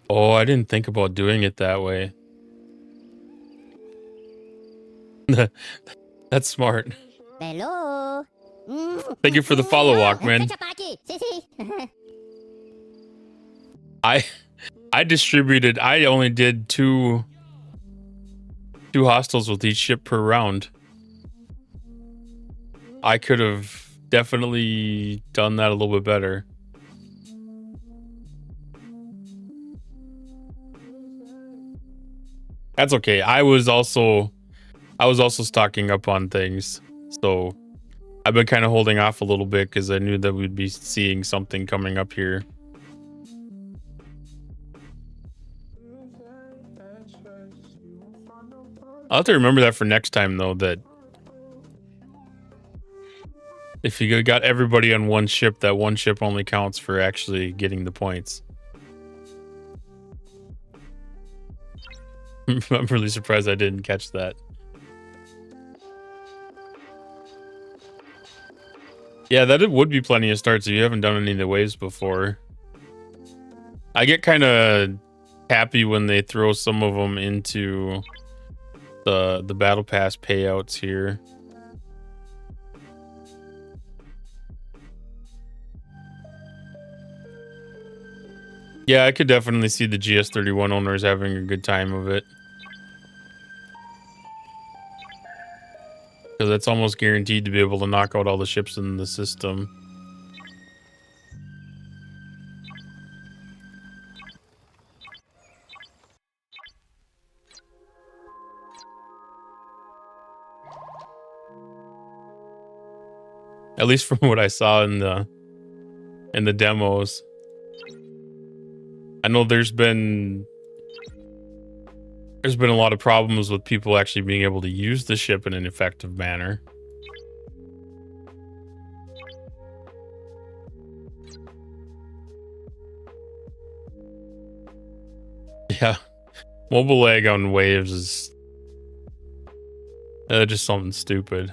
Oh, I didn't think about doing it that way. That's smart. Bello. Thank you for the follow, Oh, Walkman. ketchup aquí. Sí, sí. I distributed. I only did two hostiles with each ship per round. I could have definitely done that a little bit better. That's okay. I was also stocking up on things, so I've been kind of holding off a little bit because I knew that we'd be seeing something coming up here. I'll have to remember that for next time, though, that if you got everybody on one ship, that one ship only counts for actually getting the points. I'm really surprised I didn't catch that. Yeah, that it would be plenty of starts if you haven't done any of the waves before. I get kind of happy when they throw some of them into the battle pass payouts here. Yeah, I could definitely see the GS31 owners having a good time of it. Because it's almost guaranteed to be able to knock out all the ships in the system. At least from what I saw in the demos. I know there's been a lot of problems with people actually being able to use the ship in an effective manner. Yeah, mobile lag on waves is just something stupid.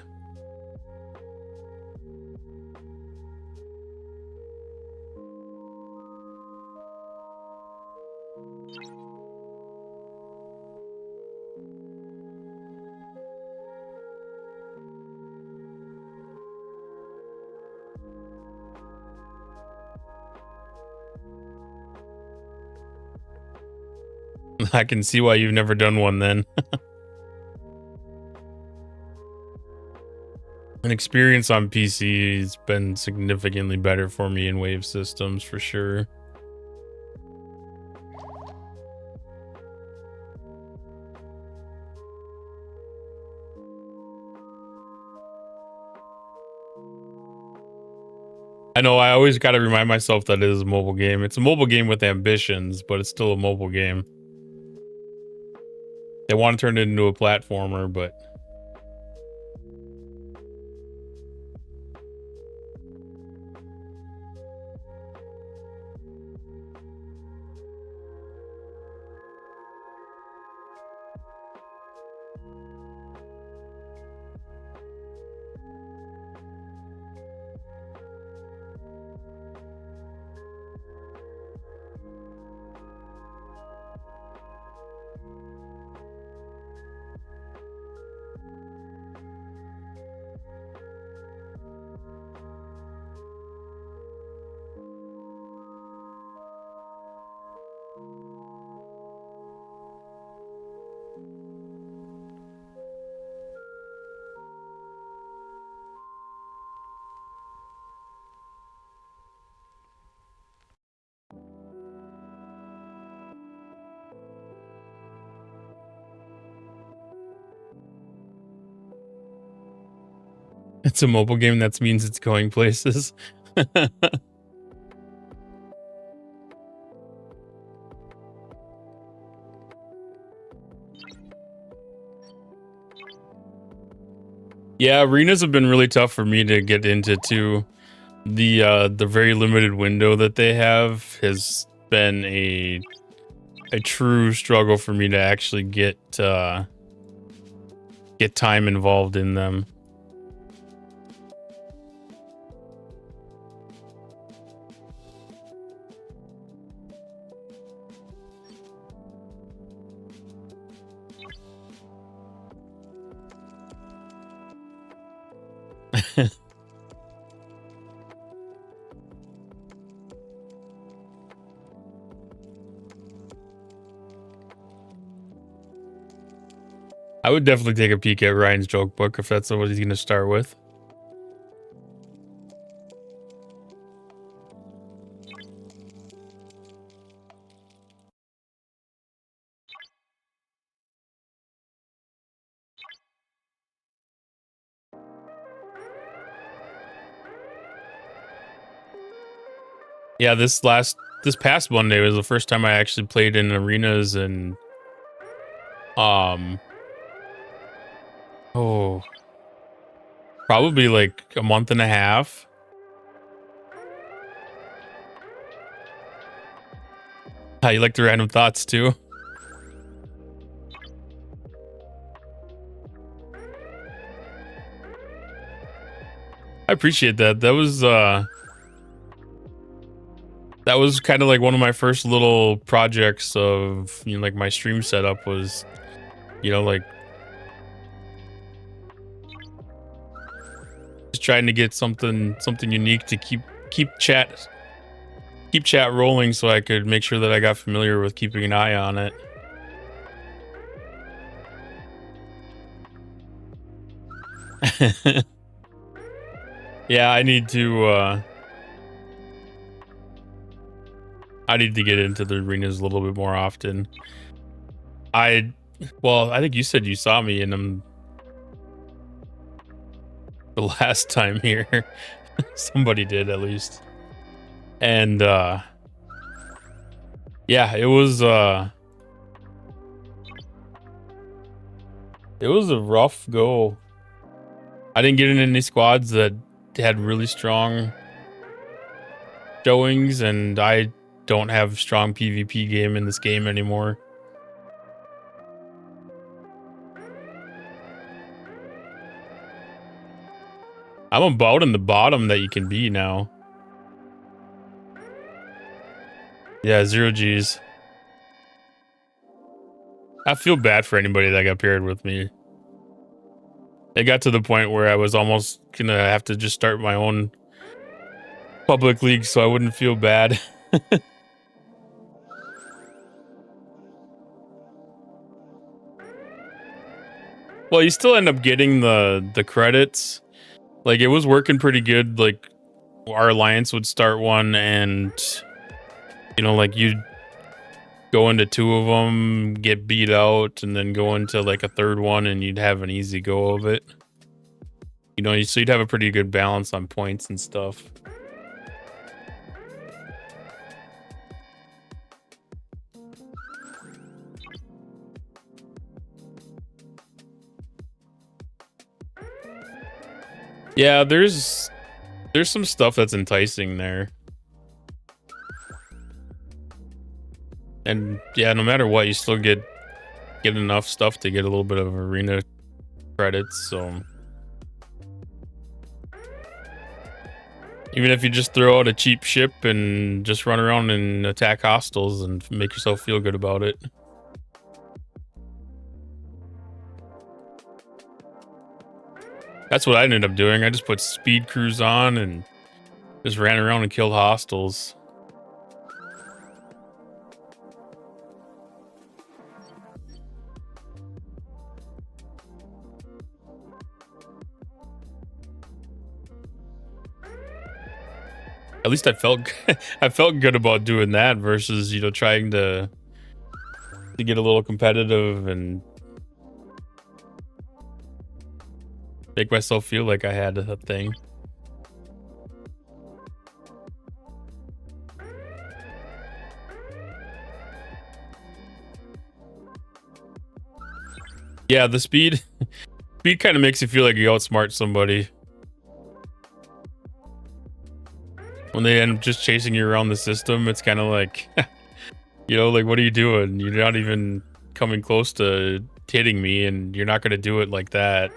I can see why you've never done one then. An experience on PC has been significantly better for me in wave systems for sure. I know I always got to remind myself that it is a mobile game. It's a mobile game with ambitions, but it's still a mobile game. They want to turn it into a platformer, but it's a mobile game. That means it's going places. Yeah, arenas have been really tough for me to get into too. The very limited window that they have has been a true struggle for me to actually get time involved in them. I would definitely take a peek at Ryan's joke book if that's what he's going to start with. Yeah, this past Monday was the first time I actually played in arenas, and probably like a month and a half. How you like the random thoughts too? I appreciate that. That was kind of like one of my first little projects of, you know, like my stream setup was, you know, like just trying to get something unique to keep chat rolling so I could make sure that I got familiar with keeping an eye on it. Yeah, I need to get into the arenas a little bit more often. Well, I think you said you saw me in them the last time here. Somebody did, at least. And yeah, it was a rough go. I didn't get in any squads that had really strong showings, and I don't have strong PvP game in this game anymore. I'm about in the bottom that you can be now. Yeah, 0 Gs. I feel bad for anybody that got paired with me. It got to the point where I was almost gonna have to just start my own public league so I wouldn't feel bad. Well, you still end up getting the credits. Like, it was working pretty good. Like, our alliance would start one, and you know, like, you'd go into 2 of them, get beat out, and then go into like a 3rd one, and you'd have an easy go of it. You know, so you'd have a pretty good balance on points and stuff. Yeah, there's some stuff that's enticing there. And yeah, no matter what, you still get enough stuff to get a little bit of arena credits, so even if you just throw out a cheap ship and just run around and attack hostiles and make yourself feel good about it. That's what I ended up doing. I just put speed cruise on and just ran around and killed hostiles. At least I felt I felt good about doing that versus, you know, trying to get a little competitive and make myself feel like I had a thing. Yeah, the speed kind of makes you feel like you outsmart somebody. When they end up just chasing you around the system, it's kind of like, you know, like, what are you doing? You're not even coming close to hitting me, and you're not going to do it like that.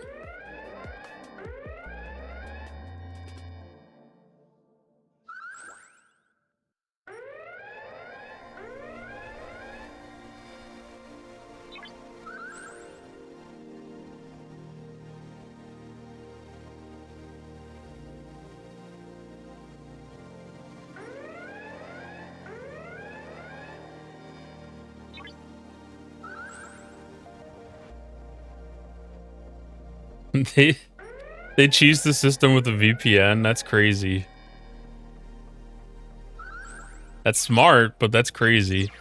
they cheese the system with a VPN. That's crazy. That's smart, but that's crazy.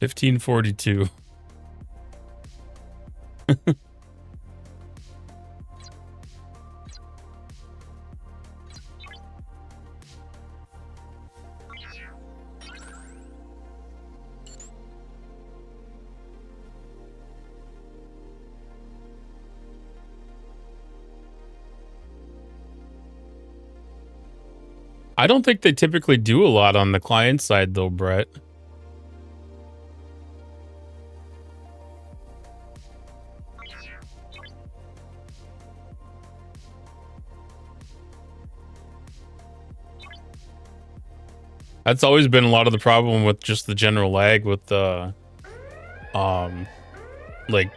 $15.42. I don't think they typically do a lot on the client side, though, Brett. That's always been a lot of the problem with just the general lag with the, like,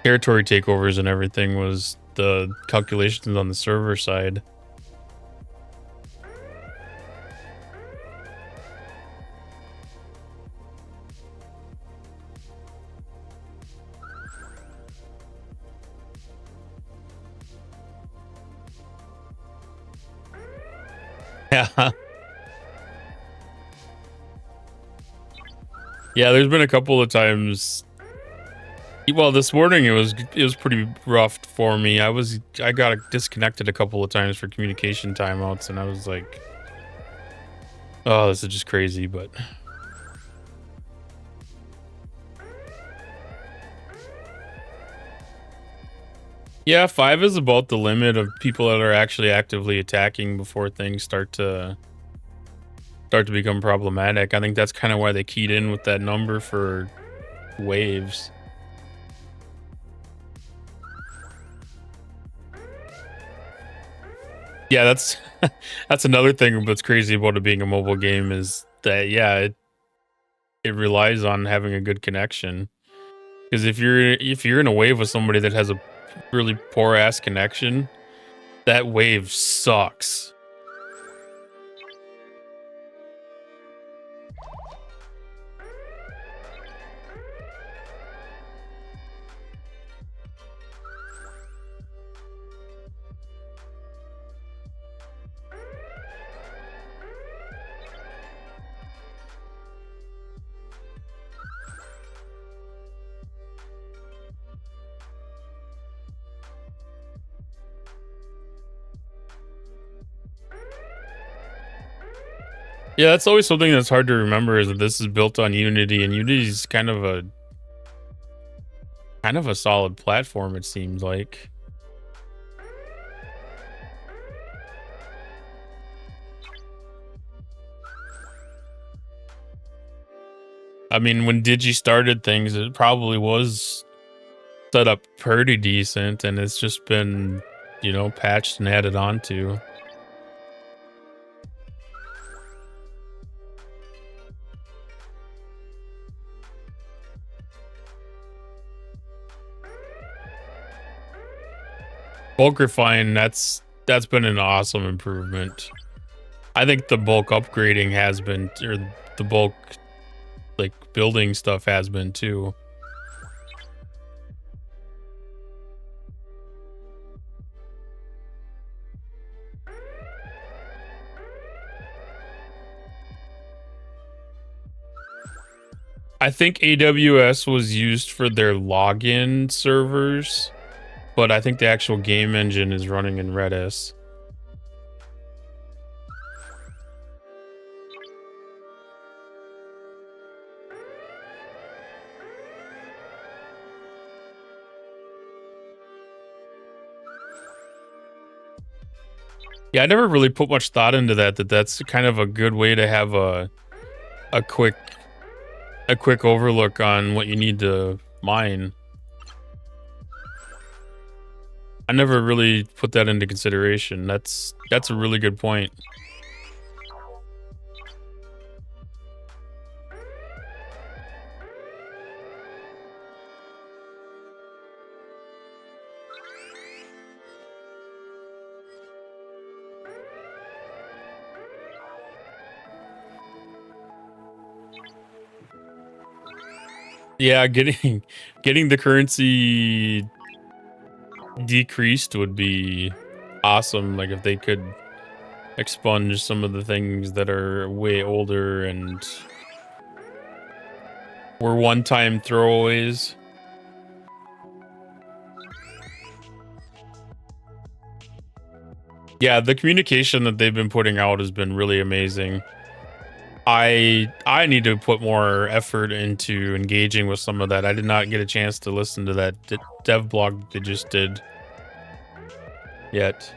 territory takeovers and everything was the calculations on the server side. Yeah. Yeah, there's been a couple of times. Well, this morning it was pretty rough for me. I got disconnected a couple of times for communication timeouts, and I was like, "Oh, this is just crazy." But yeah, 5 is about the limit of people that are actually actively attacking before things start to become problematic. I think that's kind of why they keyed in with that number for waves. Yeah, that's that's another thing that's crazy about it being a mobile game is that it relies on having a good connection. Because if you're in a wave with somebody that has a really poor ass connection, that wave sucks. Yeah, that's always something that's hard to remember is that this is built on Unity, and Unity is kind of a solid platform, it seems like. I mean, when Digi started things, it probably was set up pretty decent, and it's just been, patched and added on to. Bulk refine, that's been an awesome improvement. I think the bulk upgrading has been, or the bulk like building stuff has been too. I think AWS was used for their login servers, but I think the actual game engine is running in Redis. Yeah, I never really put much thought into that. That's kind of a good way to have a quick overlook on what you need to mine. I never really put that into consideration. That's a really good point. Yeah, getting the currency decreased would be awesome. Like if they could expunge some of the things that are way older and were one-time throwaways. Yeah, the communication that they've been putting out has been really amazing. I need to put more effort into engaging with some of that. I did not get a chance to listen to that dev blog they just did yet.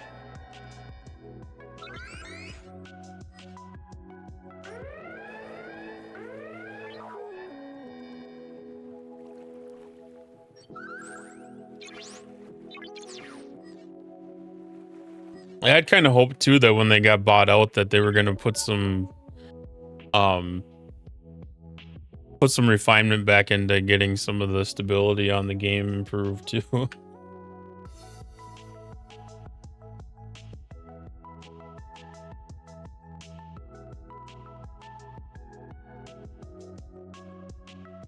I had kind of hoped too that when they got bought out that they were going to put some refinement back into getting some of the stability on the game improved too.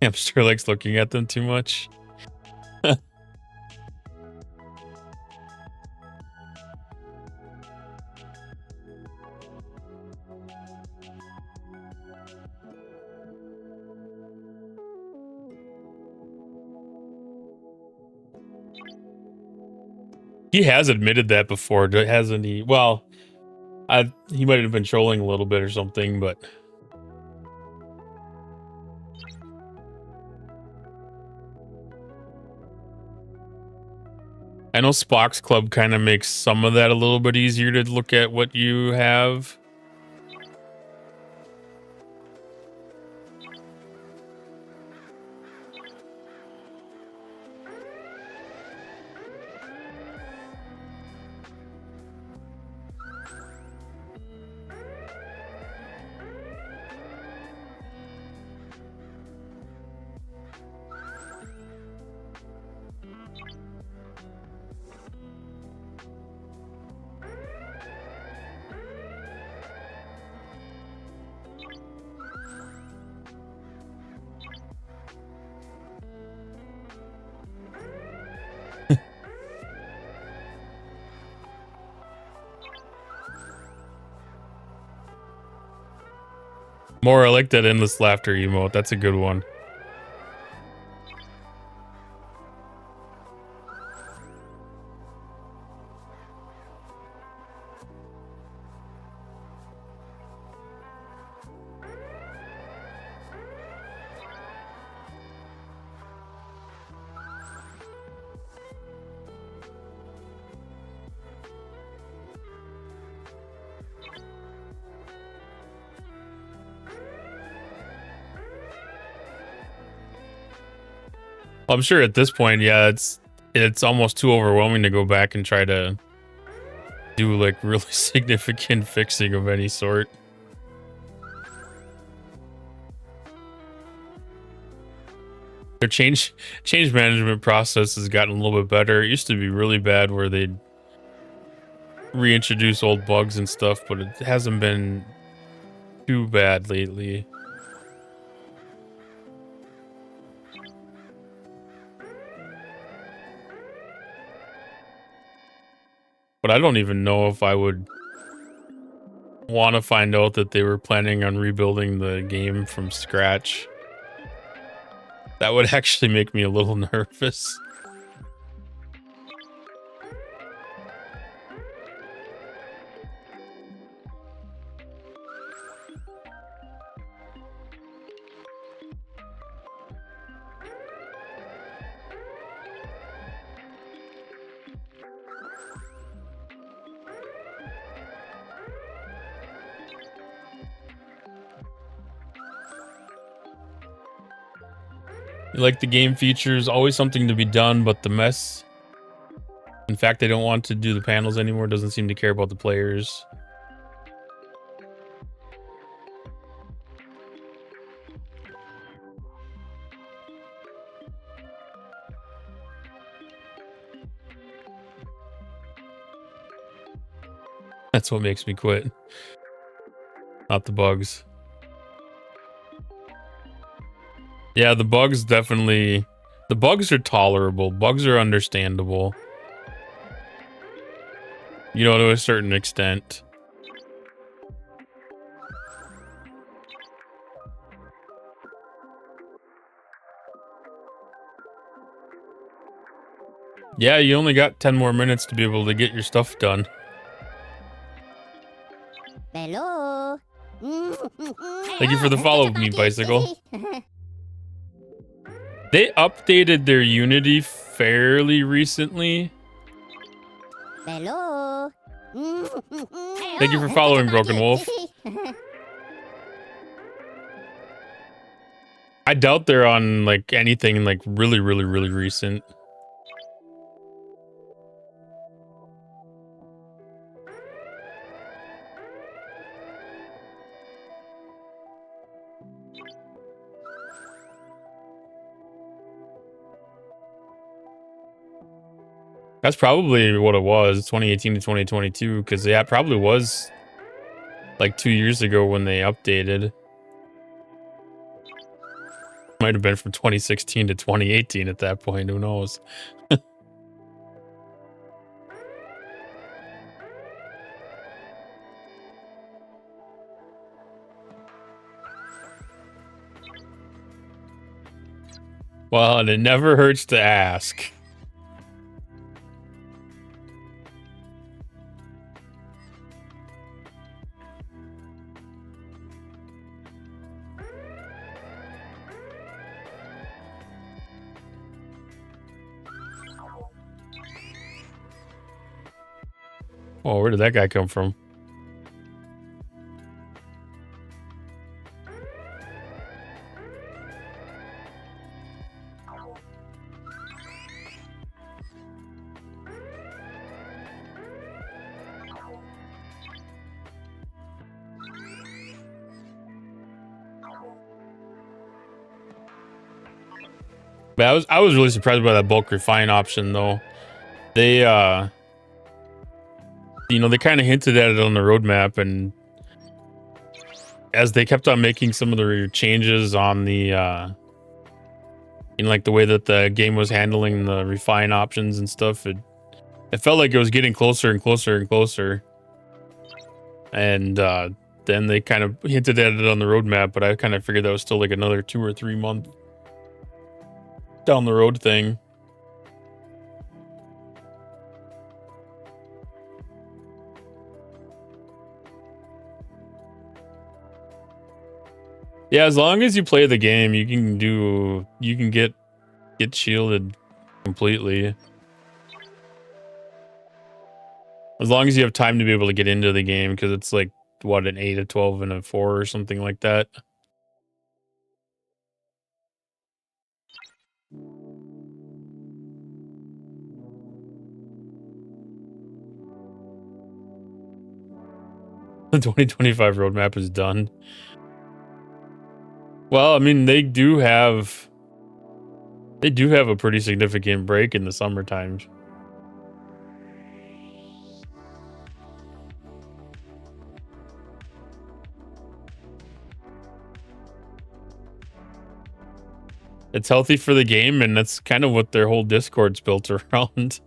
Hamster likes looking at them too much. He has admitted that before, hasn't he? Well, he might have been trolling a little bit or something, but I know Spock's Club kind of makes some of that a little bit easier to look at what you have. More, I like that endless laughter emote. That's a good one. I'm sure at this point, yeah, it's almost too overwhelming to go back and try to do like really significant fixing of any sort. Their change management process has gotten a little bit better. It used to be really bad where they'd reintroduce old bugs and stuff, but it hasn't been too bad lately. But I don't even know if I would want to find out that they were planning on rebuilding the game from scratch. That would actually make me a little nervous. You like the game features, always something to be done, but the mess. In fact, they don't want to do the panels anymore. Doesn't seem to care about the players. That's what makes me quit. Not the bugs. Yeah, the bugs definitely... The bugs are tolerable. Bugs are understandable. You know, to a certain extent. Yeah, you only got 10 more minutes to be able to get your stuff done. Hello. Thank you for the follow, me bicycle. They updated their Unity fairly recently. Hello. Thank you for following, Broken Wolf. I doubt they're on like anything like really recent. That's probably what it was, 2018 to 2022, because yeah, it probably was like 2 years ago when they updated. Might have been from 2016 to 2018 at that point, who knows? Well, and it never hurts to ask. Oh, where did that guy come from? But I was really surprised by that bulk refine option though. They you know, they kind of hinted at it on the roadmap, and as they kept on making some of the changes on the in like the way that the game was handling the refine options and stuff, it felt like it was getting closer and closer and closer. And then they kind of hinted at it on the roadmap, but I kind of figured that was still like another 2 or 3 month down the road thing. Yeah, as long as you play the game, you can get shielded completely. As long as you have time to be able to get into the game, because it's like, what, an 8, a 12, and a 4 or something like that. The 2025 roadmap is done. Well, I mean, they do have a pretty significant break in the summertime. It's healthy for the game, and that's kind of what their whole Discord's built around.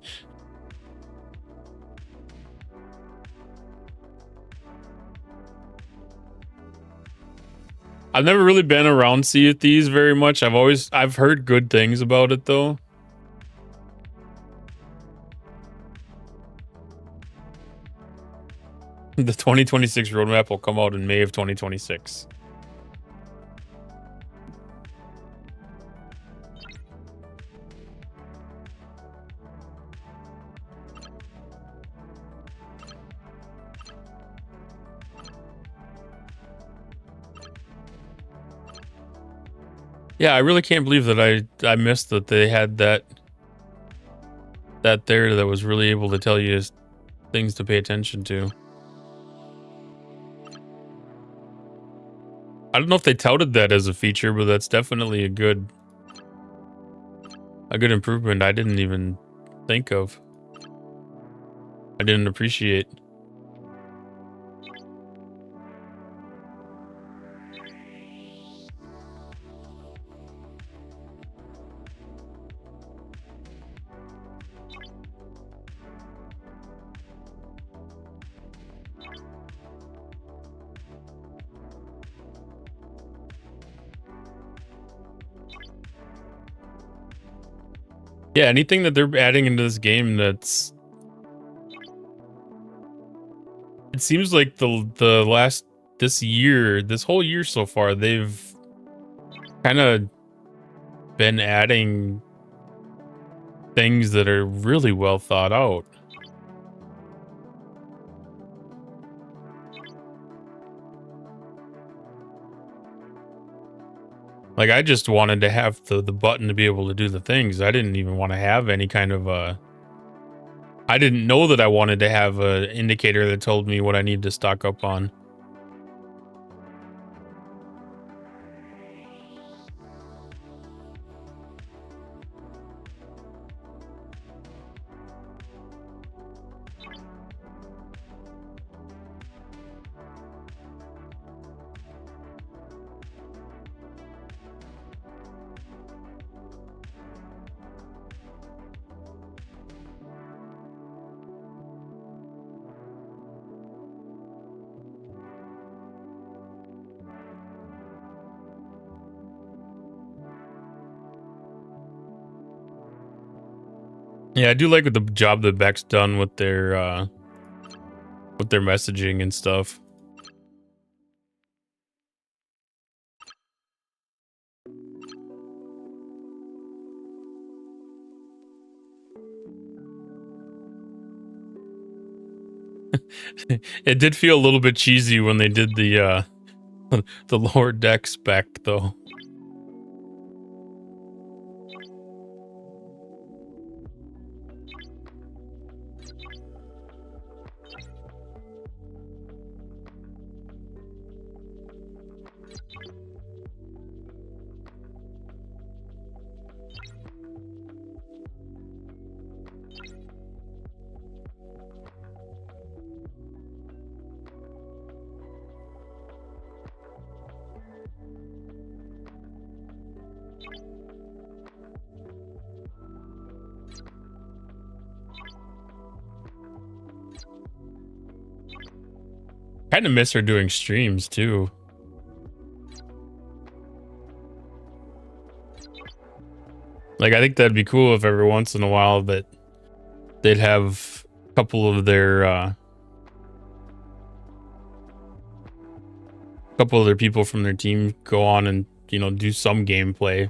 I've never really been around Sea of Thieves very much. I've heard good things about it though. The 2026 roadmap will come out in May of 2026. Yeah, I really can't believe that I missed that they had that there that was really able to tell you things to pay attention to. I don't know if they touted that as a feature, but that's definitely a good improvement I didn't even think of. I didn't appreciate. Yeah, anything that they're adding into this game that's it seems like the last this whole year so far, they've kind of been adding things that are really well thought out. Like I just wanted to have the button to be able to do the things. I didn't even want to have any kind of I didn't know that I wanted to have a indicator that told me what I need to stock up on. Yeah, I do like the job that Beck's done with their messaging and stuff. It did feel a little bit cheesy when they did the the lower deck spec though. Kind of miss her doing streams too. Like I think that'd be cool if every once in a while that they'd have a couple of their people from their team go on and, you know, do some gameplay.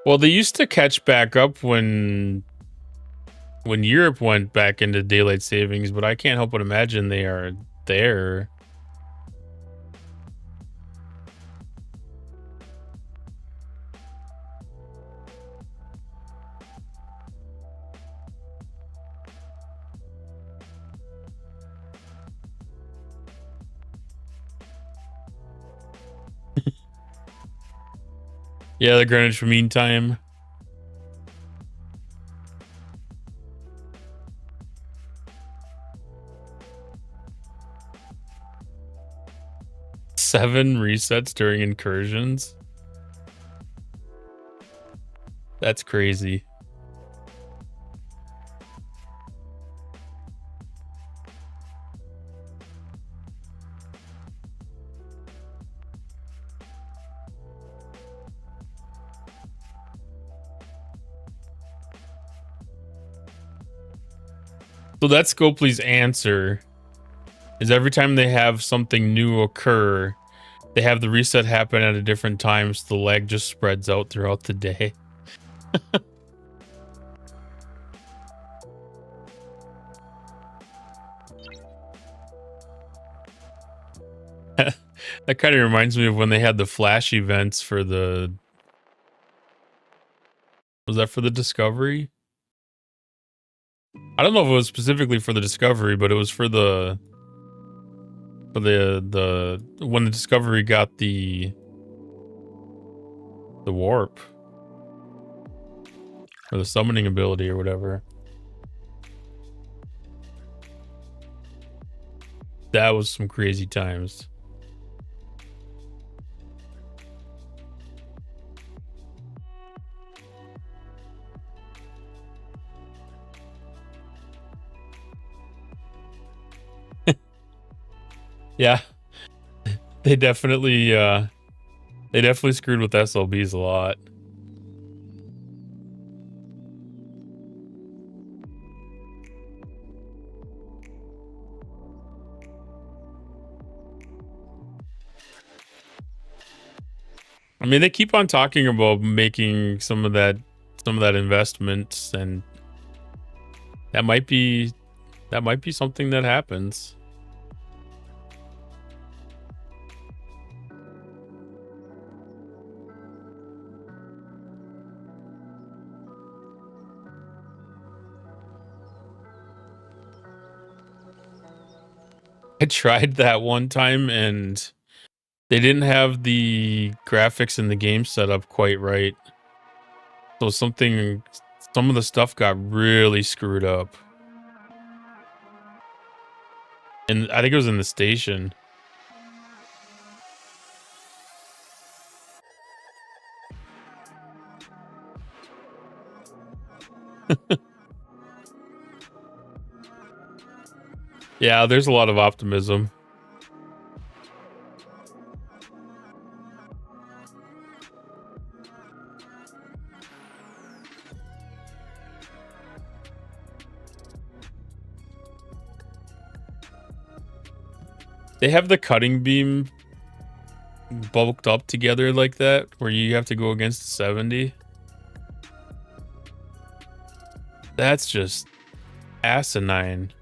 Well, they used to catch back up when Europe went back into daylight savings, but I can't help but imagine they are there. Yeah, the Greenwich Mean Time. Seven resets during incursions. That's crazy. So that's Scopely's answer. Is every time they have something new occur, they have the reset happen at a different time, so the lag just spreads out throughout the day. That kind of reminds me of when they had the flash events for the... Was that for the Discovery? I don't know if it was specifically for the Discovery, but it was for the when the Discovery got the warp or the summoning ability or whatever. That was some crazy times. Yeah, they definitely screwed with SLBs a lot. I mean, they keep on talking about making some of that investment, and that might be something that happens. I tried that one time and they didn't have the graphics in the game set up quite right. So some of the stuff got really screwed up. And I think it was in the station. Yeah, there's a lot of optimism. They have the cutting beam bulked up together like that, where you have to go against 70. That's just asinine.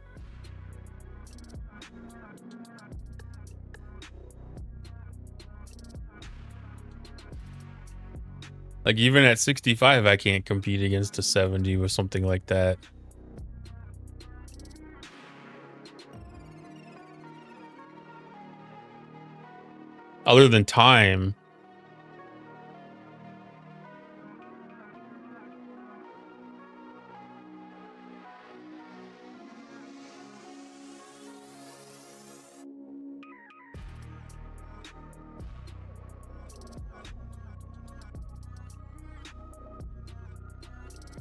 Like, even at 65, I can't compete against a 70 with something like that. Other than time.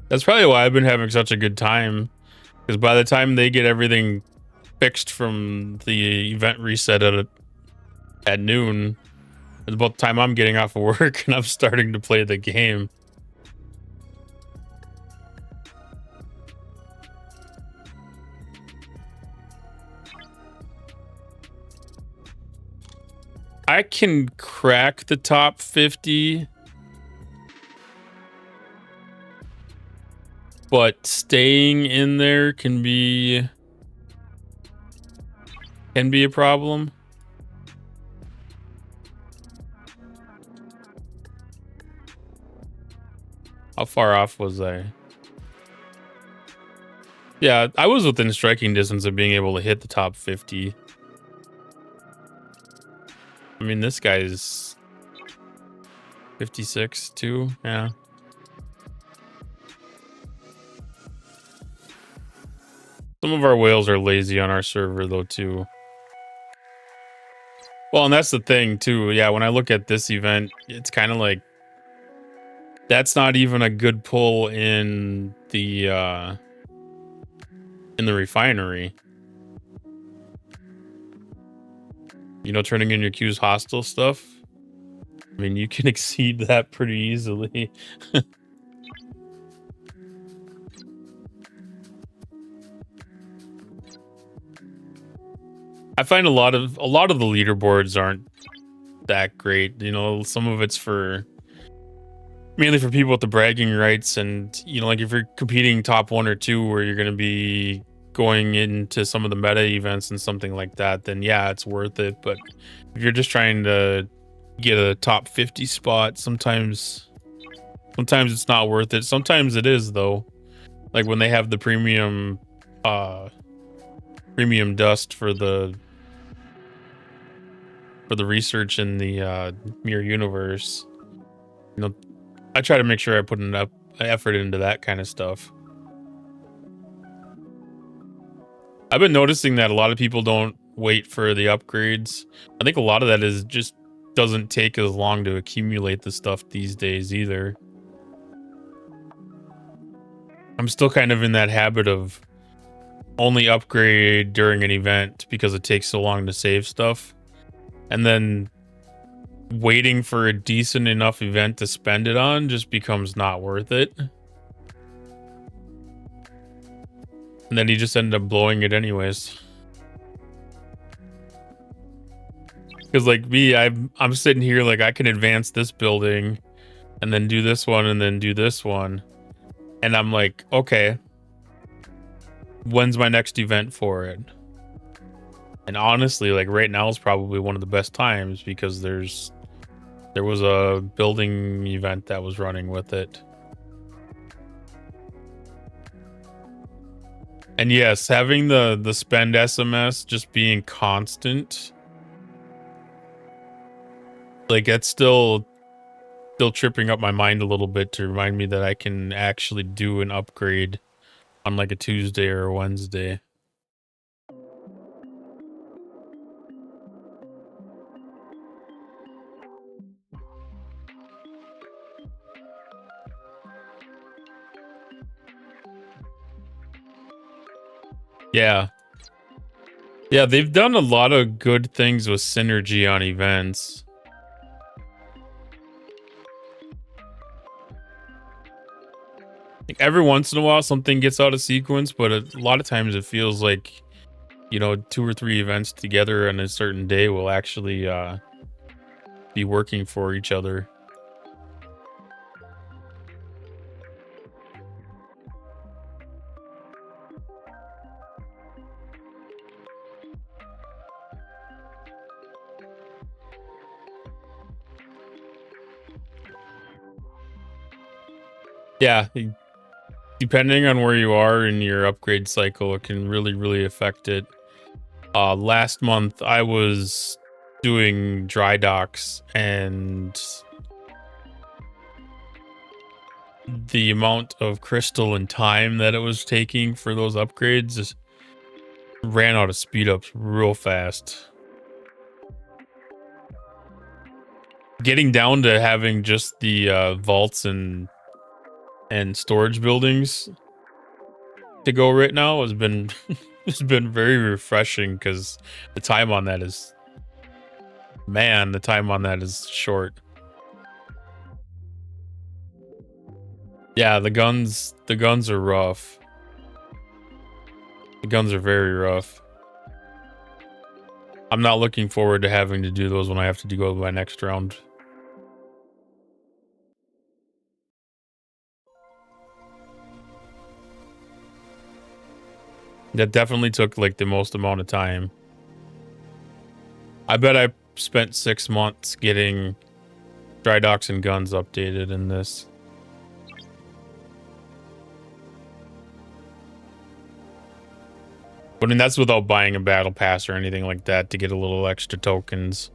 That's probably why I've been having such a good time. Because by the time they get everything fixed from the event reset at noon, it's about the time I'm getting off of work and I'm starting to play the game. I can crack the top 50 but staying in there can be a problem. How far off was I? Yeah, I was within striking distance of being able to hit the top 50. I mean, this guy's 56 too. Yeah. Some of our whales are lazy on our server though too. Well, and that's the thing too. Yeah, when I look at this event, it's kind of like that's not even a good pull in the refinery. You know, turning in your queues hostile stuff. I mean, you can exceed that pretty easily. I find a lot of the leaderboards aren't that great. You know, some of it's for mainly for people with the bragging rights, and you know, like if you're competing top 1 or 2 where you're going to be going into some of the meta events and something like that, then yeah, it's worth it. But if you're just trying to get a top 50 spot, sometimes it's not worth it. Sometimes it is though. Like when they have the premium dust for the research in the mirror universe, you know, I try to make sure I put enough effort into that kind of stuff. I've been noticing that a lot of people don't wait for the upgrades. I think a lot of that is just doesn't take as long to accumulate the stuff these days either. I'm still kind of in that habit of only upgrade during an event because it takes so long to save stuff. And then waiting for a decent enough event to spend it on just becomes not worth it. And then you just end up blowing it anyways. Because like me, I'm sitting here like I can advance this building and then do this one and then do this one. And I'm like, okay, when's my next event for it? And honestly, like right now is probably one of the best times because there was a building event that was running with it. And yes, having the spend SMS just being constant, like that's still tripping up my mind a little bit to remind me that I can actually do an upgrade on like a Tuesday or a Wednesday. Yeah. Yeah, they've done a lot of good things with synergy on events. Like every once in a while something gets out of sequence, but a lot of times it feels like, you know, 2 or 3 events together on a certain day will actually be working for each other. Yeah, depending on where you are in your upgrade cycle, it can really affect it. Last month I was doing dry docks, and the amount of crystal and time that it was taking for those upgrades just ran out of speed ups real fast. Getting down to having just the vaults and storage buildings to go right now has been it's been very refreshing because the time on that is short. Yeah, the guns are rough. The guns are very rough. I'm not looking forward to having to do those when I have to go to my next round. That definitely took like the most amount of time. I bet I spent 6 months getting dry docks and guns updated in this. But I mean, that's without buying a battle pass or anything like that to get a little extra tokens.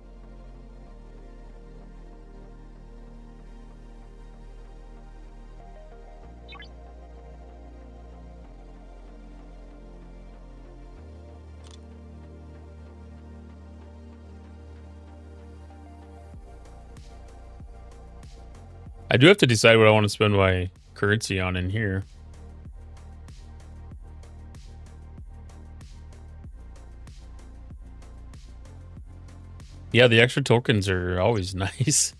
I do have to decide what I want to spend my currency on in here. Yeah, the extra tokens are always nice.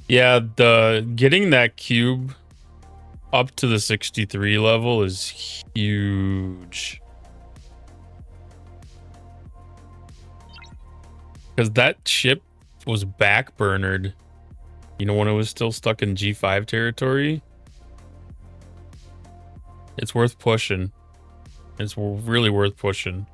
Yeah, the getting that cube up to the 63 level is huge. Because that ship was backburnered, you know, when it was still stuck in G5 territory. It's worth pushing. It's really worth pushing.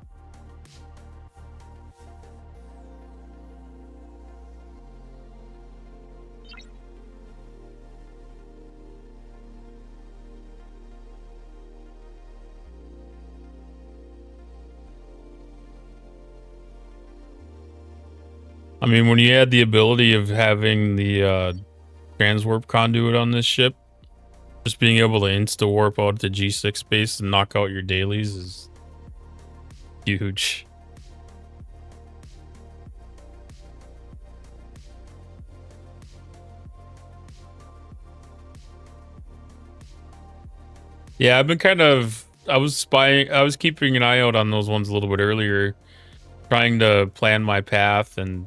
I mean, when you add the ability of having the transwarp conduit on this ship, just being able to insta-warp out to G6 space and knock out your dailies is huge. Yeah, I've been I was keeping an eye out on those ones a little bit earlier, trying to plan my path, and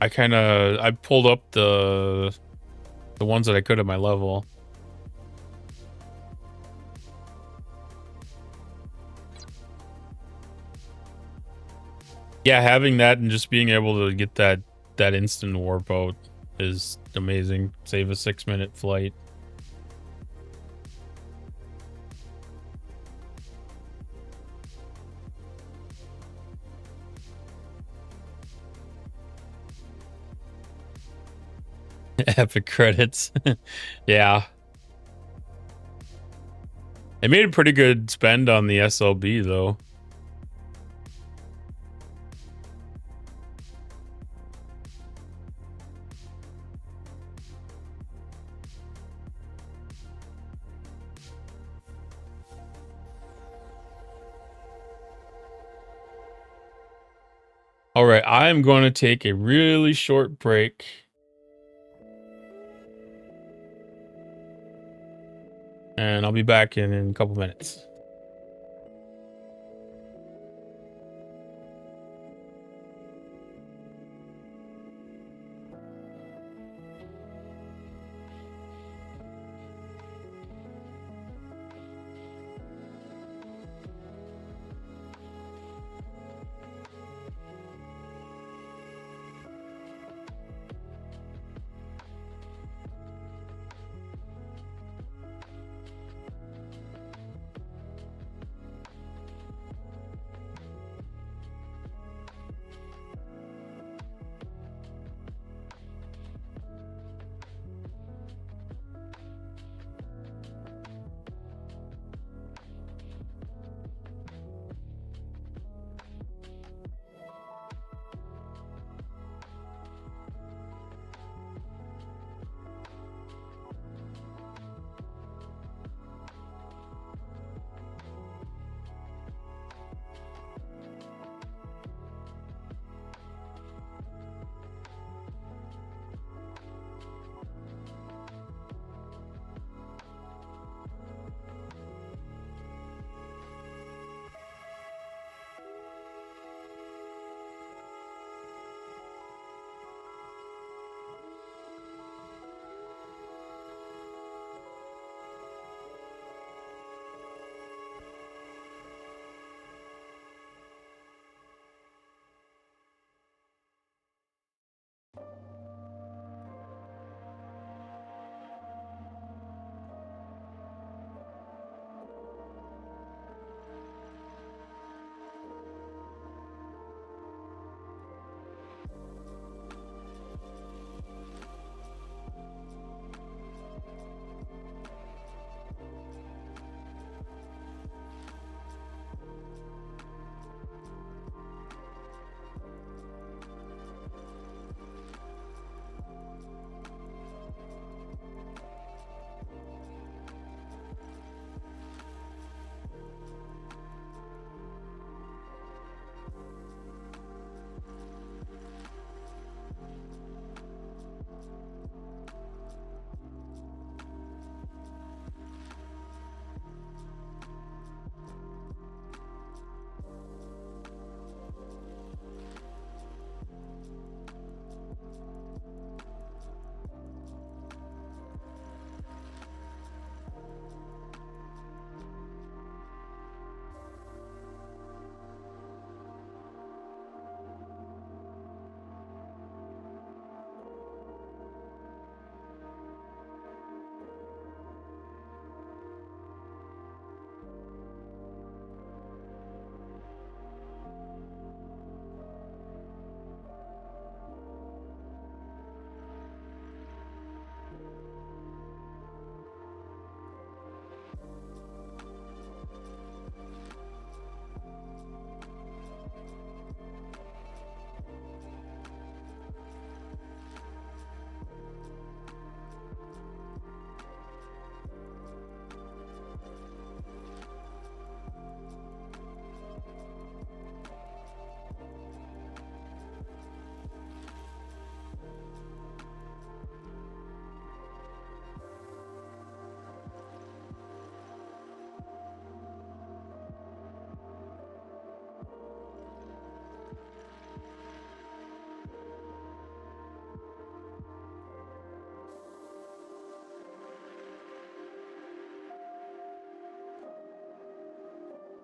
I pulled up the ones that I could at my level. Yeah, having that and just being able to get that instant warp out is amazing. Save a 6-minute flight. Epic credits. Yeah. They made a pretty good spend on the SLB though. All right, I'm going to take a really short break. And I'll be back in a couple minutes.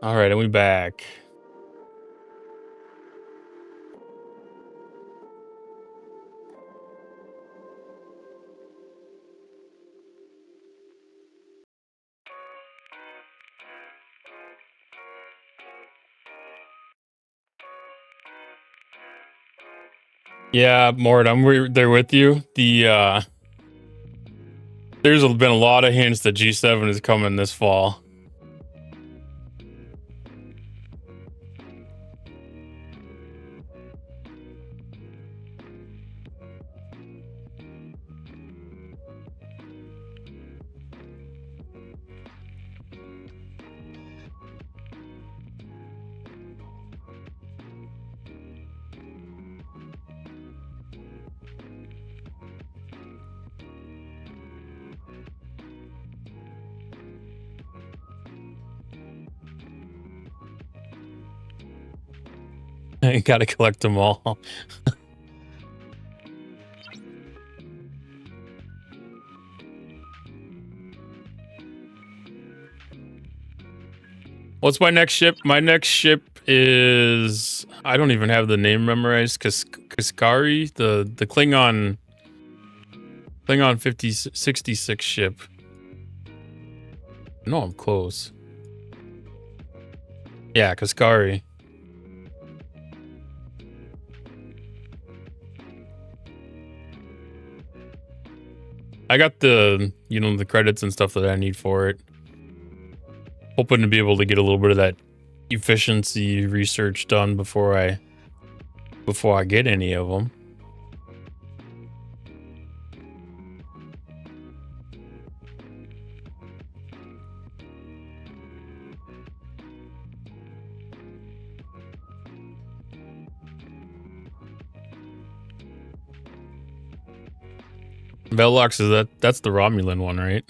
All right, and we back. Yeah, Mort, I'm there with you. There's been a lot of hints that G7 is coming this fall. I gotta collect them all. What's my next ship? My next ship is, I don't even have the name memorized. Kaskari, the Klingon 66 ship. No, I'm close. Yeah, Kaskari. I got the, the credits and stuff that I need for it. Hoping to be able to get a little bit of that efficiency research done before I get any of them. Velox, that's the Romulan one, right?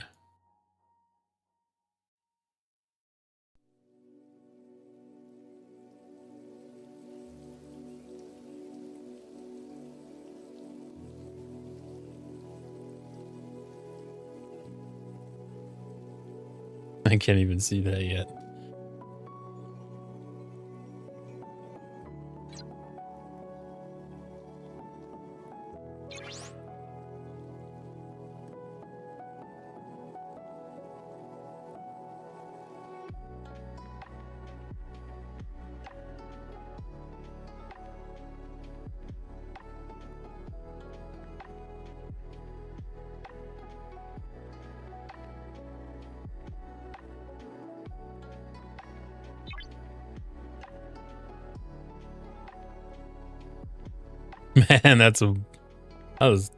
I can't even see that yet. Man, that was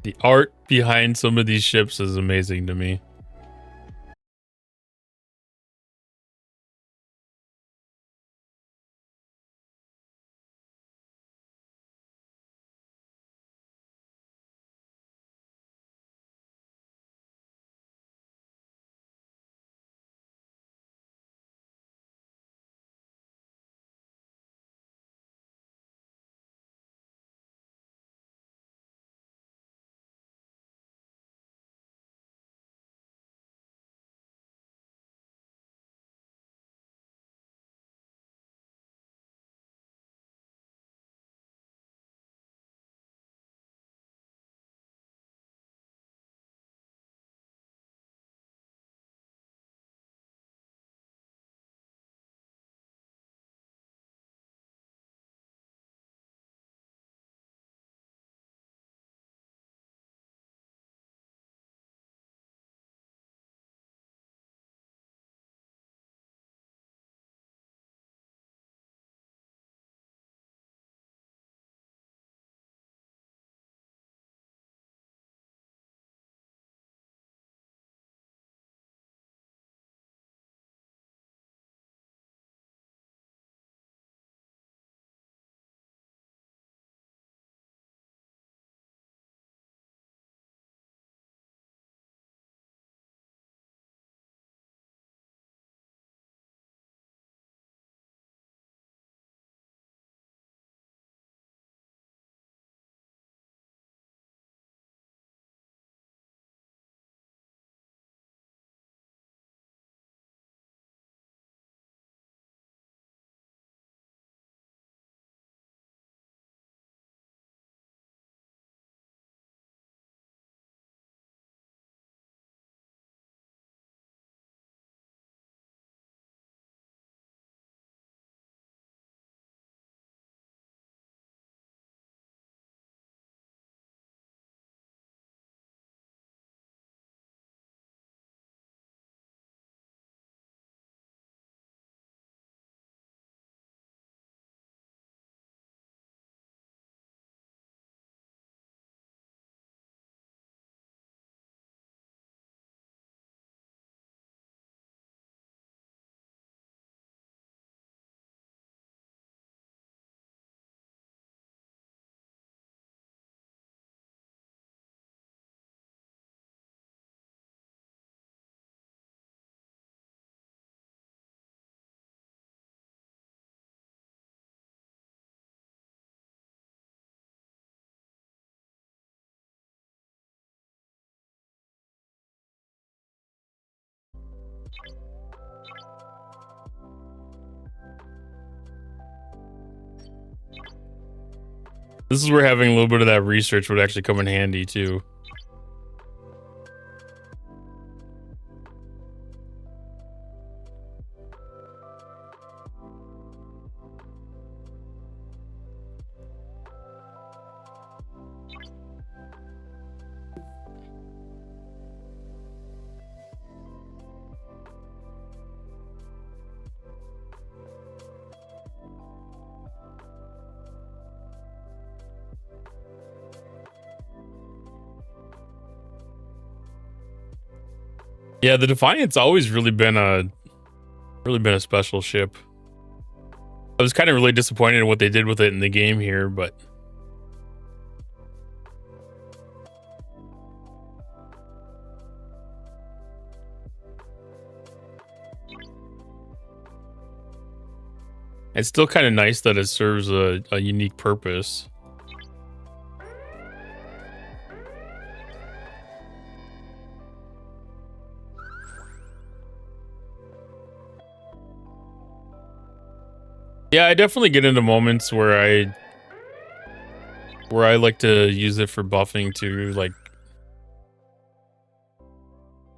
the art behind some of these ships is amazing to me. This is where having a little bit of that research would actually come in handy too. Yeah, the Defiant's always really been a special ship. I was kind of really disappointed in what they did with it in the game here, but it's still kind of nice that it serves a unique purpose. Yeah, I definitely get into moments where I like to use it for buffing too, like,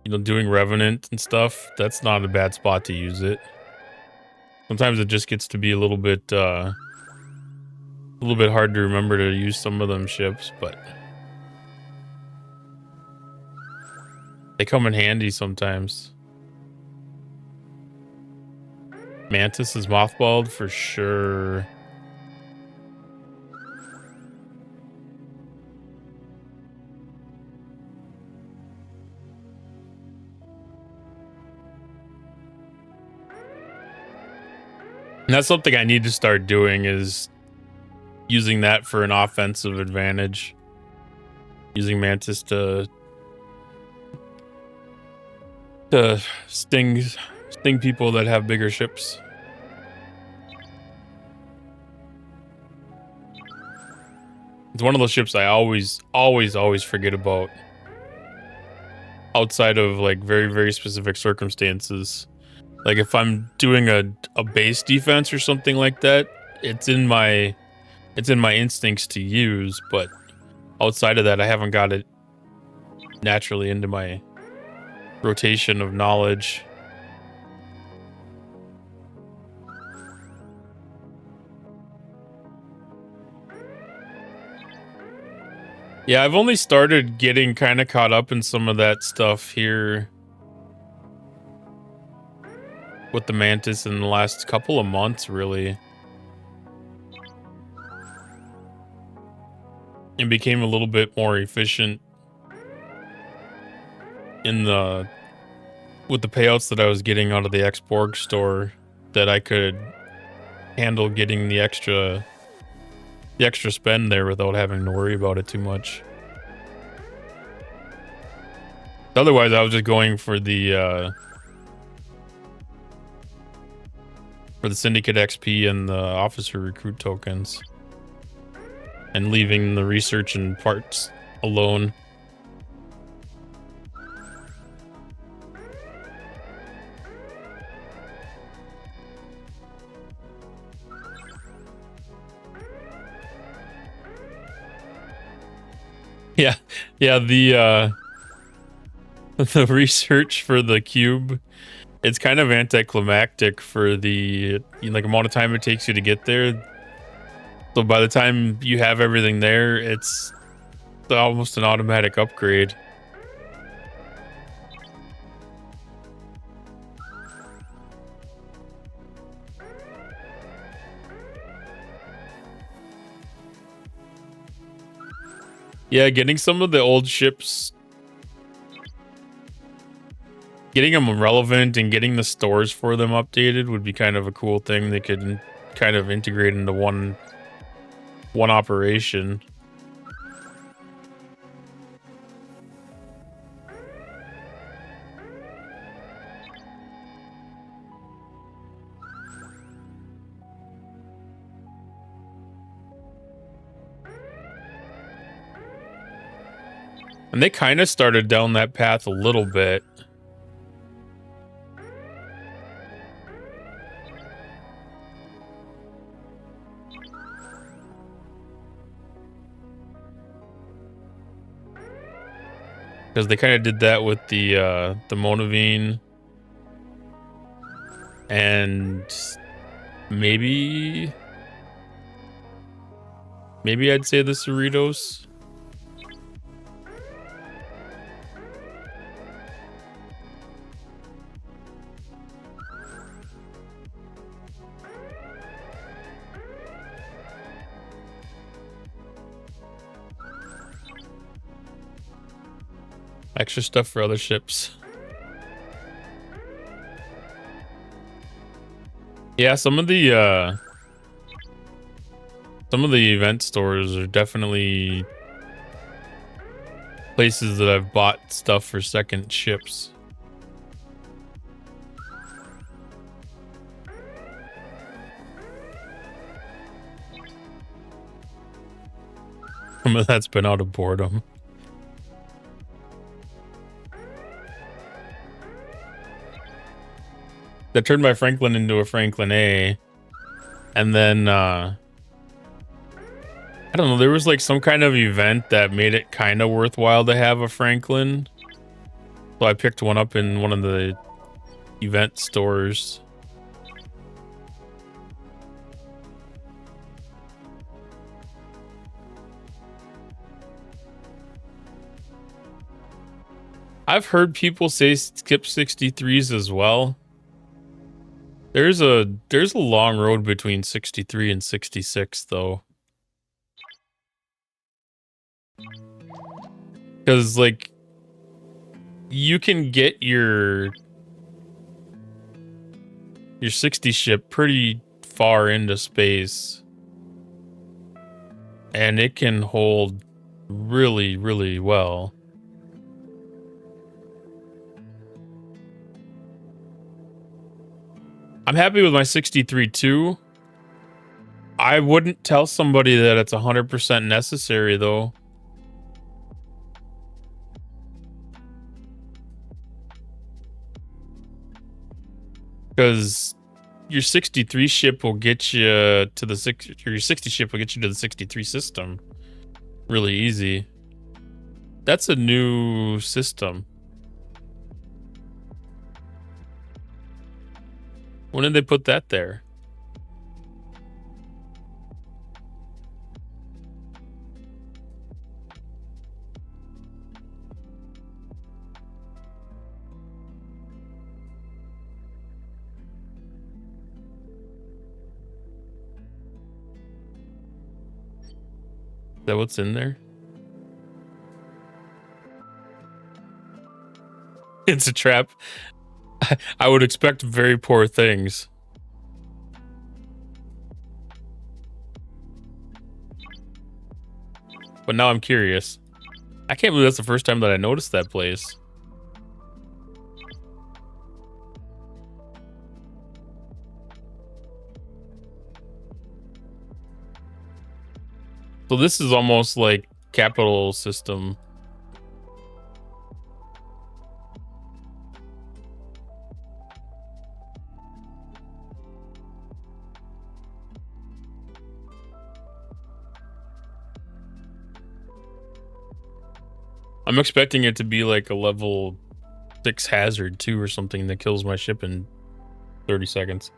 you know, doing Revenant and stuff. That's not a bad spot to use it. Sometimes it just gets to be a little bit hard to remember to use some of them ships, but they come in handy sometimes. Mantis is mothballed for sure. And that's something I need to start doing, is using that for an offensive advantage. Using Mantis to sting people that have bigger ships. It's one of those ships I always forget about outside of like very, very specific circumstances. Like if I'm doing a base defense or something like that, it's in my instincts to use, but outside of that, I haven't got it naturally into my rotation of knowledge. Yeah, I've only started getting kind of caught up in some of that stuff here with the Mantis in the last couple of months, really. And became a little bit more efficient in with the payouts that I was getting out of the Xborg store, that I could handle getting the extra spend there without having to worry about it too much. Otherwise, I was just going for the Syndicate XP and the Officer Recruit tokens, and leaving the research and parts alone. Yeah, yeah, the research for the cube, it's kind of anticlimactic for the like amount of time it takes you to get there. So by the time you have everything there, it's almost an automatic upgrade. Yeah, getting some of the old ships, getting them relevant and getting the stores for them updated would be kind of a cool thing. They could kind of integrate into one operation. And they kind of started down that path a little bit. Because they kind of did that with the Monavine and maybe I'd say the Cerritos. Extra stuff for other ships. Yeah, some of the event stores are definitely places that I've bought stuff for second ships. Some of that's been out of boredom. That turned my Franklin into a Franklin A. And then, I don't know, there was like some kind of event that made it kind of worthwhile to have a Franklin. So I picked one up in one of the event stores. I've heard people say skip 63s as well. There's a long road between 63 and 66 though. Cuz like you can get your 60 ship pretty far into space and it can hold really, really well. I'm happy with my 63 too. I wouldn't tell somebody that it's 100% necessary though. Because your 63 ship will get you to the your 60 ship will get you to the 63 system really easy. That's a new system. When did they put that there? Is that what's in there? It's a trap. I would expect very poor things. But now I'm curious. I can't believe that's the first time that I noticed that place. So this is almost like capital system. I'm expecting it to be like a level 6 hazard too or something that kills my ship in 30 seconds.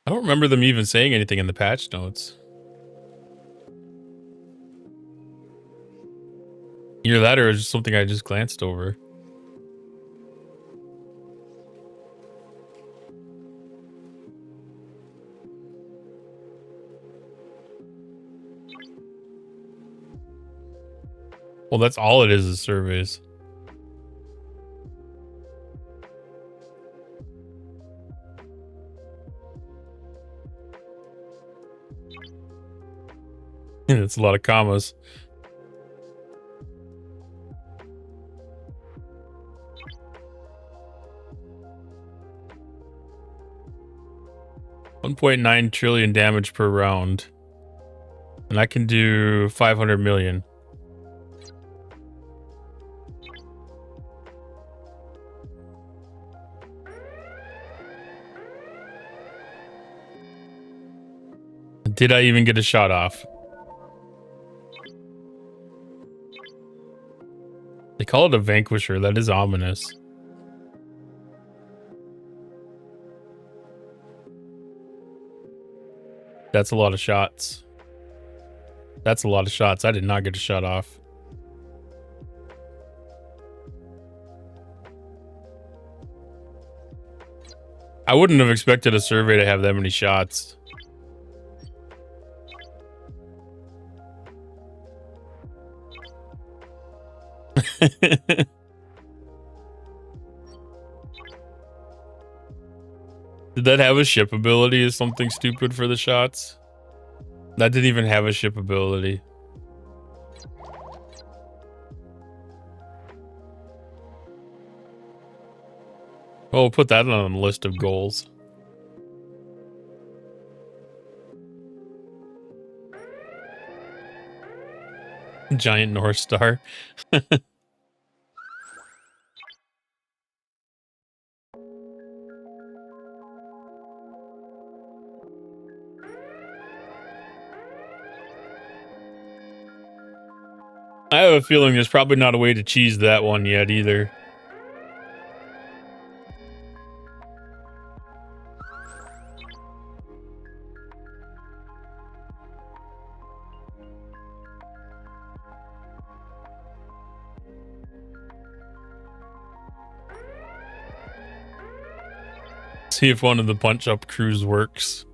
I don't remember them even saying anything in the patch notes. Either that or it's just something I just glanced over. Well, that's all it is surveys. It's a lot of commas. $1.9 trillion damage per round. And I can do 500 million. Did I even get a shot off? They call it a vanquisher. That is ominous. That's a lot of shots. That's a lot of shots. I did not get a shot off. I wouldn't have expected a survey to have that many shots. Did that have a ship ability or something stupid for the shots? That didn't even have a ship ability. Well, we'll put that on the list of goals. Giant North Star. I have a feeling there's probably not a way to cheese that one yet either. See if one of the punch-up crews works.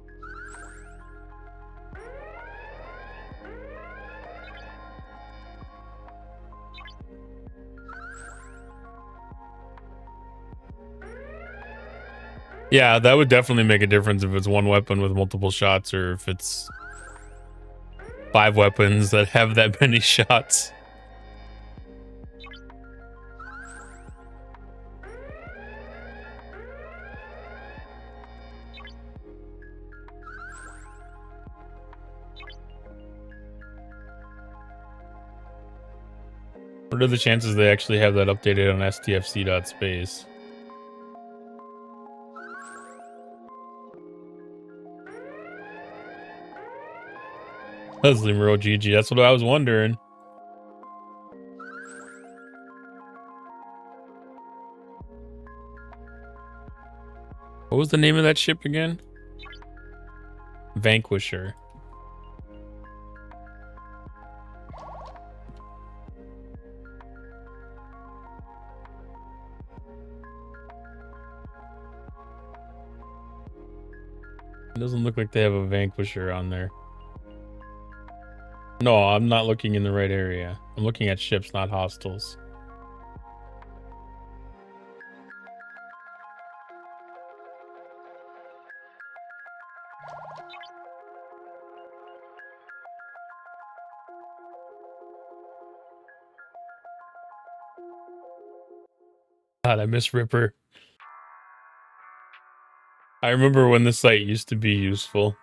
Yeah, that would definitely make a difference if it's one weapon with multiple shots or if it's 5 weapons that have that many shots. What are the chances they actually have that updated on stfc.space? Leslie Moreau GG, that's what I was wondering. What was the name of that ship again? Vanquisher. It doesn't look like they have a Vanquisher on there. No, I'm not looking in the right area. I'm looking at ships, not hostiles. God, I miss Ripper. I remember when the site used to be useful.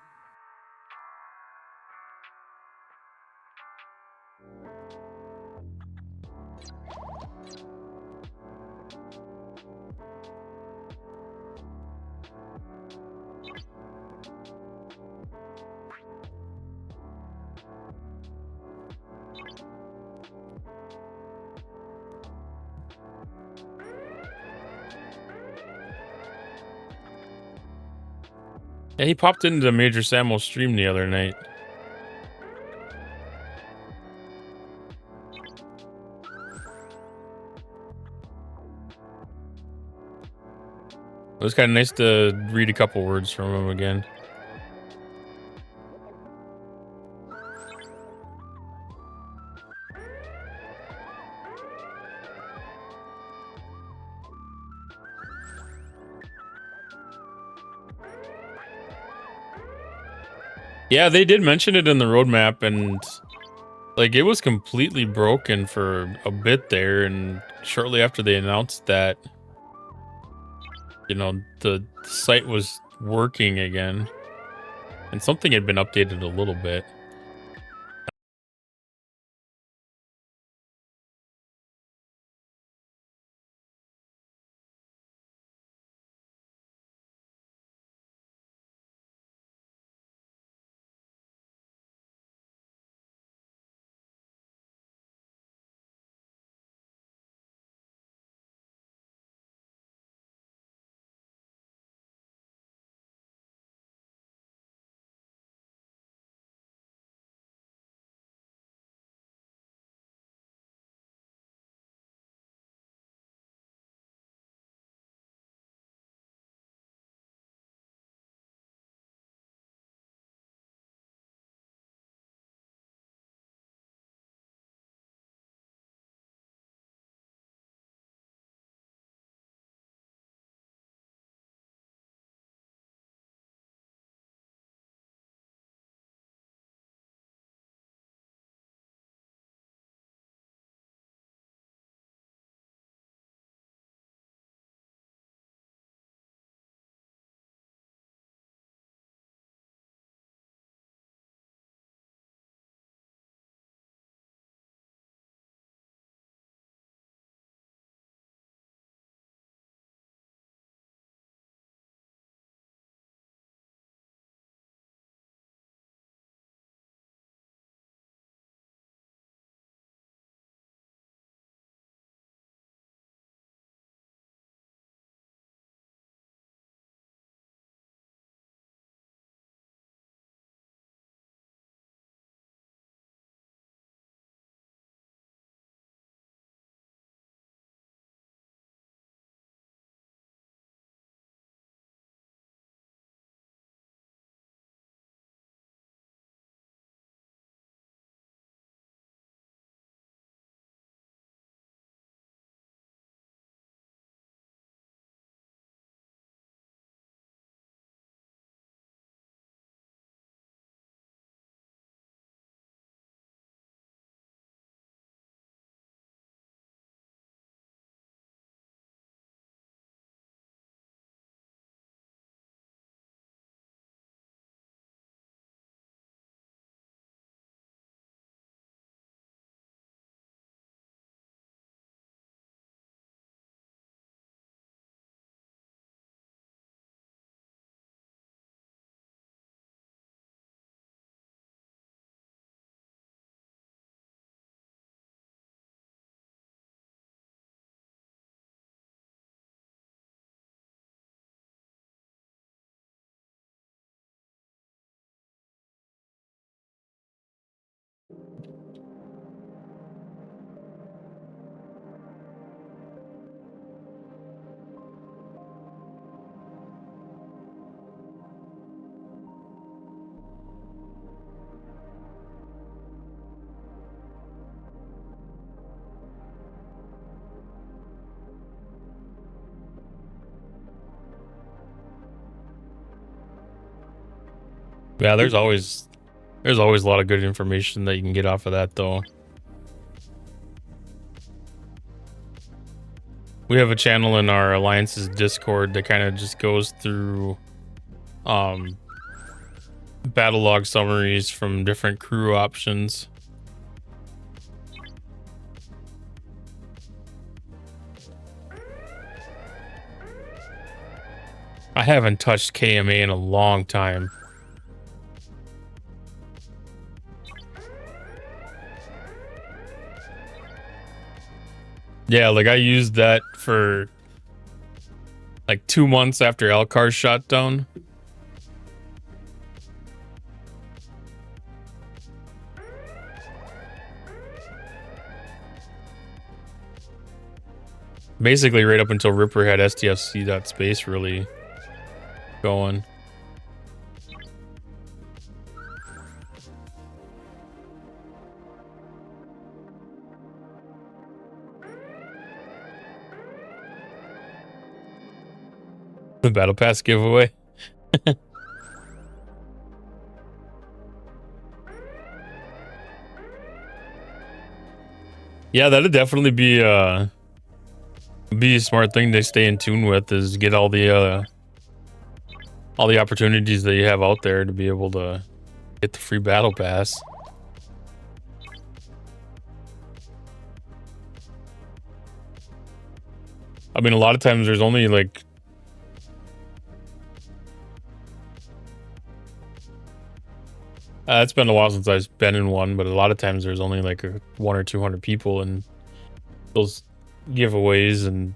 Yeah, he popped into Major Samuel's stream the other night. It was kind of nice to read a couple words from him again. Yeah, they did mention it in the roadmap, and like it was completely broken for a bit there, and shortly after they announced that, you know, the site was working again, and something had been updated a little bit. Yeah, there's always a lot of good information that you can get off of that, though. We have a channel in our Alliance's Discord that kind of just goes through battle log summaries from different crew options. I haven't touched KMA in a long time. Yeah, like I used that for like 2 months after Alcar shot down. Basically right up until Ripper had STFC.space really going. The Battle Pass giveaway. Yeah, that'd definitely be a smart thing to stay in tune with, is get all the opportunities that you have out there to be able to get the free Battle Pass. I mean, a lot of times there's only like it's been a while since I've been in one, but a lot of times there's only like 100 or 200 people in those giveaways, and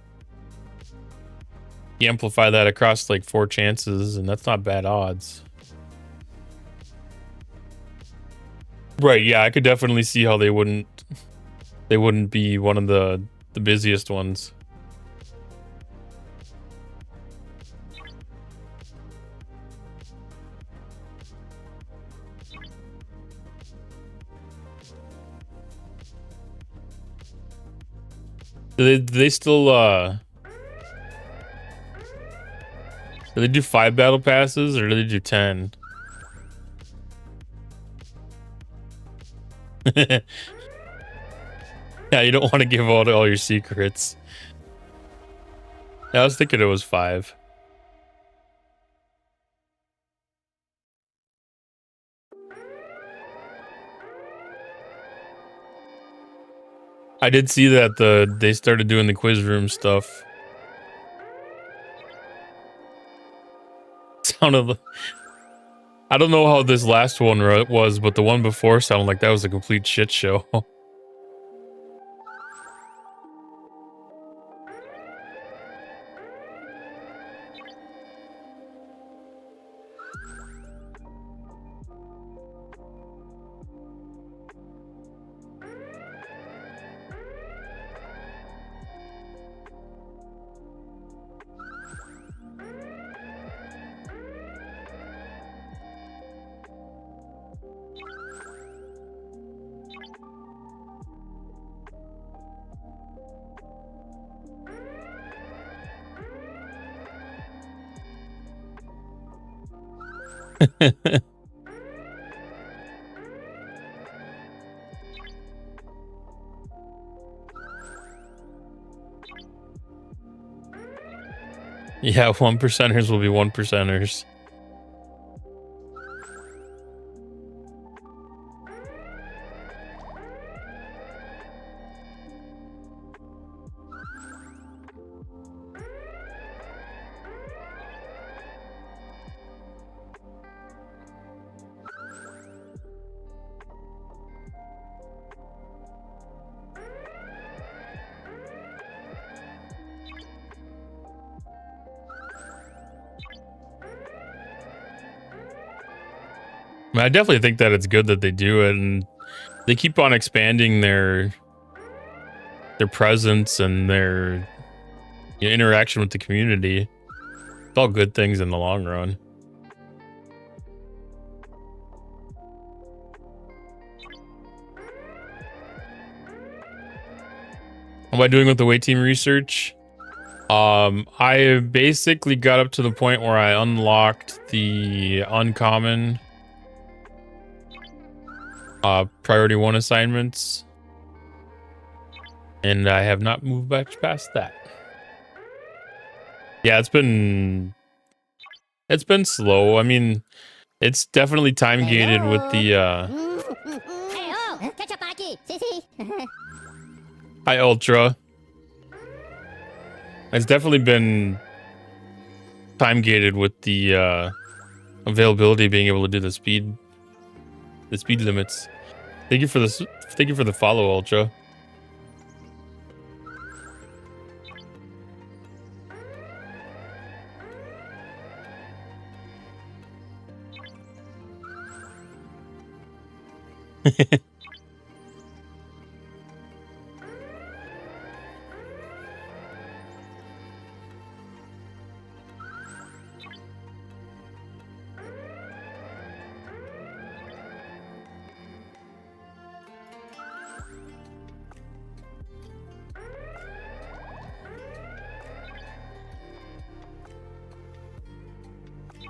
you amplify that across like 4 chances, and that's not bad odds. Right, yeah, I could definitely see how they wouldn't be one of the busiest ones. Do they still do they do 5 battle passes, or do they do 10? Yeah, you don't want to give out all your secrets. Yeah, I was thinking it was 5. I did see that they started doing the quiz room stuff. Sounded. I don't know how this last one was, but the one before sounded like that was a complete shit show. Yeah, 1%ers will be 1%ers. I definitely think that it's good that they do it, and they keep on expanding their presence and their interaction with the community. It's all good things in the long run. What am I doing with the weight team research? I basically got up to the point where I unlocked the uncommon priority 1 assignments, and I have not moved much past that. Yeah, it's been slow. I mean, it's definitely time gated with the Hey, oh, catch up aquí. Sí, sí. high ultra. It's definitely been time gated with the availability, being able to do the speed limits. Thank you for this. Thank you for the follow, Ultra.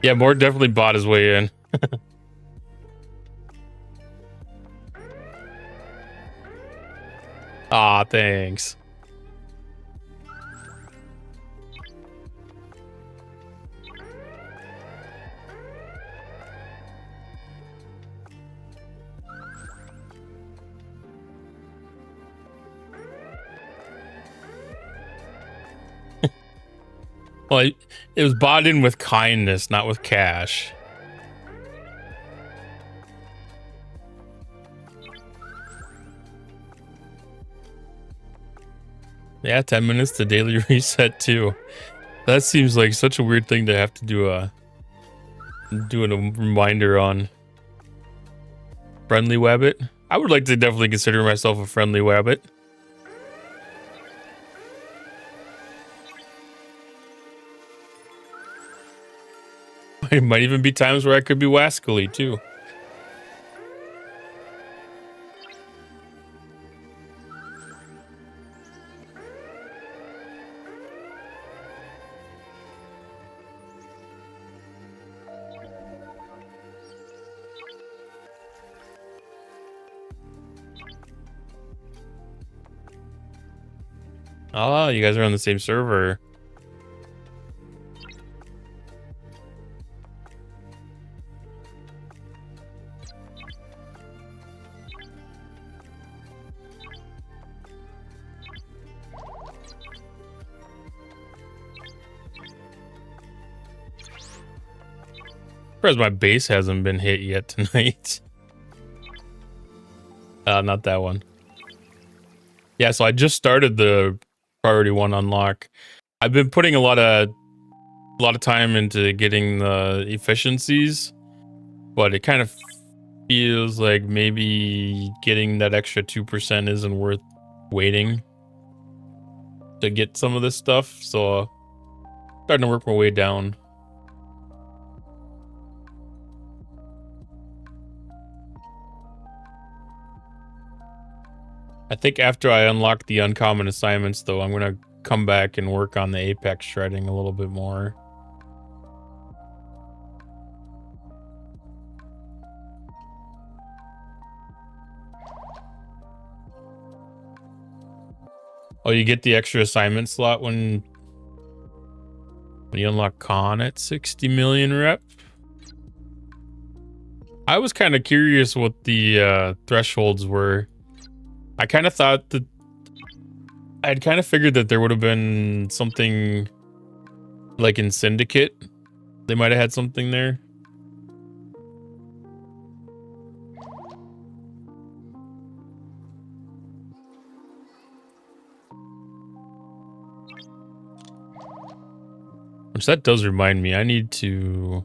Yeah, Mort definitely bought his way in. Aw, thanks. Well, it was bought in with kindness, not with cash. Yeah, 10 minutes to daily reset too. That seems like such a weird thing to have to do a reminder on. Friendly Wabbit? I would like to definitely consider myself a friendly Wabbit. It might even be times where I could be wascally too. Oh, you guys are on the same server. Surprised my base hasn't been hit yet tonight. Not that one. Yeah, so I just started the priority 1 unlock. I've been putting a lot of time into getting the efficiencies, but it kind of feels like maybe getting that extra 2% isn't worth waiting to get some of this stuff. So starting to work my way down. I think after I unlock the uncommon assignments, though, I'm going to come back and work on the apex shredding a little bit more. Oh, you get the extra assignment slot when you unlock Khan at 60 million rep? I was kind of curious what the thresholds were. I kind of thought that I'd kind of figured that there would have been something like in Syndicate. They might have had something there. Which that does remind me, I need to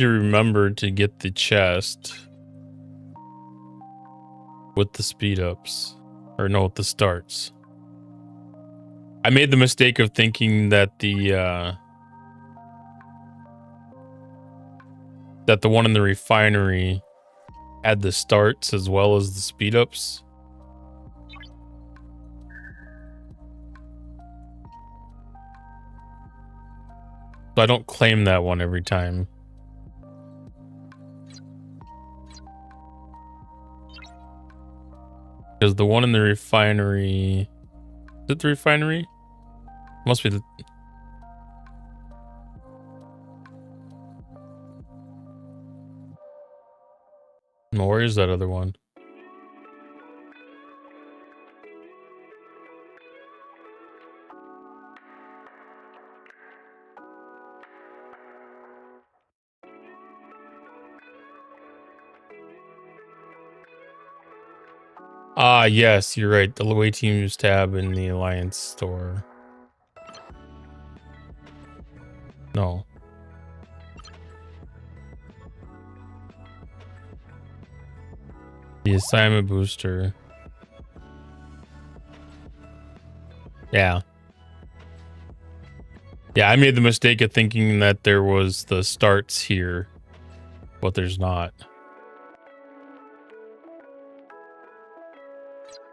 remember to get the chest with the speed ups. Or no, with the starts. I made the mistake of thinking that the one in the refinery had the starts as well as the speed ups. So I don't claim that one every time. Because the one in the refinery... Is it the refinery? Must be the... No, where is that other one? Ah, yes, you're right. The away teams tab in the Alliance store. No. The assignment booster. Yeah. Yeah, I made the mistake of thinking that there was the starts here, but there's not.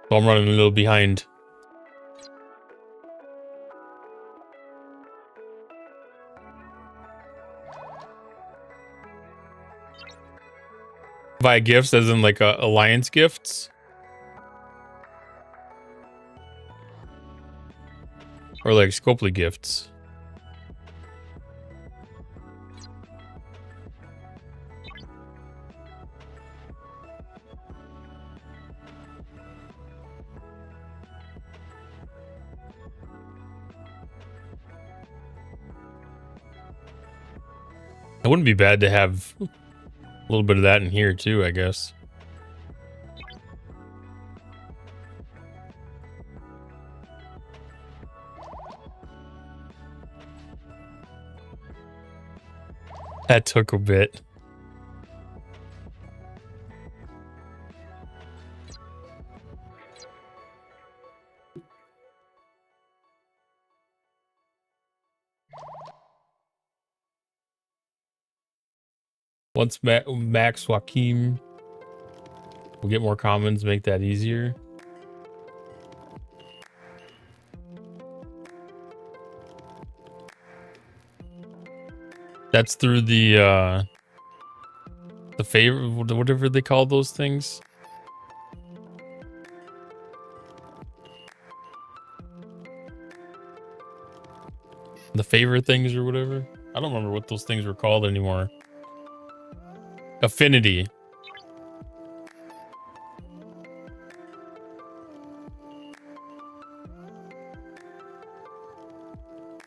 So I'm running a little behind. Buy gifts as in like alliance gifts? Or like Scopely gifts? It wouldn't be bad to have a little bit of that in here too, I guess. That took a bit. Once Max Joaquim will get more commons, make that easier. That's through the favor, whatever they call those things. The favor things or whatever. I don't remember what those things were called anymore. Affinity.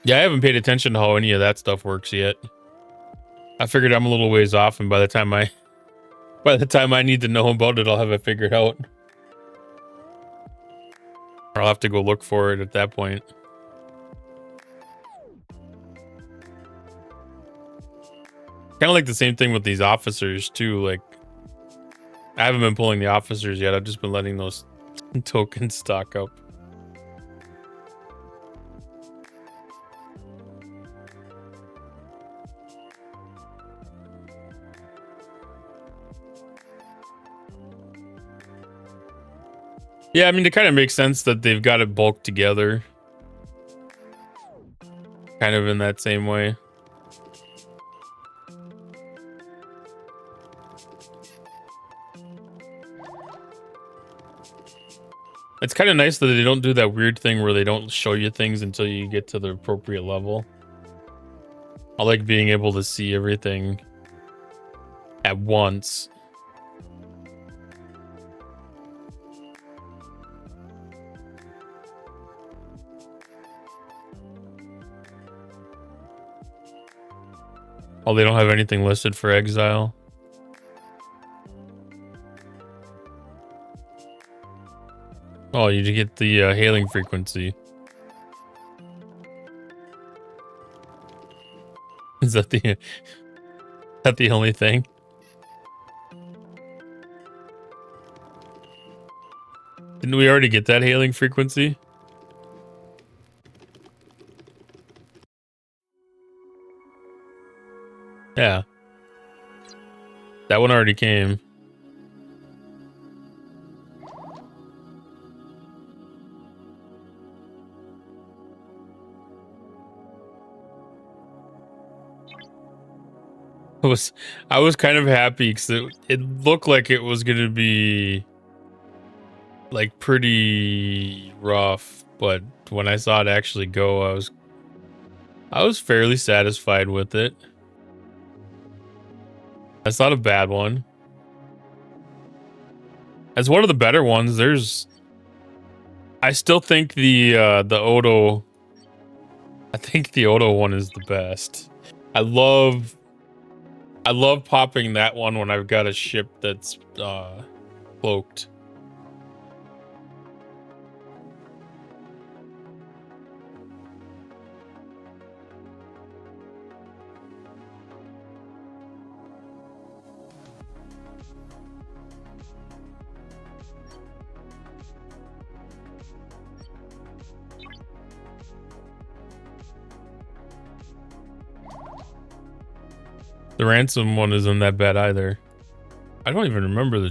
Yeah, I haven't paid attention to how any of that stuff works yet. I figured I'm a little ways off, and by the time I need to know about it, I'll have it figured out. Or I'll have to go look for it at that point. Kind of like the same thing with these officers too. Like, I haven't been pulling the officers yet. I've just been letting those tokens stock up. Yeah, I mean, it kind of makes sense that they've got it bulked together. Kind of in that same way. It's kind of nice that they don't do that weird thing where they don't show you things until you get to the appropriate level. I like being able to see everything at once. Oh, they don't have anything listed for exile. Oh, you get the hailing frequency. Is that the only thing? Didn't we already get that hailing frequency? Yeah. That one already came. I was kind of happy because it looked like it was going to be like pretty rough, but when I saw it actually go, I was fairly satisfied with it. That's not a bad one. As one of the better ones, I still think the Odo, I think the Odo one is the best. I love popping that one when I've got a ship that's cloaked. The ransom one isn't that bad either. I don't even remember the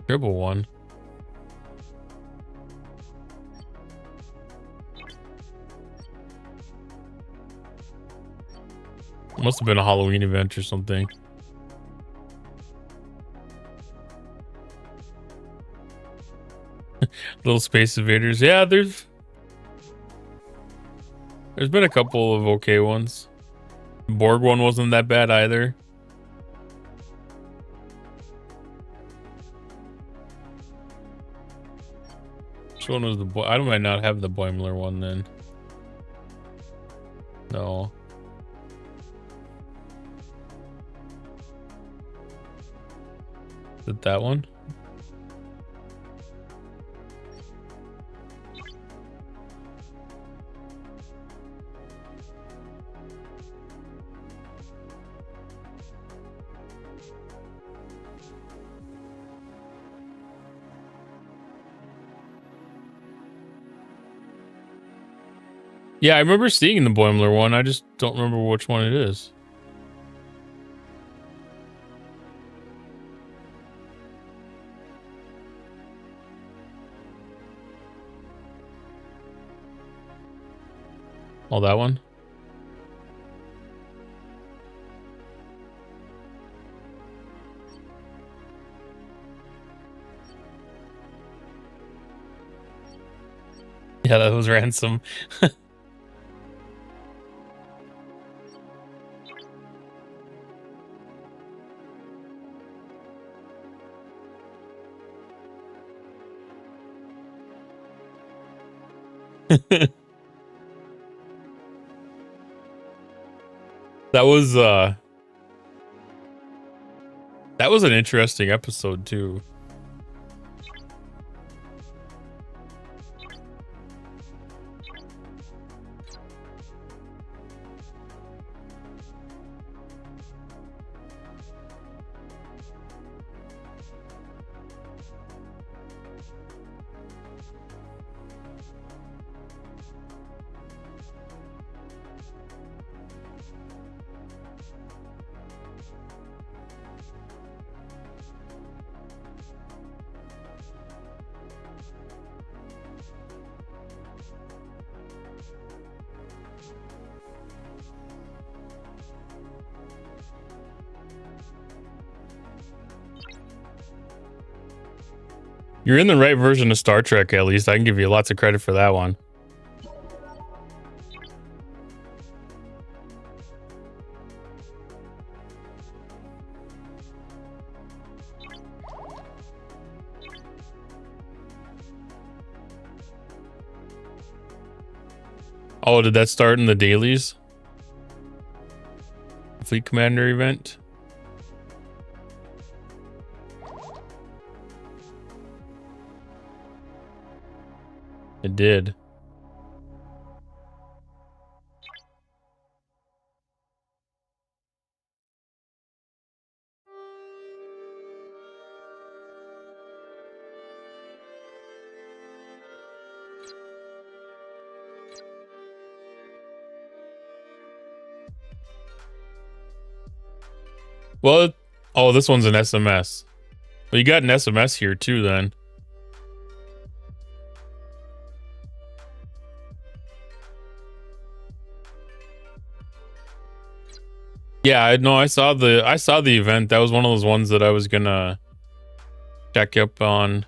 dribble one. Must have been a Halloween event or something. Little Space Invaders. Yeah, there's been a couple of okay ones. Borg one wasn't that bad either. Which one was the boy? I might not have the Boimler one then. No. Is it that one? Yeah, I remember seeing the Boimler one. I just don't remember which one it is. Oh, that one? Yeah, that was ransom. That was an interesting episode too. You're in the right version of Star Trek, at least. I can give you lots of credit for that one. Oh, did that start in the dailies? Fleet Commander event? It did. Well, oh, this one's an SMS. Well, you got an SMS here too, then. Yeah, no, I saw the event. That was one of those ones that I was gonna check up on.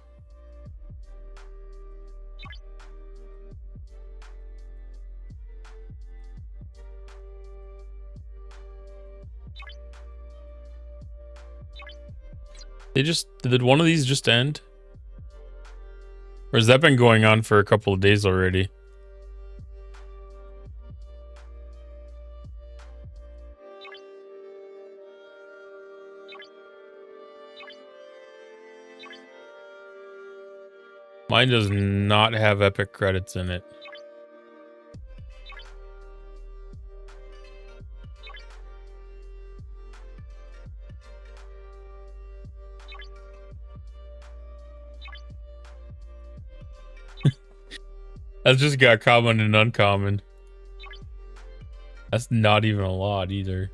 Did one of these just end? Or has that been going on for a couple of days already? Mine does not have epic credits in it. That's just got common and uncommon. That's not even a lot either.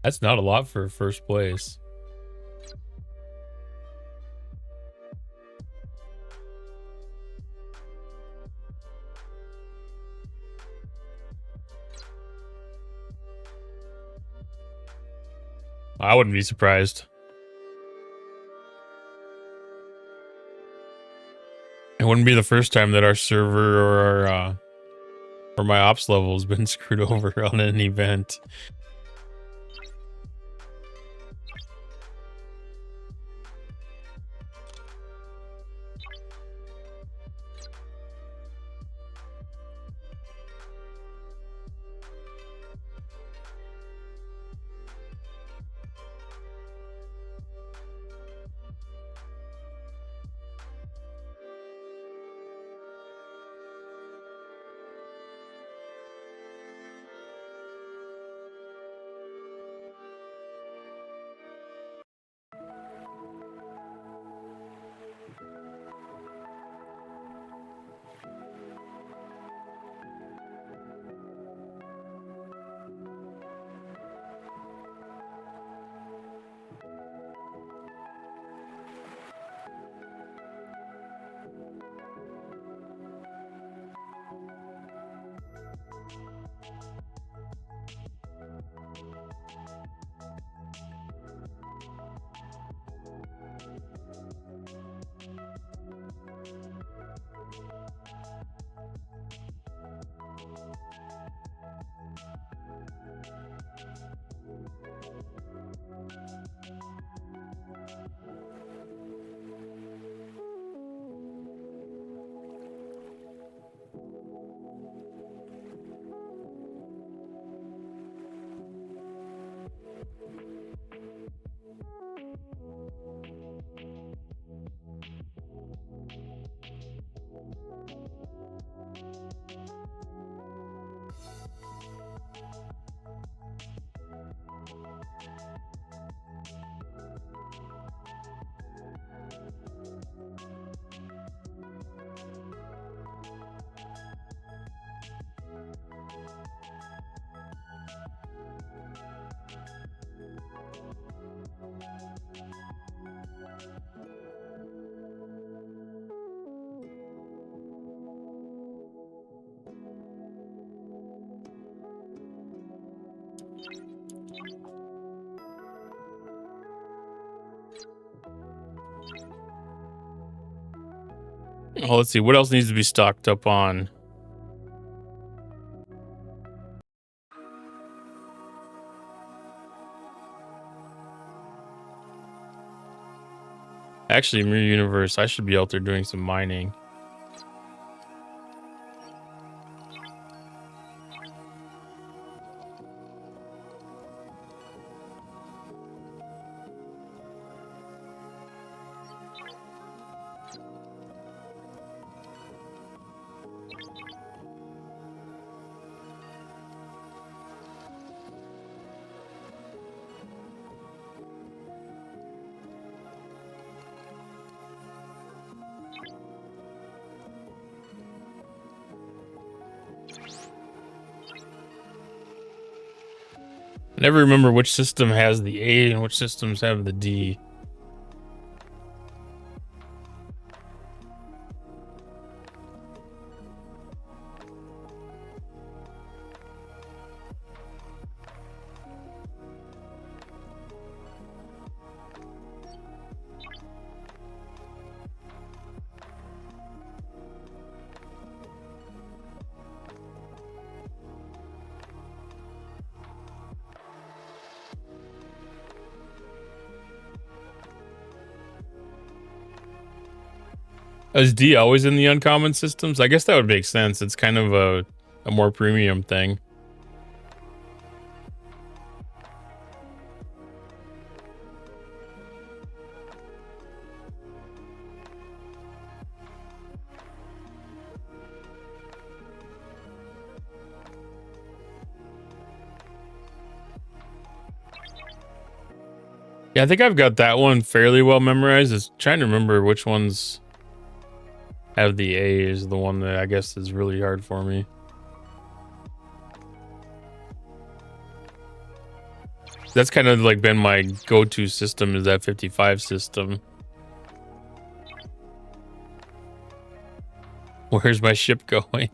That's not a lot for first place. I wouldn't be surprised. It wouldn't be the first time that our server or my ops level has been screwed over on an event. Oh, let's see. What else needs to be stocked up on? Actually, Mirror Universe, I should be out there doing some mining. I never remember which system has the A and which systems have the D. Is D always in the uncommon systems? I guess that would make sense. It's kind of a more premium thing. Yeah, I think I've got that one fairly well memorized. It's trying to remember which ones have the A is the one that I guess is really hard for me. That's kind of like been my go-to system is that 55 system. Where's my ship going?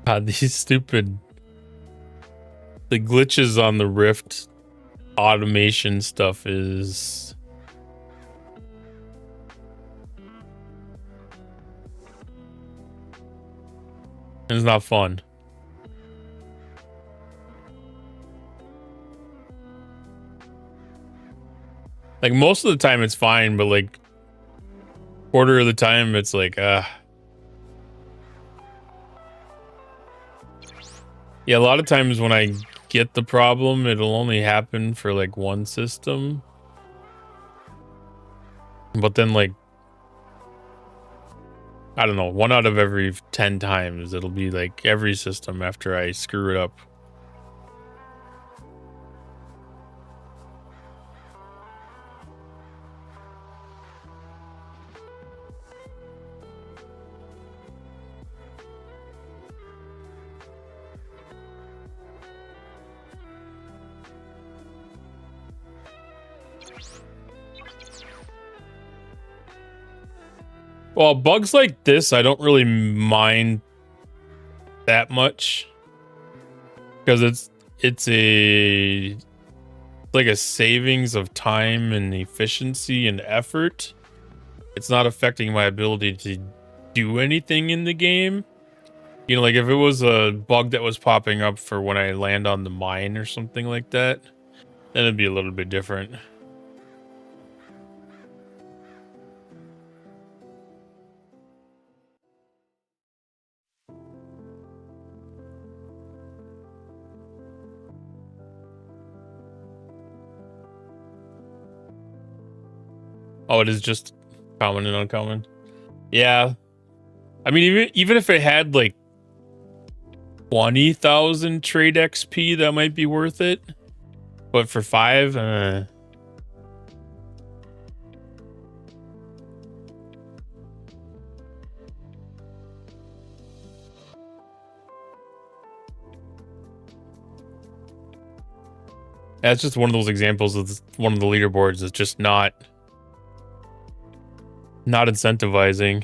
God, these stupid... The glitches on the Rift automation stuff is... It's not fun. Like, most of the time it's fine, but like... Quarter of the time it's like, Yeah, a lot of times when I get the problem, it'll only happen for like one system. But then like, I don't know, 1 out of every 10 times, it'll be like every system after I screw it up. Well, bugs like this, I don't really mind that much because it's like a savings of time and efficiency and effort. It's not affecting my ability to do anything in the game. You know, like if it was a bug that was popping up for when I land on the mine or something like that, then it'd be a little bit different. Oh, it is just common and uncommon. Yeah. I mean, even if it had like 20,000 trade XP, that might be worth it. But for 5, that's just one of those examples of one of the leaderboards that's just not incentivizing.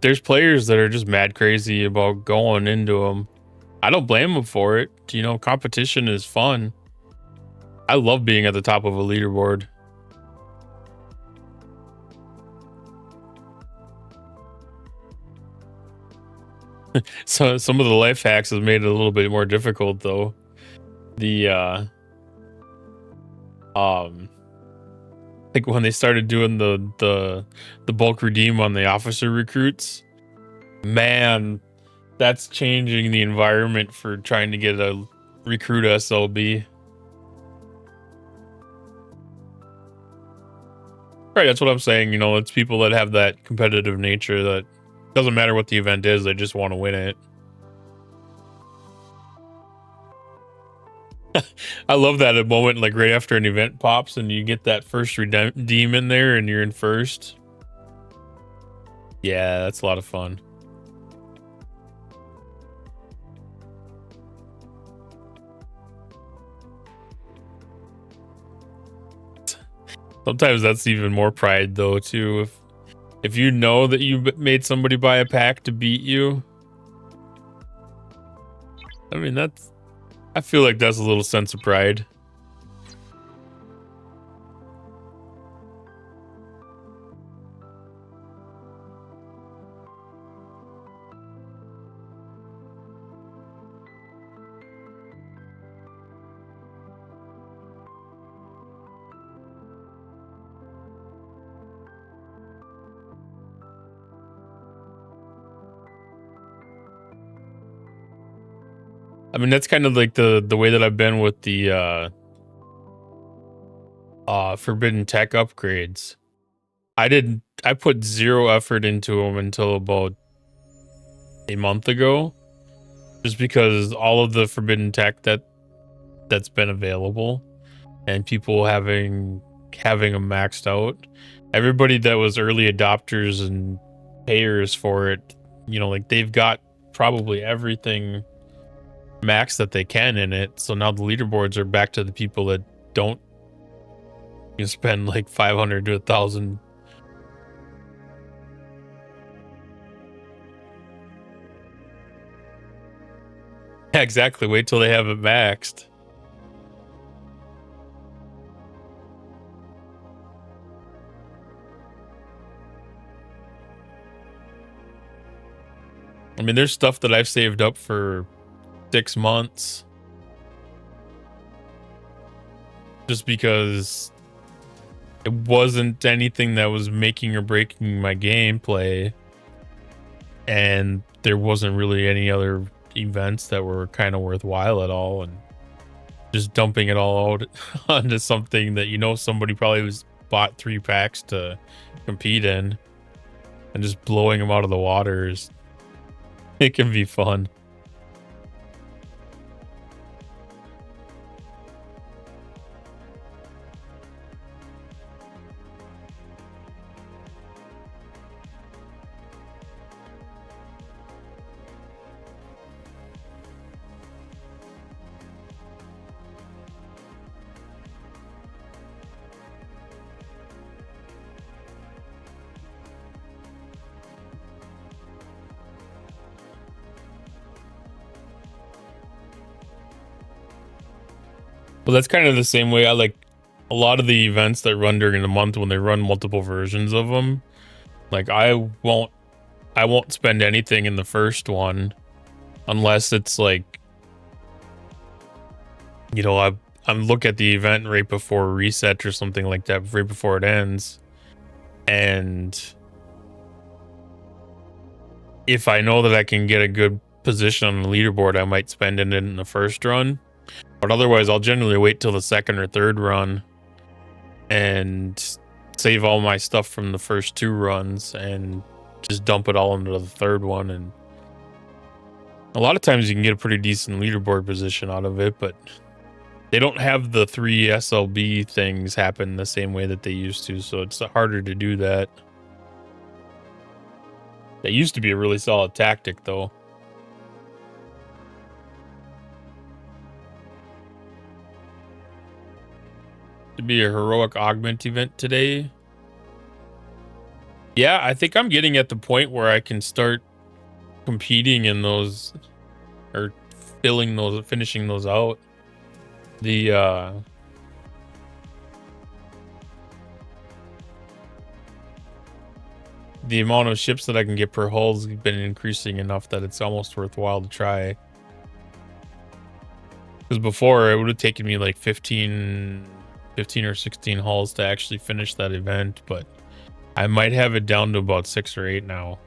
There's players that are just mad crazy about going into them. I don't blame them for it. You know, competition is fun. I love being at the top of a leaderboard. So some of the life hacks has made it a little bit more difficult though. The like when they started doing the bulk redeem on the officer recruits, man, that's changing the environment for trying to get a recruit SLB. Right, that's what I'm saying. You know, it's people that have that competitive nature that doesn't matter what the event is, they just want to win it. I love that at moment, like right after an event pops and you get that first redeem in there and you're in first. Yeah, that's a lot of fun. Sometimes that's even more pride though too. If you know that you made somebody buy a pack to beat you, I mean I feel like that's a little sense of pride. I mean, that's kind of like the way that I've been with the forbidden tech upgrades. I put zero effort into them until about a month ago, just because all of the forbidden tech that's been available and people having them maxed out. Everybody that was early adopters and payers for it, you know, like they've got probably everything max that they can in it. So now the leaderboards are back to the people that don't spend like 500 to 1,000. Yeah, exactly. Wait till they have it maxed. I mean, there's stuff that I've saved up for 6 months just because it wasn't anything that was making or breaking my gameplay, and there wasn't really any other events that were kind of worthwhile at all, and just dumping it all out onto something that somebody probably was bought 3 packs to compete in and just blowing them out of the waters. It can be fun. Well, that's kind of the same way I like a lot of the events that run during the month when they run multiple versions of them. Like I won't spend anything in the first one unless it's like, I'm look at the event right before reset or something like that, right before it ends. And if I know that I can get a good position on the leaderboard, I might spend it in the first run. But otherwise, I'll generally wait till the second or third run and save all my stuff from the first 2 runs and just dump it all into the third one. And a lot of times you can get a pretty decent leaderboard position out of it, but they don't have the 3 SLB things happen the same way that they used to, so it's harder to do that. That used to be a really solid tactic, though. To be a heroic augment event today. Yeah, I think I'm getting at the point where I can start competing in those, or finishing those out. The amount of ships that I can get per hull has been increasing enough that it's almost worthwhile to try. Because before it would have taken me like 15 or 16 hulls to actually finish that event, but I might have it down to about 6 or 8 now.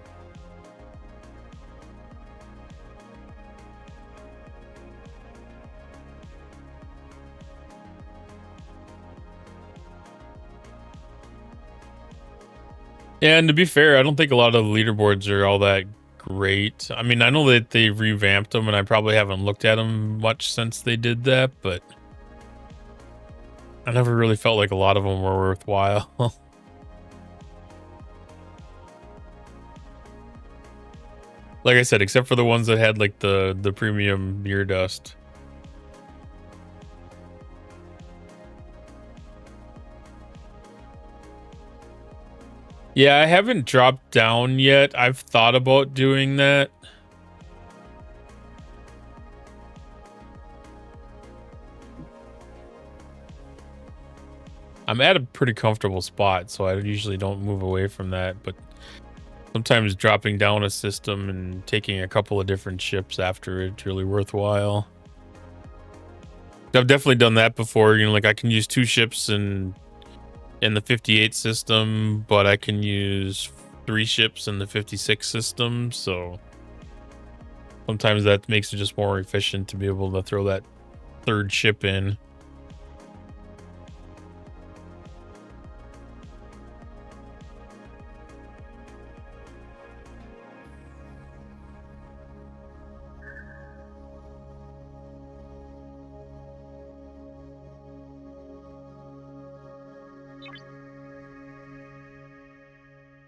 Yeah, and to be fair, I don't think a lot of the leaderboards are all that great. I mean, I know that they revamped them, and I probably haven't looked at them much since they did that, but I never really felt like a lot of them were worthwhile. Like I said, except for the ones that had like the premium mirror dust. Yeah, I haven't dropped down yet. I've thought about doing that. I'm at a pretty comfortable spot, so I usually don't move away from that, but sometimes dropping down a system and taking a couple of different ships after it's really worthwhile. I've definitely done that before. You know, like I can use 2 ships in the 58 system, but I can use 3 ships in the 56 system, so sometimes that makes it just more efficient to be able to throw that 3rd ship in.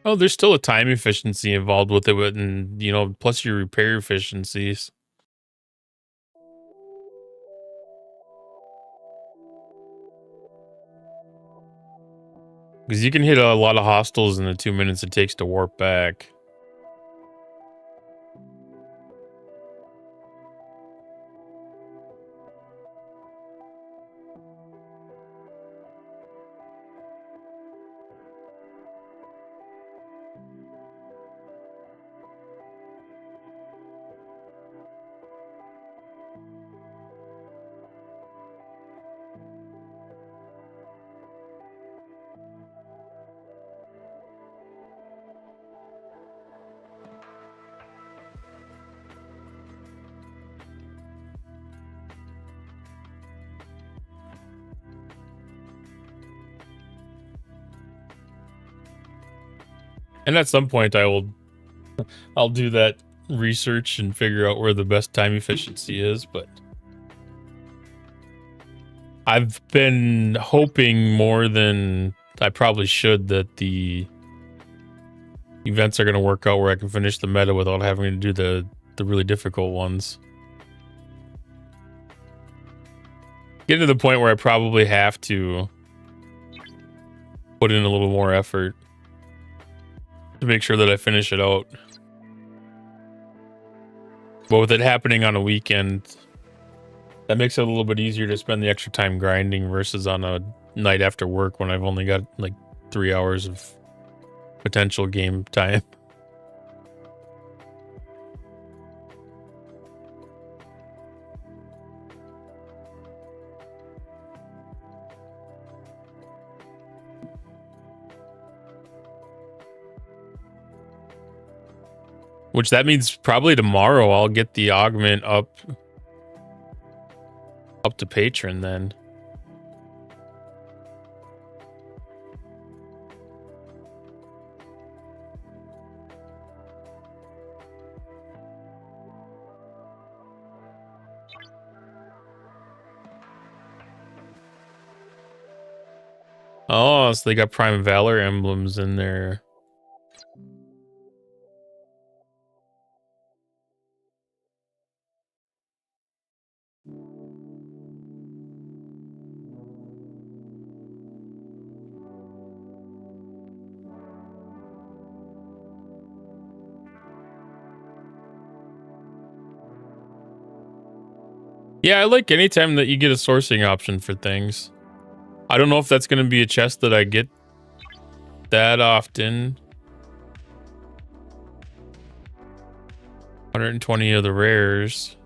Oh, there's still a time efficiency involved with it, and you know, plus your repair efficiencies. Because you can hit a lot of hostiles in the 2 minutes it takes to warp back. And at some point I'll do that research and figure out where the best time efficiency is, but I've been hoping more than I probably should that the events are going to work out where I can finish the meta without having to do the really difficult ones. Getting to the point where I probably have to put in a little more effort to make sure that I finish it out. But with it happening on a weekend, that makes it a little bit easier to spend the extra time grinding versus on a night after work when I've only got like 3 hours of potential game time. Which that means probably tomorrow I'll get the augment up to patron then. Oh, so they got Prime Valor emblems in there. Yeah, I like anytime that you get a sourcing option for things. I don't know if that's going to be a chest that I get that often. 120 of the rares.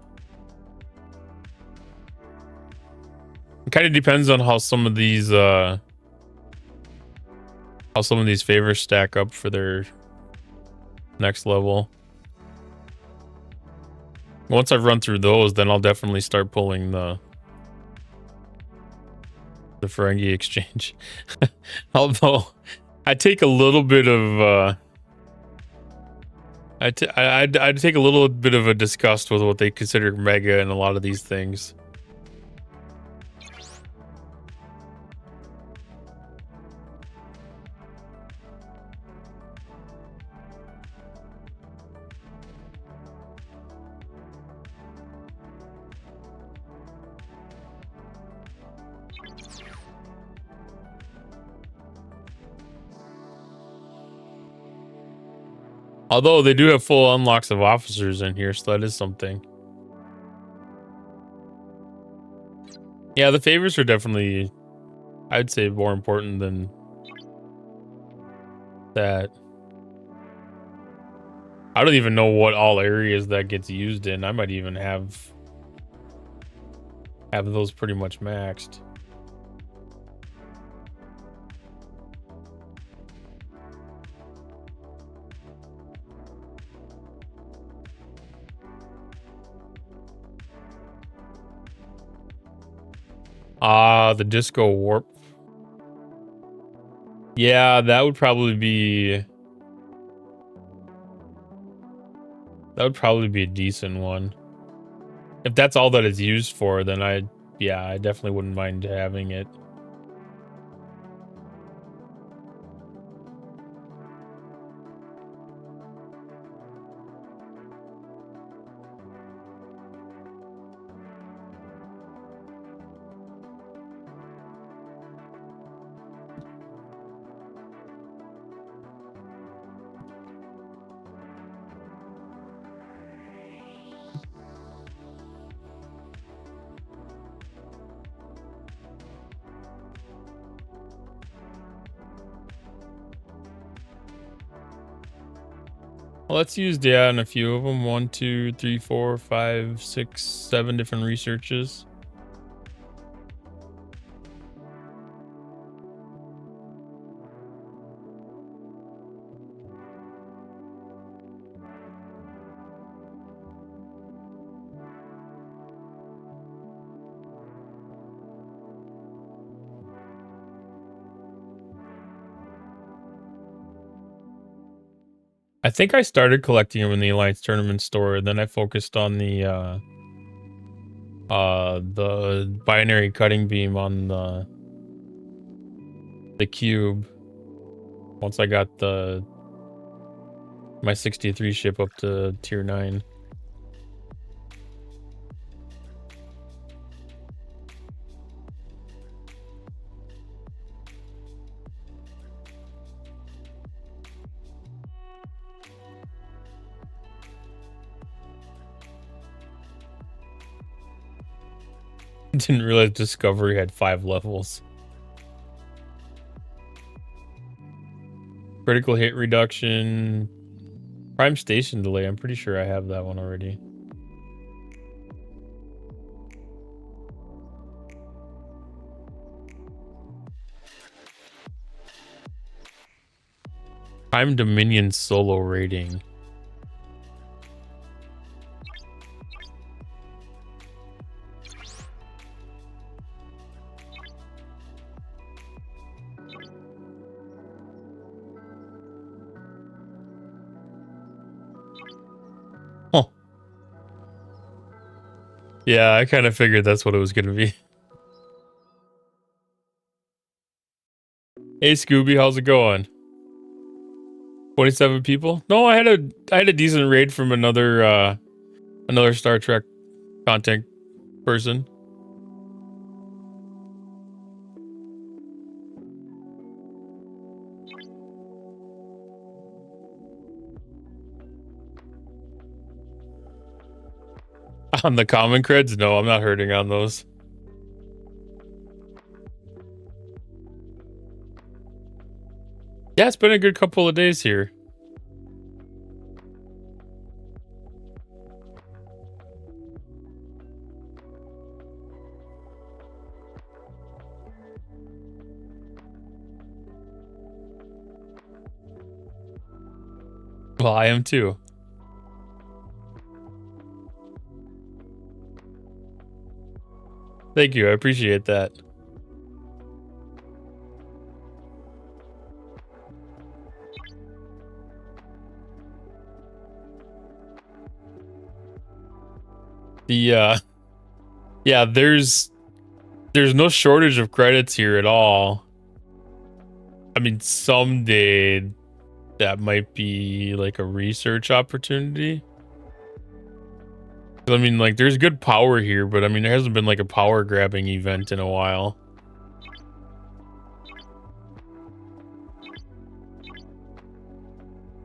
It kind of depends on how some of these favors stack up for their next level. Once I've run through those, then I'll definitely start pulling the Ferengi exchange. Although I take a little bit of I'd take a little bit of a disgust with what they consider mega and a lot of these things. Although they do have full unlocks of officers in here, so that is something. Yeah, the favors are definitely, I'd say, more important than that. I don't even know what all areas that gets used in. I might even have those pretty much maxed. The disco warp. Yeah, that would probably be a decent one. If that's all that it's used for, then I definitely wouldn't mind having it. Well, let's use in a few of them. 1, 2, 3, 4, 5, 6, 7 different researches. I think I started collecting them in the Alliance Tournament store, then I focused on the binary cutting beam on the cube. Once I got my 63 ship up to tier 9. Didn't realize Discovery had 5 levels. Critical hit reduction. Prime station delay. I'm pretty sure I have that one already. Prime Dominion solo rating. Yeah, I kind of figured that's what it was going to be. Hey Scooby, how's it going? 27 people? No, I had a decent raid from another Star Trek content person. On the common creds? No, I'm not hurting on those. Yeah, it's been a good couple of days here. Well, I am too. Thank you, I appreciate that. Yeah, there's no shortage of credits here at all. I mean, someday that might be like a research opportunity. I mean, like, there's good power here, but I mean, there hasn't been like a power grabbing event in a while.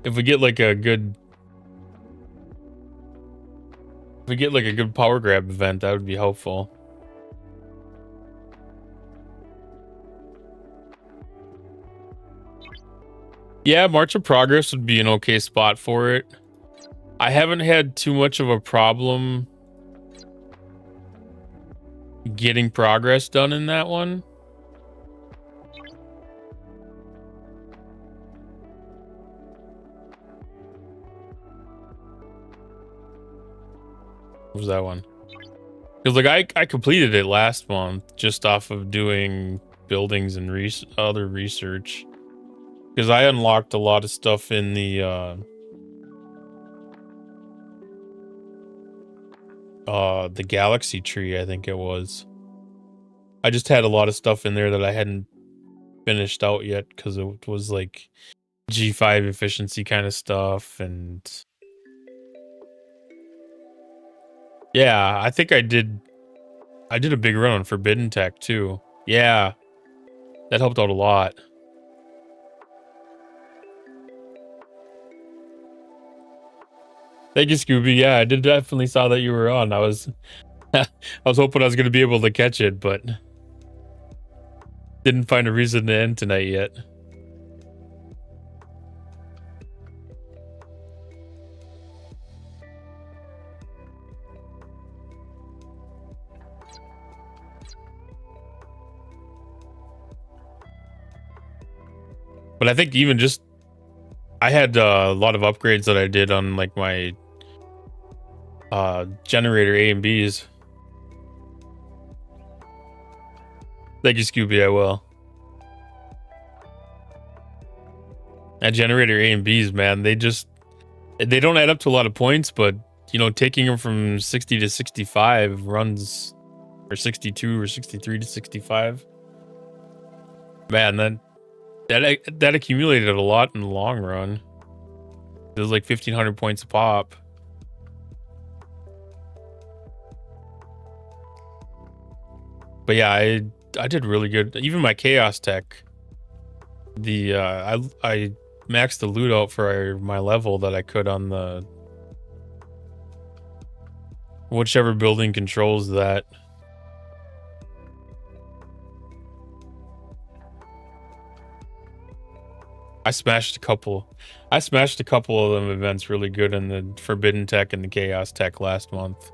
If we get like a good we get like a good power grab event, that would be helpful. Yeah, March of Progress would be an okay spot for it. I haven't had too much of a problem getting progress done in that one. What was that one? Because like I completed it last month just off of doing buildings and other research. Because I unlocked a lot of stuff in the galaxy tree, I think it was. I just had a lot of stuff in there that I hadn't finished out yet because it was like G5 efficiency kind of stuff. And yeah, I think I did a big run on Forbidden Tech too. Yeah, that helped out a lot. Thank you, Scooby. Yeah, I did definitely saw that you were on. I was I was hoping I was gonna be able to catch it, but didn't find a reason to end tonight yet. But I think even just I had a lot of upgrades that I did on like my generator A and Bs. Thank you, Scooby. I will. That generator A and Bs, man, they don't add up to a lot of points, but you know, taking them from 60 to 65 runs, or 62 or 63 to 65. Man, that accumulated a lot in the long run. It was like 1,500 points a pop. But yeah, I did really good. Even my chaos tech, I maxed the loot out for my level that I could on the whichever building controls that. I smashed a couple of them events really good in the Forbidden Tech and the Chaos Tech last month.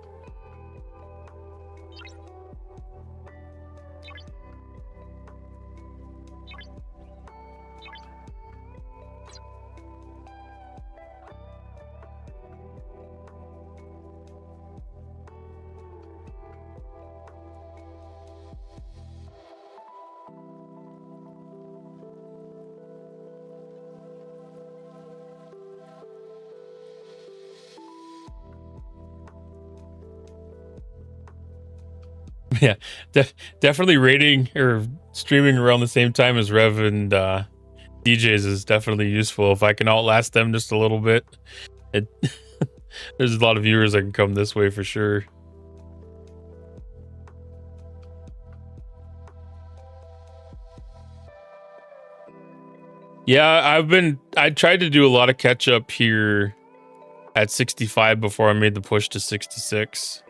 Yeah, definitely rating or streaming around the same time as Rev and DJs is definitely useful. If I can outlast them just a little bit, it there's a lot of viewers that can come this way for sure. Yeah, I tried to do a lot of catch up here at 65 before I made the push to 66.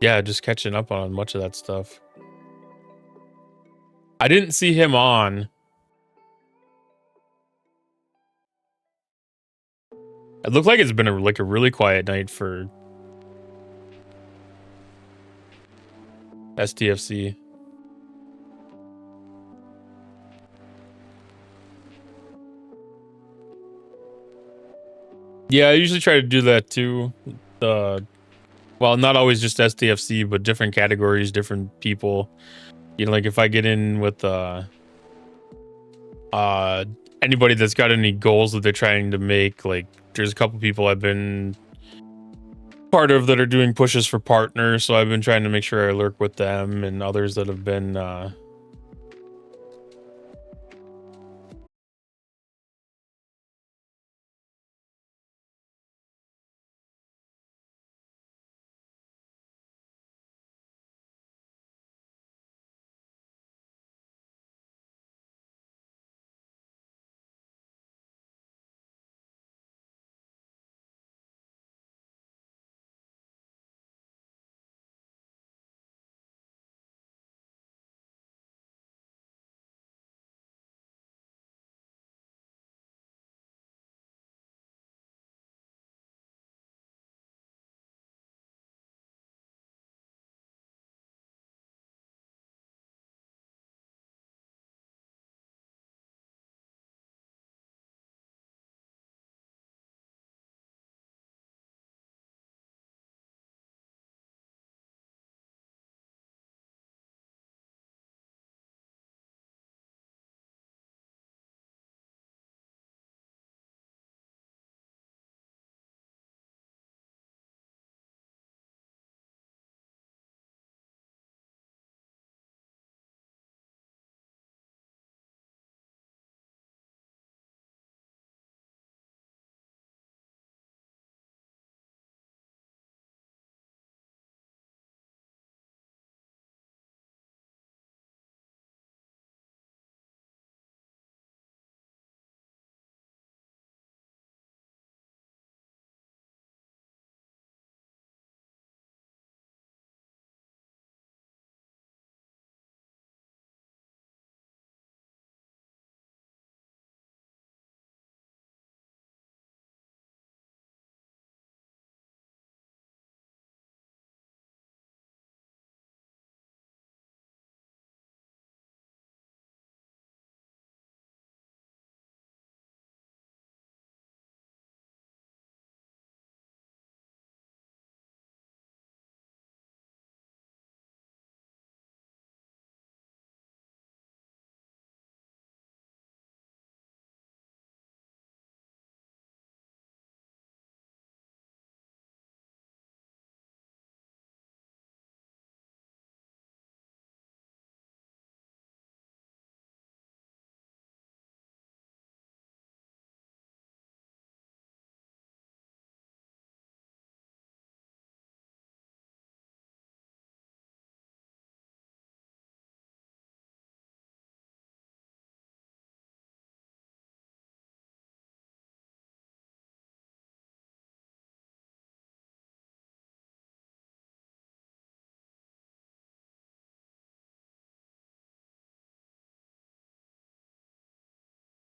Yeah, just catching up on much of that stuff. I didn't see him on. It looked like it's been a really quiet night for STFC. Yeah, I usually try to do that too. Well, not always just STFC, but different categories, different people. You know, like if I get in with anybody that's got any goals that they're trying to make, like there's a couple people I've been part of that are doing pushes for partners, so I've been trying to make sure I lurk with them, and others that have been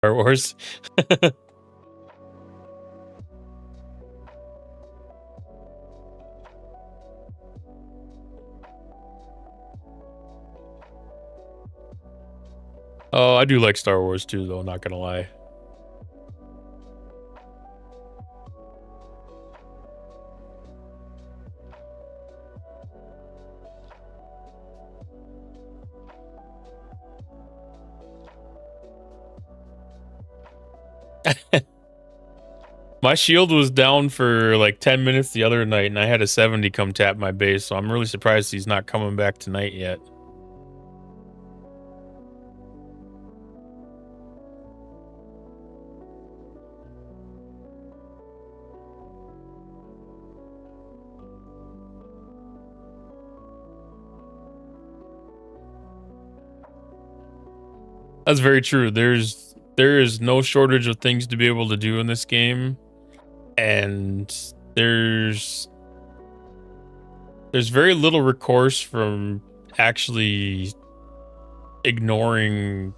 Star Wars. Oh, I do like Star Wars too, though, not gonna lie. My shield was down for like 10 minutes the other night, and I had a 70 come tap my base, so I'm really surprised he's not coming back tonight yet. That's very true. There is no shortage of things to be able to do in this game, and there's very little recourse from actually ignoring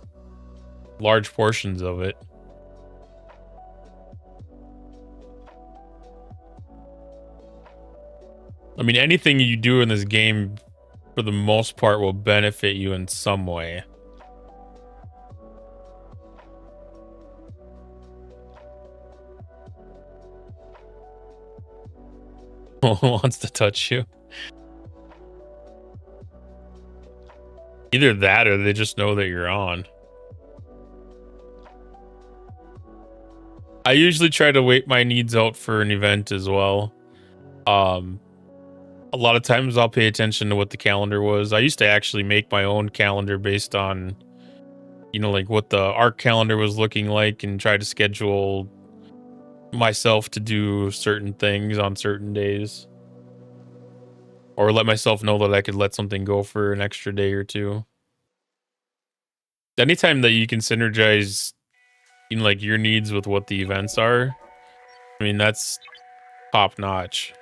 large portions of it. I mean, anything you do in this game, for the most part, will benefit you in some way. Wants to touch you. Either that or they just know that you're on. I usually try to wait my needs out for an event as well. A lot of times I'll pay attention to what the calendar was. I used to actually make my own calendar based on, you know, like what the ARC calendar was looking like, and try to schedule myself to do certain things on certain days. Or let myself know that I could let something go for an extra day or two. Anytime that you can synergize, you know, like your needs with what the events are, I mean, that's top notch.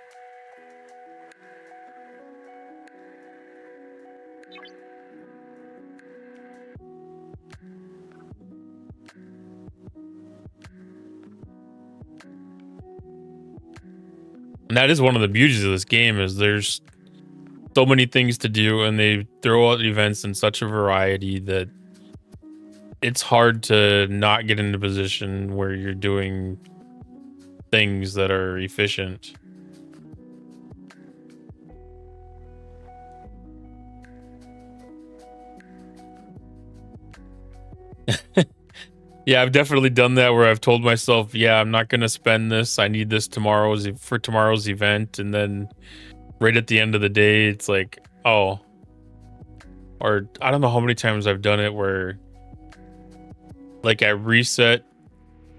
And that is one of the beauties of this game, is there's so many things to do, and they throw out events in such a variety that it's hard to not get in a position where you're doing things that are efficient. Yeah, I've definitely done that, where I've told myself, yeah, I'm not going to spend this. I need this for tomorrow's event. And then right at the end of the day, it's like, oh, or I don't know how many times I've done it where, like, at reset,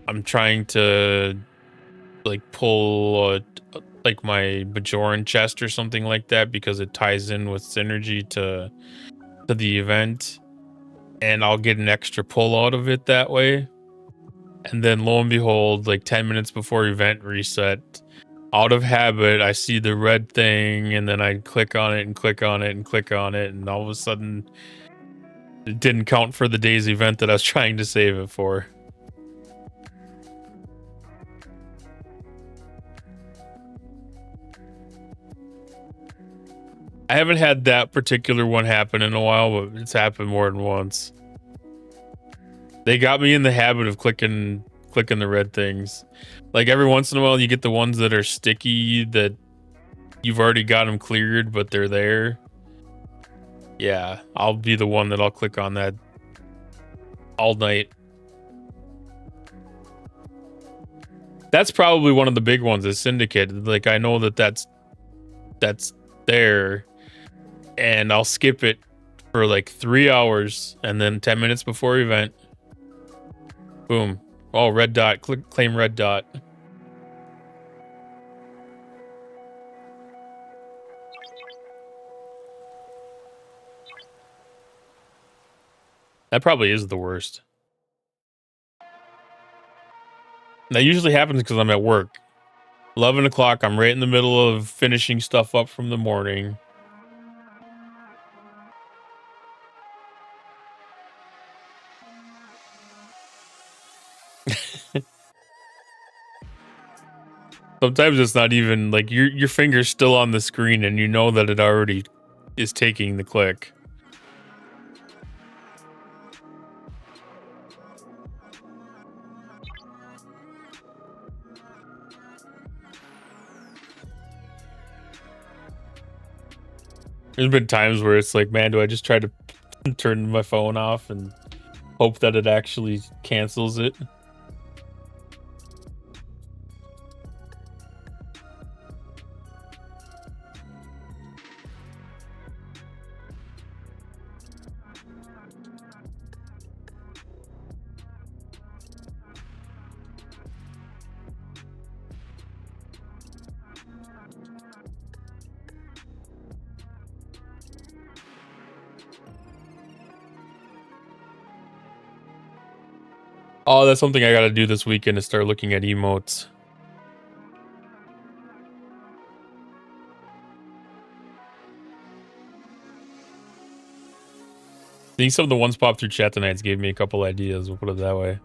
I'm trying to like pull like my Bajoran chest or something like that, because it ties in with synergy to the event, and I'll get an extra pull out of it that way. And then lo and behold, like 10 minutes before event reset, out of habit, I see the red thing, and then I click on it and click on it and click on it, and all of a sudden it didn't count for the day's event that I was trying to save it for. I haven't had that particular one happen in a while, but it's happened more than once. They got me in the habit of clicking the red things. Like every once in a while you get the ones that are sticky, that you've already got them cleared, but they're there. Yeah, I'll be the one that I'll click on that all night. That's probably one of the big ones, is Syndicate. Like, I know that that's there, and I'll skip it for like 3 hours, and then 10 minutes before event, boom. Oh, red dot. Claim red dot. That probably is the worst. That usually happens because I'm at work. 11 o'clock, I'm right in the middle of finishing stuff up from the morning. Sometimes it's not even like your finger's still on the screen and you know that it already is taking the click. There's been times where it's like, man, do I just try to turn my phone off and hope that it actually cancels it? Oh, that's something I gotta do this weekend to start looking at emotes. I think some of the ones popped through chat tonight gave me a couple ideas. We'll put it that way.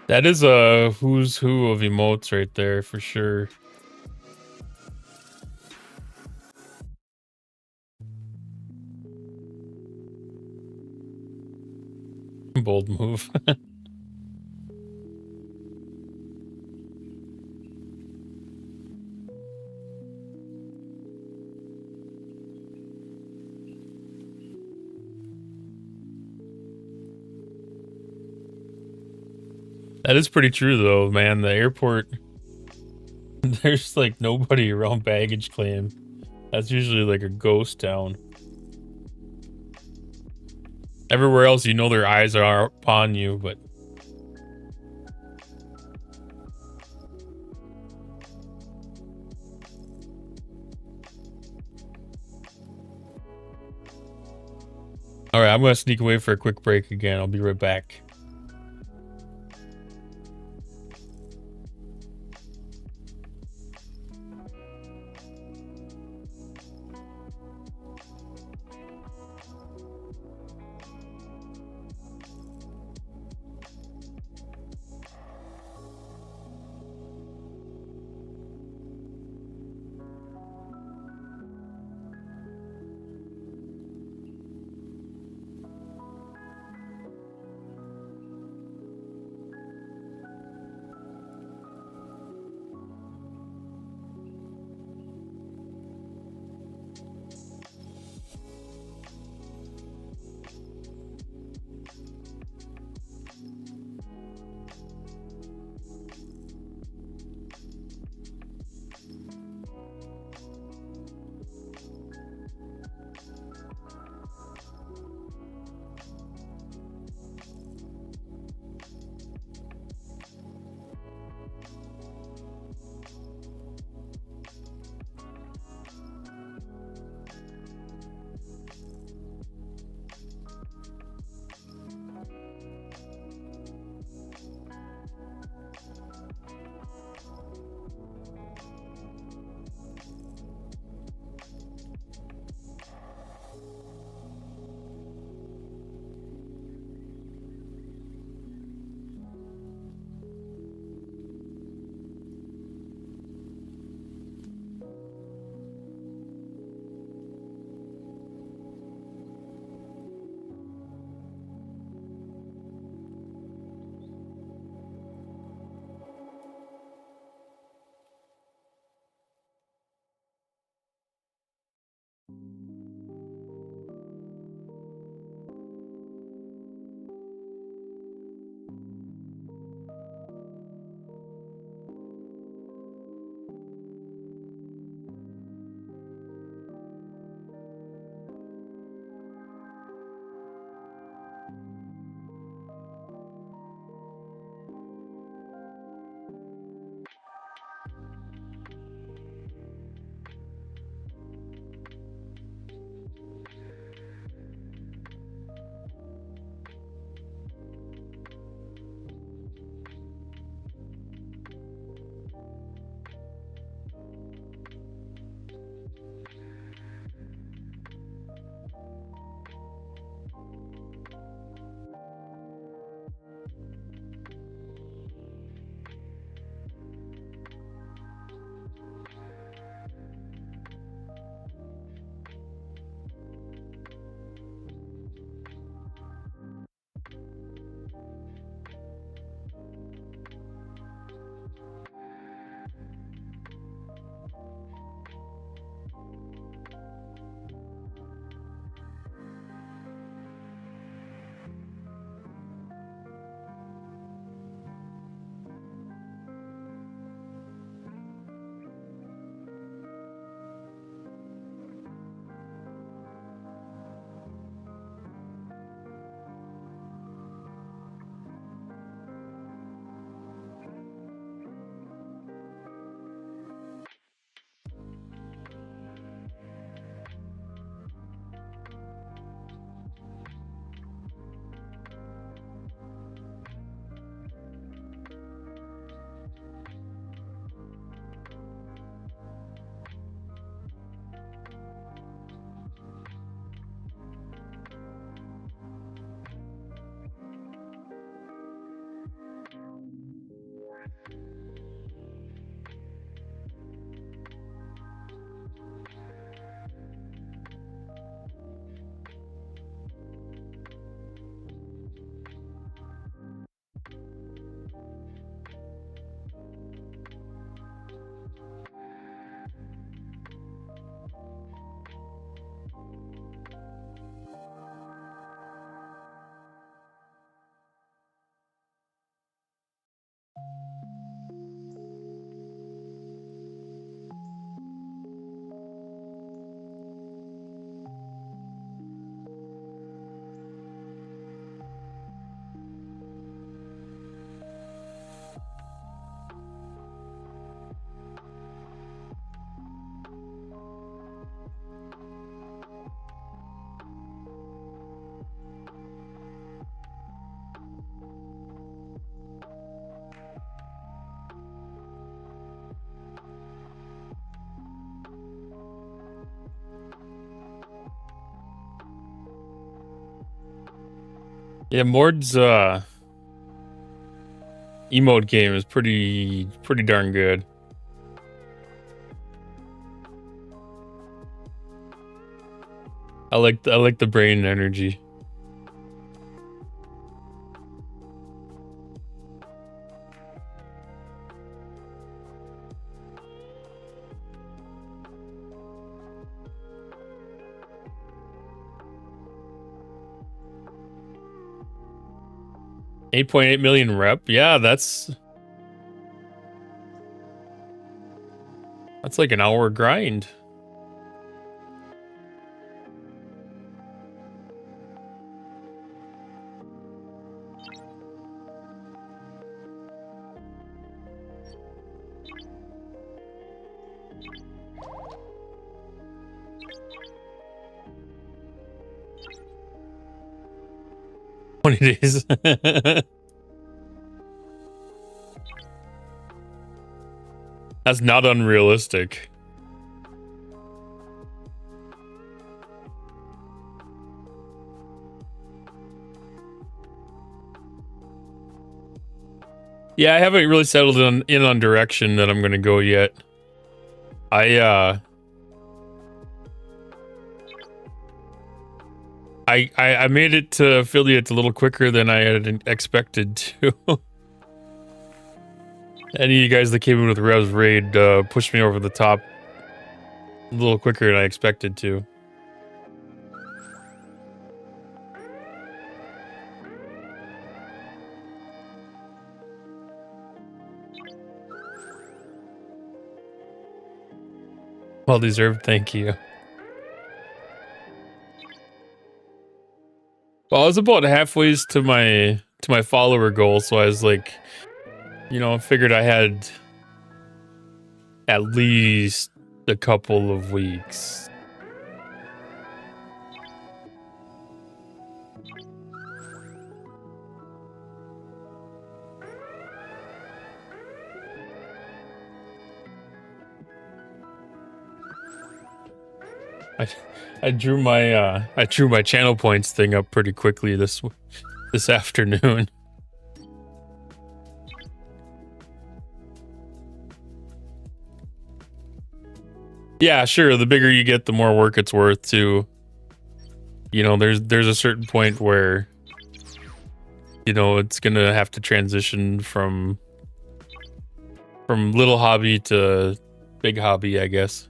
That is a who's who of emotes right there for sure. Bold move. That is pretty true though, man. The airport, there's like nobody around baggage claim. That's usually like a ghost town. Everywhere else, you know, their eyes are upon you, but all right, I'm gonna sneak away for a quick break again. I'll be right back. Yeah, Mord's emote game is pretty darn good. I like the brain energy. $8.8 million rep. Yeah, that's like an hour grind. days. That's not unrealistic. Yeah, I haven't really settled in on direction that I'm gonna go yet. I made it to affiliate a little quicker than I had expected to. Any of you guys that came in with Rev's Raid pushed me over the top a little quicker than I expected to. Well deserved, thank you. Well, I was about halfway to my follower goal, so I was like, you know, I figured I had at least a couple of weeks. I drew my channel points thing up pretty quickly this afternoon. Yeah, sure. The bigger you get, the more work it's worth too. You know, there's a certain point where, you know, it's gonna have to transition from little hobby to big hobby, I guess.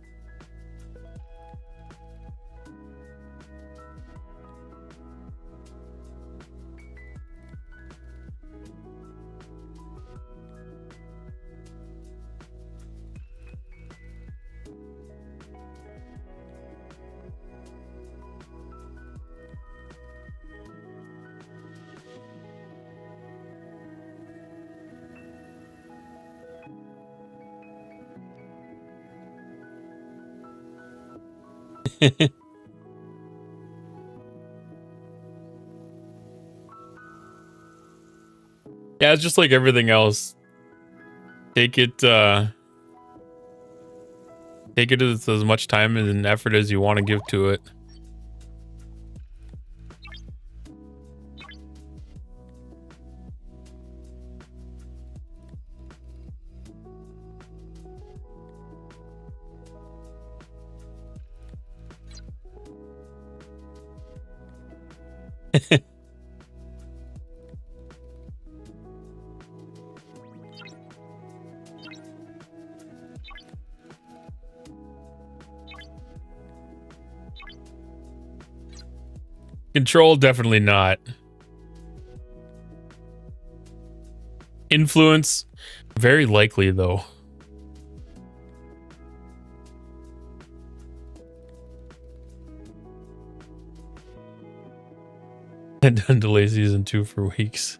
Yeah, it's just like everything else. Take it as much time and effort as you want to give to it. Control, definitely not. Influence, very likely though. And done delay season 2 for weeks.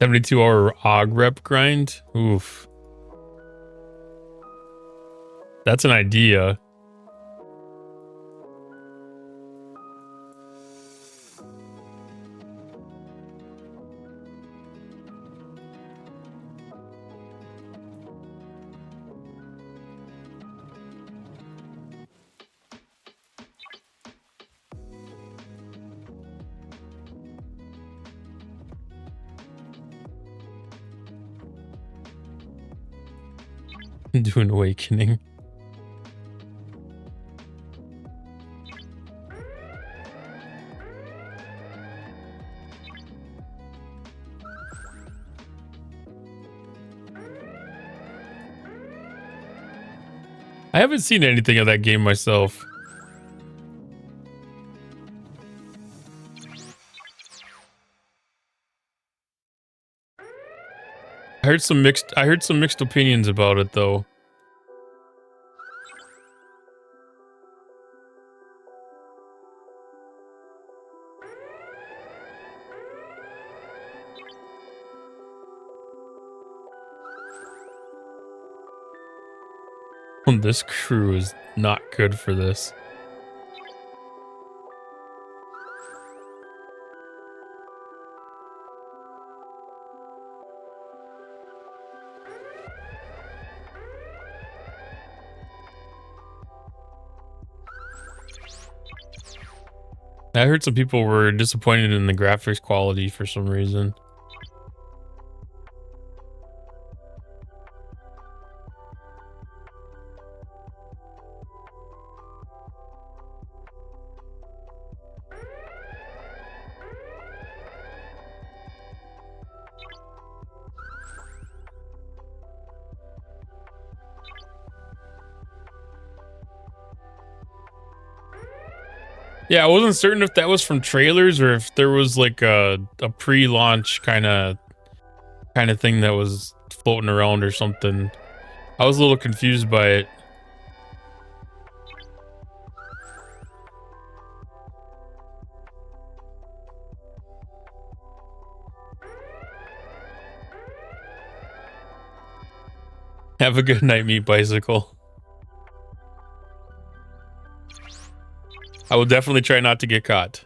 72-hour AUG rep grind. Oof. That's an idea. Do an awakening. I haven't seen anything of that game myself. I heard some mixed opinions about it though. This crew is not good for this. I heard some people were disappointed in the graphics quality for some reason. Yeah, I wasn't certain if that was from trailers or if there was like a pre-launch kind of thing that was floating around or something. I was a little confused by it. Have a good night, Meat Bicycle. I will definitely try not to get caught.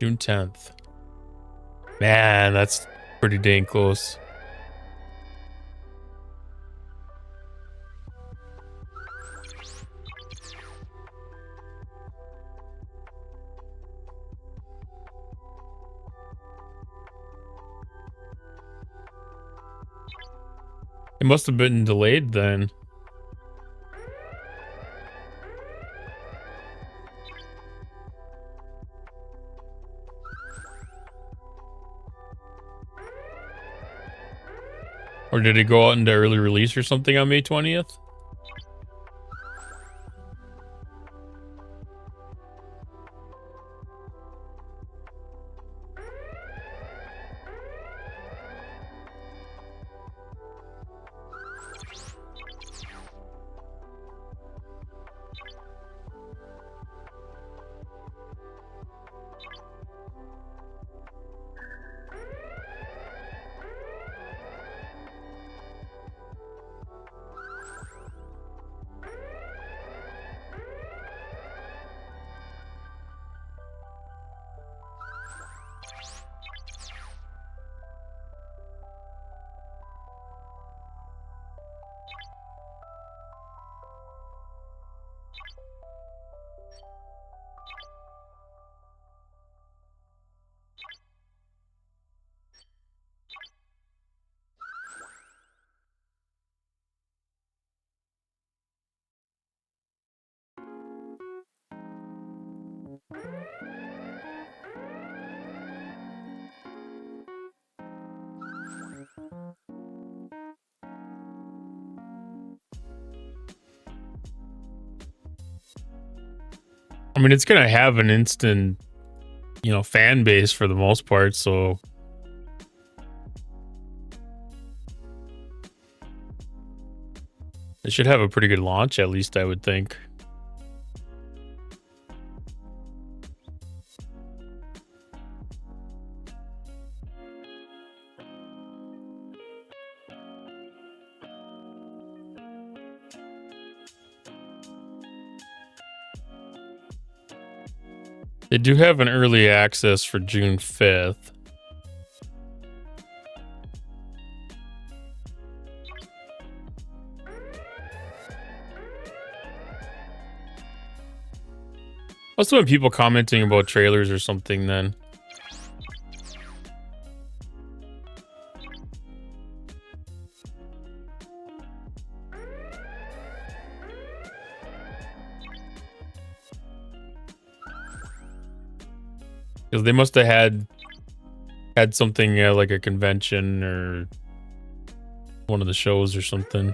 June 10th. Man, that's pretty dang close. It must have been delayed then. Or did it go out into early release or something on May 20th? I mean, it's gonna have an instant fan base for the most part, so it should have a pretty good launch, at least I would think. They do have an early access for June 5th. Must have been people commenting about trailers or something then. Because they must have had something like a convention or one of the shows or something.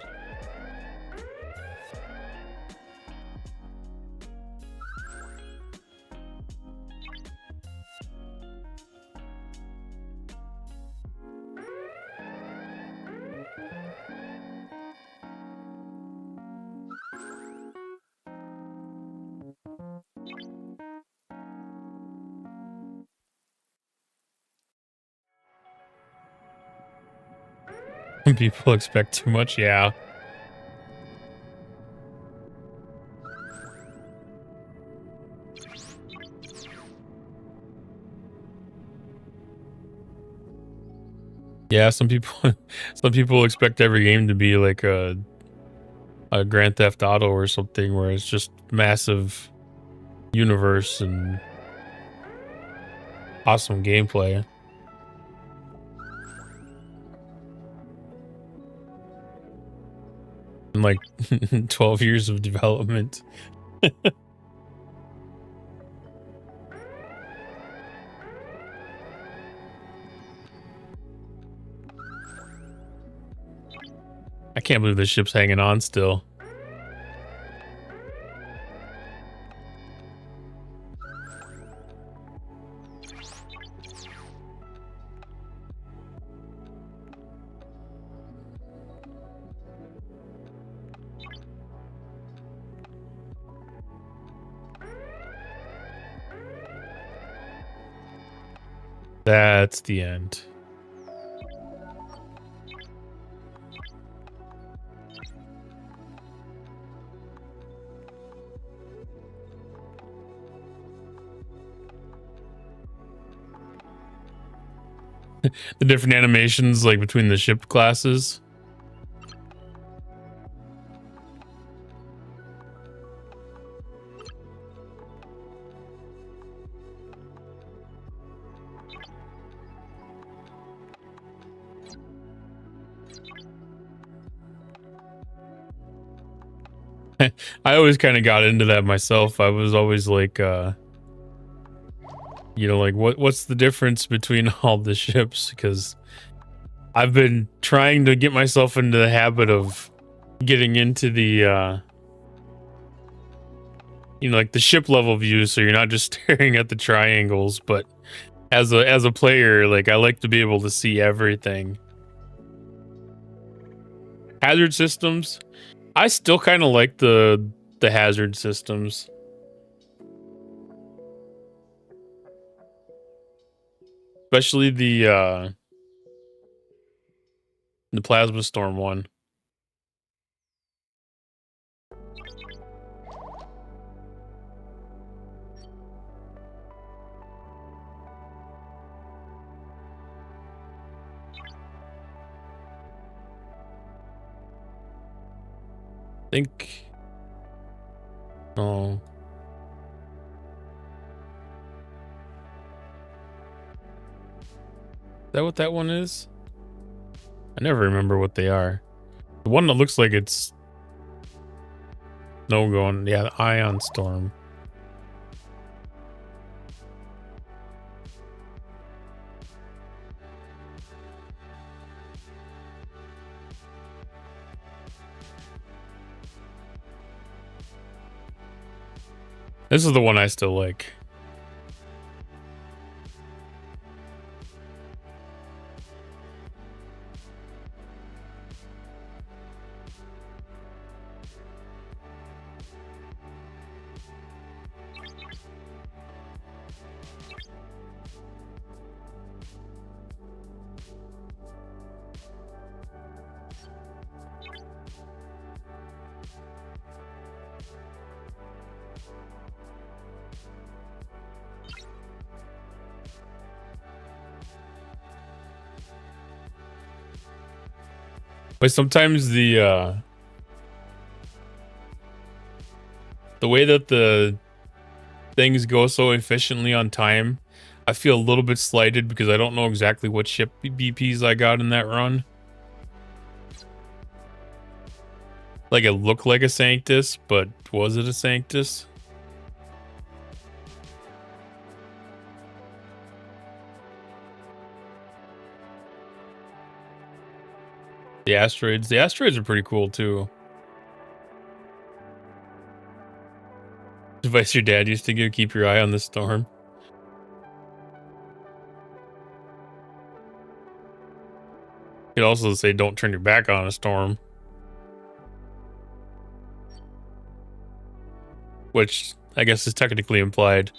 People expect too much, yeah. Yeah, some people expect every game to be like a Grand Theft Auto or something where it's just massive universe and awesome gameplay. And like 12 years of development. I can't believe this ship's hanging on still. That's the end. The different animations like between the ship classes. I always kind of got into that myself. I was always like, like what's the difference between all the ships? Because I've been trying to get myself into the habit of getting into the, like the ship level view, so you're not just staring at the triangles. But as a player, like I like to be able to see everything. Hazard systems. I still kind of like the hazard systems. Especially the plasma storm one. Think. Oh. Is that what that one is? I never remember what they are. The one that looks like it's no going. Yeah, the ion storm. This is the one I still like. But sometimes the way that the things go so efficiently on time, I feel a little bit slighted because I don't know exactly what ship BPs I got in that run. Like, it looked like a Sanctus, but was it a Sanctus? The asteroids are pretty cool too. Advice your dad used to give: keep your eye on the storm. He'd also say don't turn your back on a storm. Which I guess is technically implied.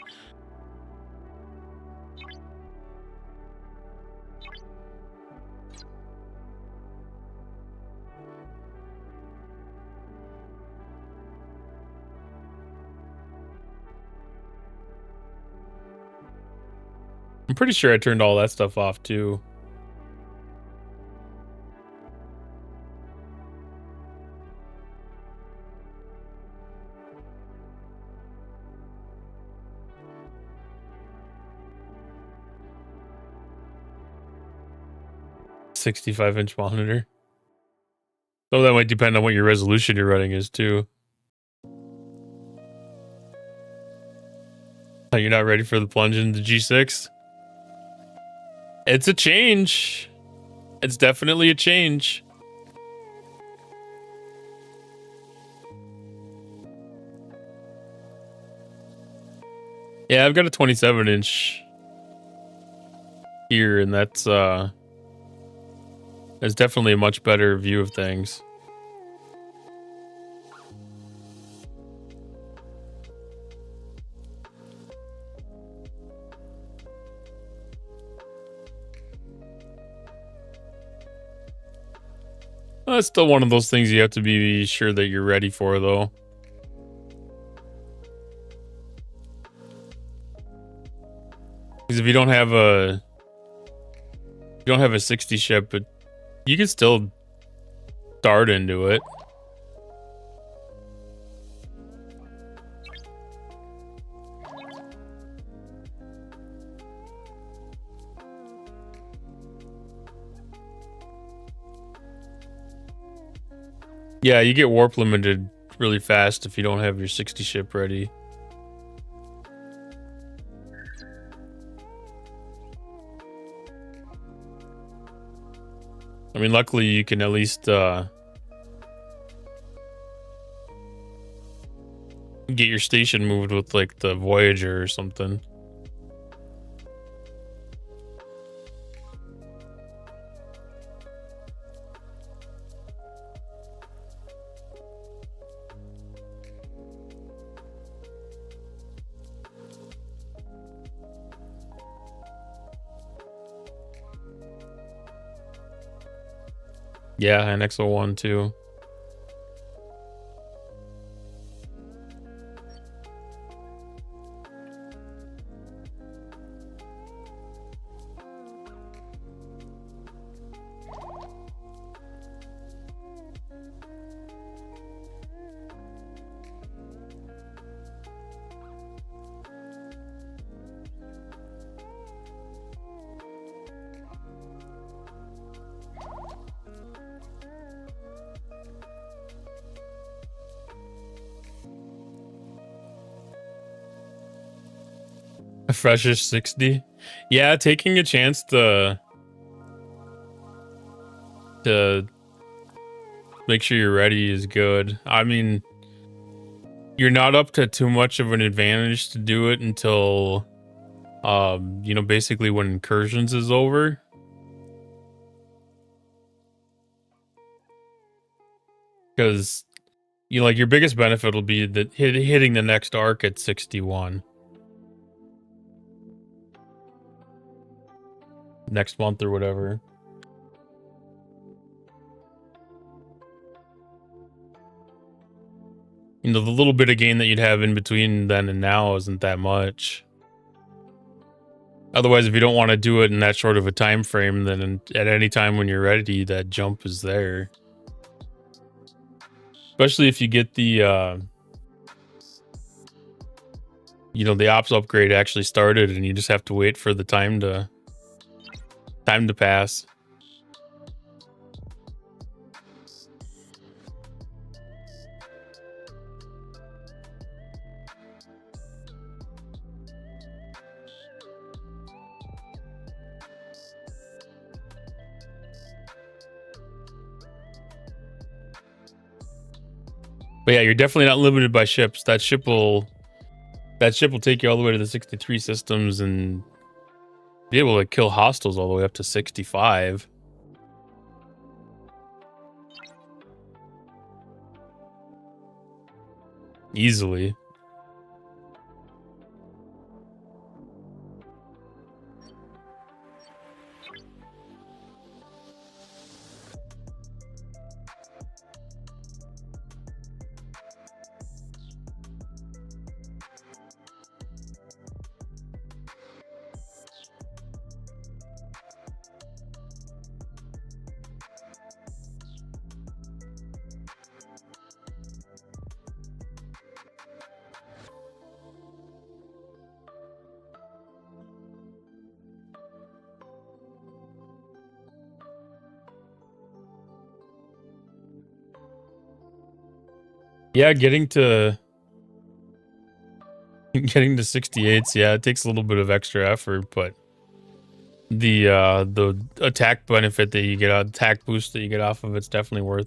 I'm pretty sure I turned all that stuff off too. .65-inch monitor. So that might depend on what your resolution you're running is too. Oh, you're not ready for the plunge into G6? It's a change. It's definitely a change. Yeah, I've got a 27-inch here, and that's definitely a much better view of things. Well, that's still one of those things you have to be sure that you're ready for, though. Because if you don't have a 60 ship, but you can still start into it. Yeah, you get warp limited really fast if you don't have your 60 ship ready. I mean, luckily you can at least get your station moved with like the Voyager or something. Yeah, and XO1 too. A freshish 60. Yeah, taking a chance to make sure you're ready is good. I mean, you're not up to too much of an advantage to do it until you know, basically when incursions is over. Because you know, like, your biggest benefit will be that hitting the next arc at 61 next month or whatever. You know, the little bit of gain that you'd have in between then and now isn't that much. Otherwise, if you don't want to do it in that short of a time frame, then at any time when you're ready, that jump is there. Especially if you get the, the ops upgrade actually started and you just have to wait for the time to pass. But yeah, you're definitely not limited by ships. That ship will take you all the way to the 63 systems and be able to kill hostiles all the way up to 65. Easily. Yeah, getting to 68s, yeah, it takes a little bit of extra effort, but the attack benefit that you get, attack boost that you get off of it's definitely worth.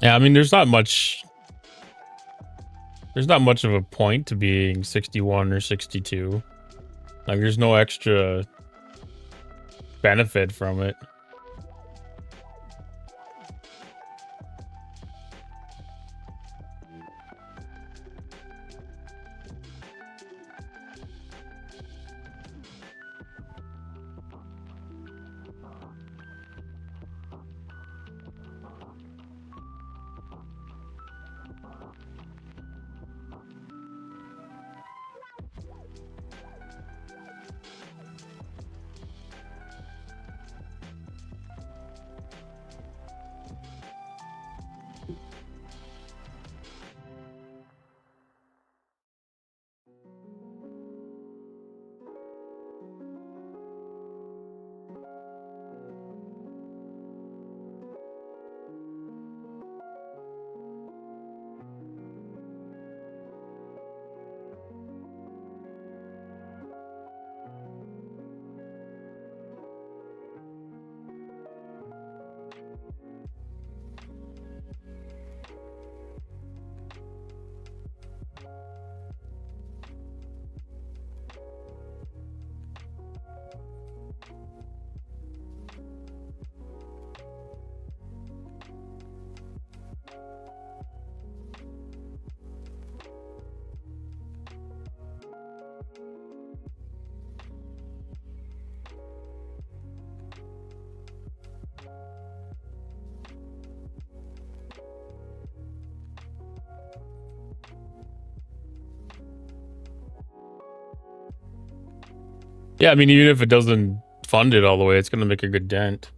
Yeah, I mean, there's not much of a point to being 61 or 62. Like, there's no extra benefit from it. Yeah, I mean, even if it doesn't fund it all the way, it's going to make a good dent.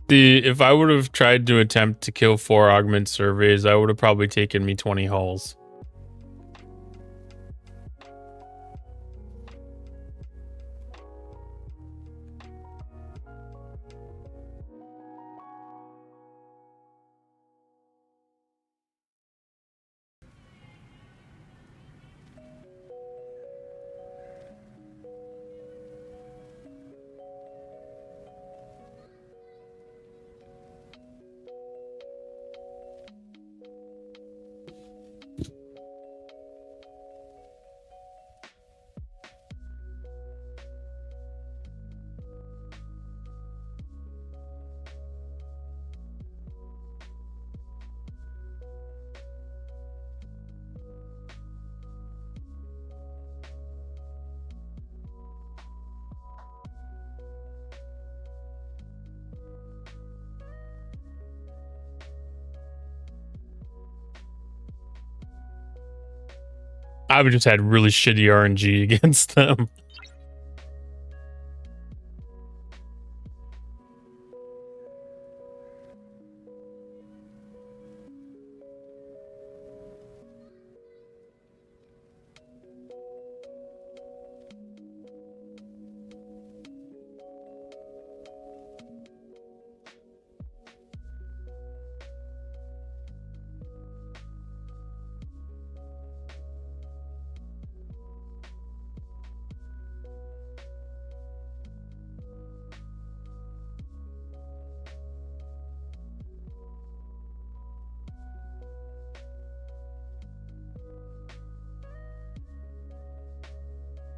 If I would have tried to attempt to kill 4 augment surveys, I would have probably taken me 20 hulls. I would just had really shitty RNG against them.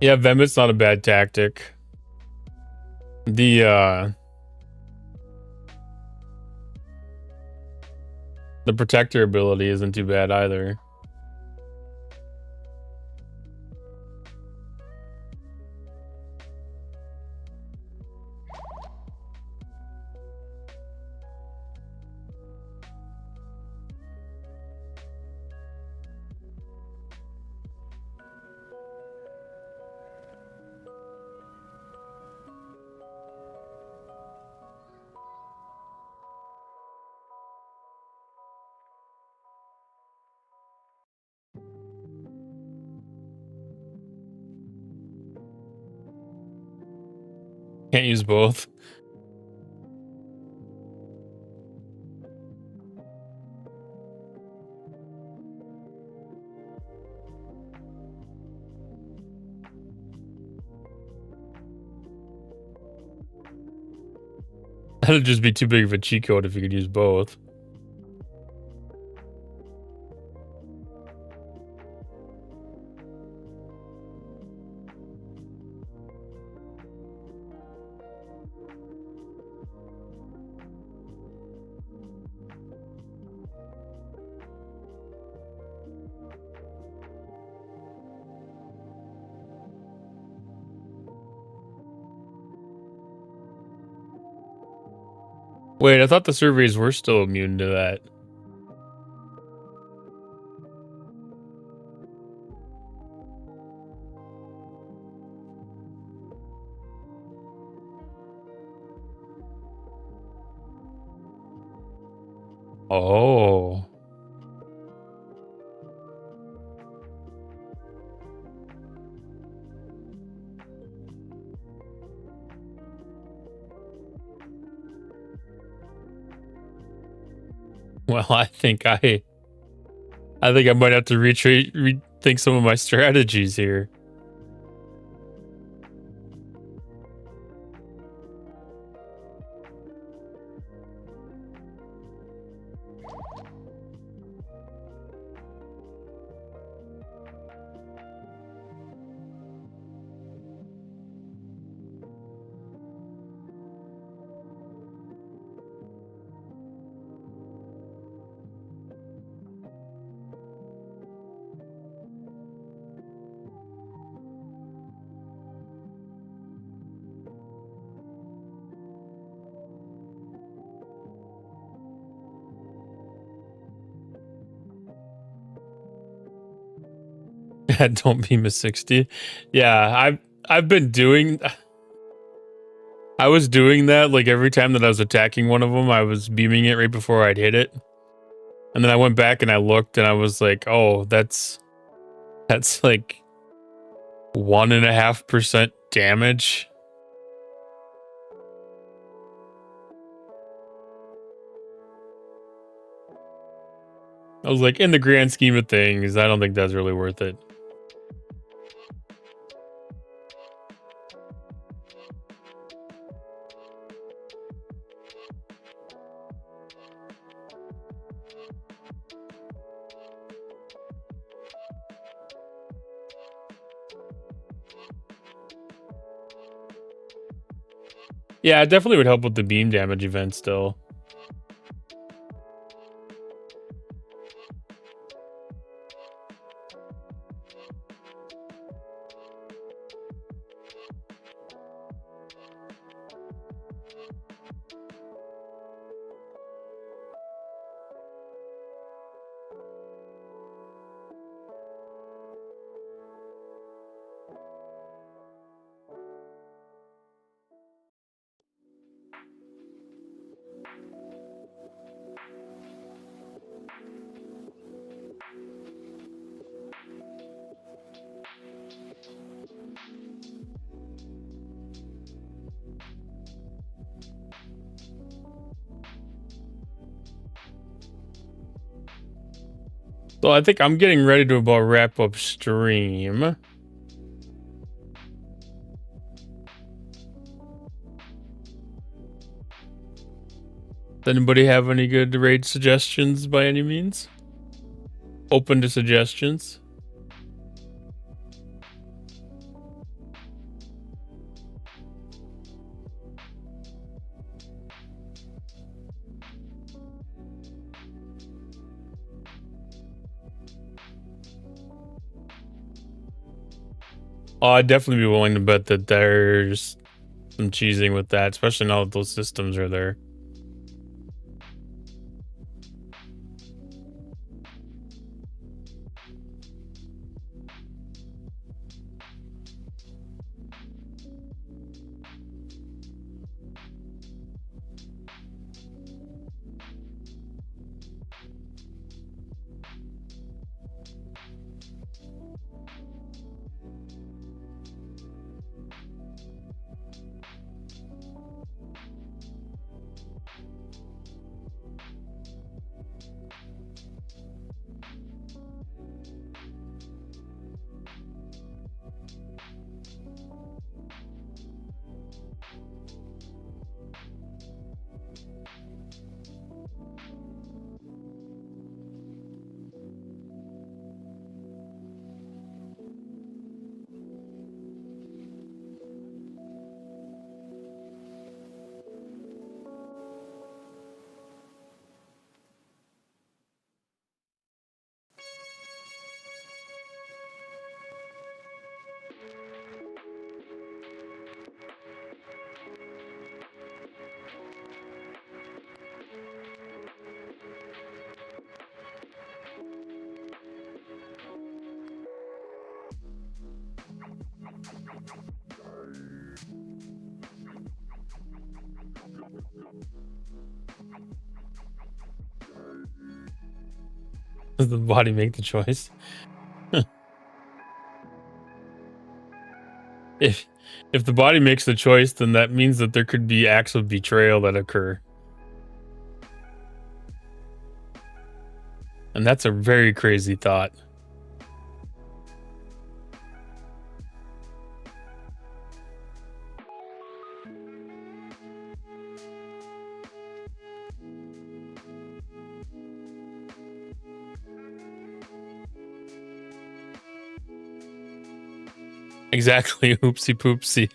Yeah, Vemit's not a bad tactic. The protector ability isn't too bad either. Can't use both. That'd just be too big of a cheat code if you could use both. Wait, I thought the surveys were still immune to that. Oh. Well, I think I might have to rethink some of my strategies here. Don't beam a 60. Yeah, I've been doing. I was doing that like every time that I was attacking one of them, I was beaming it right before I'd hit it, and then I went back and I looked and I was like, oh, that's like 1.5% damage. I was like, in the grand scheme of things, I don't think that's really worth it. Yeah, it definitely would help with the beam damage event still. So I think I'm getting ready to about wrap up stream. Does anybody have any good raid suggestions by any means? Open to suggestions. Oh, I'd definitely be willing to bet that there's some cheesing with that, especially now that those systems are there. Does the body make the choice? If the body makes the choice, then that means that there could be acts of betrayal that occur. And that's a very crazy thought. Exactly, oopsie poopsie.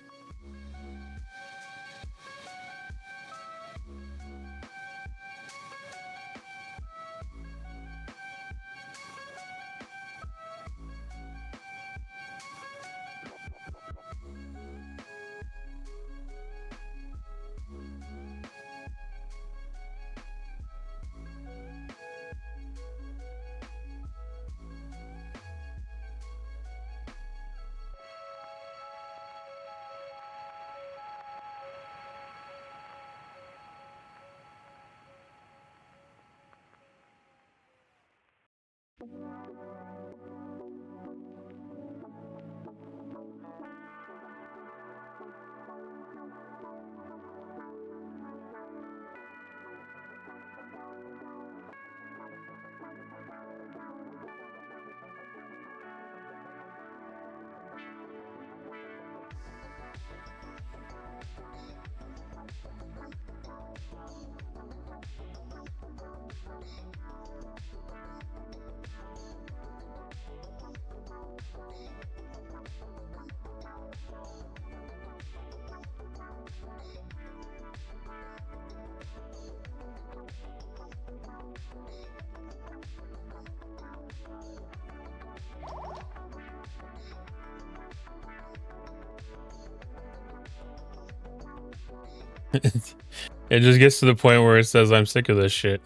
It just gets to the point where it says, I'm sick of this shit.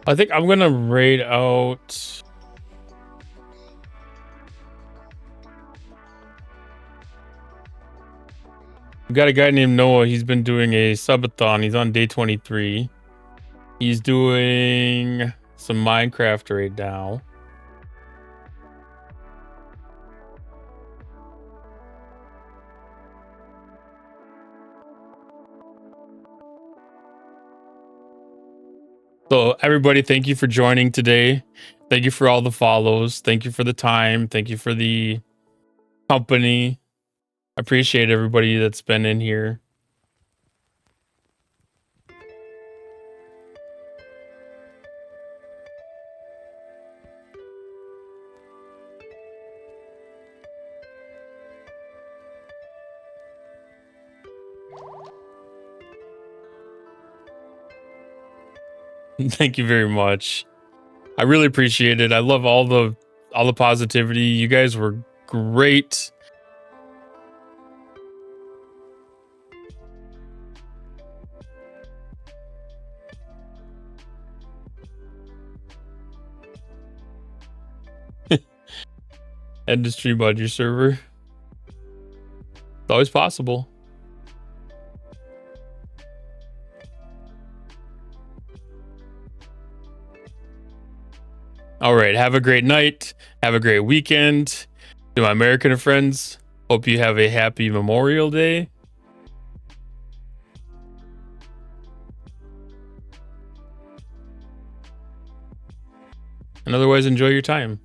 I think I'm gonna raid out. We got a guy named Noah. He's been doing a subathon. He's on day 23. He's doing some Minecraft right now. So everybody, thank you for joining today. Thank you for all the follows. Thank you for the time. Thank you for the company. I appreciate everybody that's been in here. Thank you very much. I really appreciate it. I love all the positivity. You guys were great. End to stream on your server. It's always possible. All right. Have a great night. Have a great weekend. To my American friends, hope you have a happy Memorial Day. And otherwise, enjoy your time.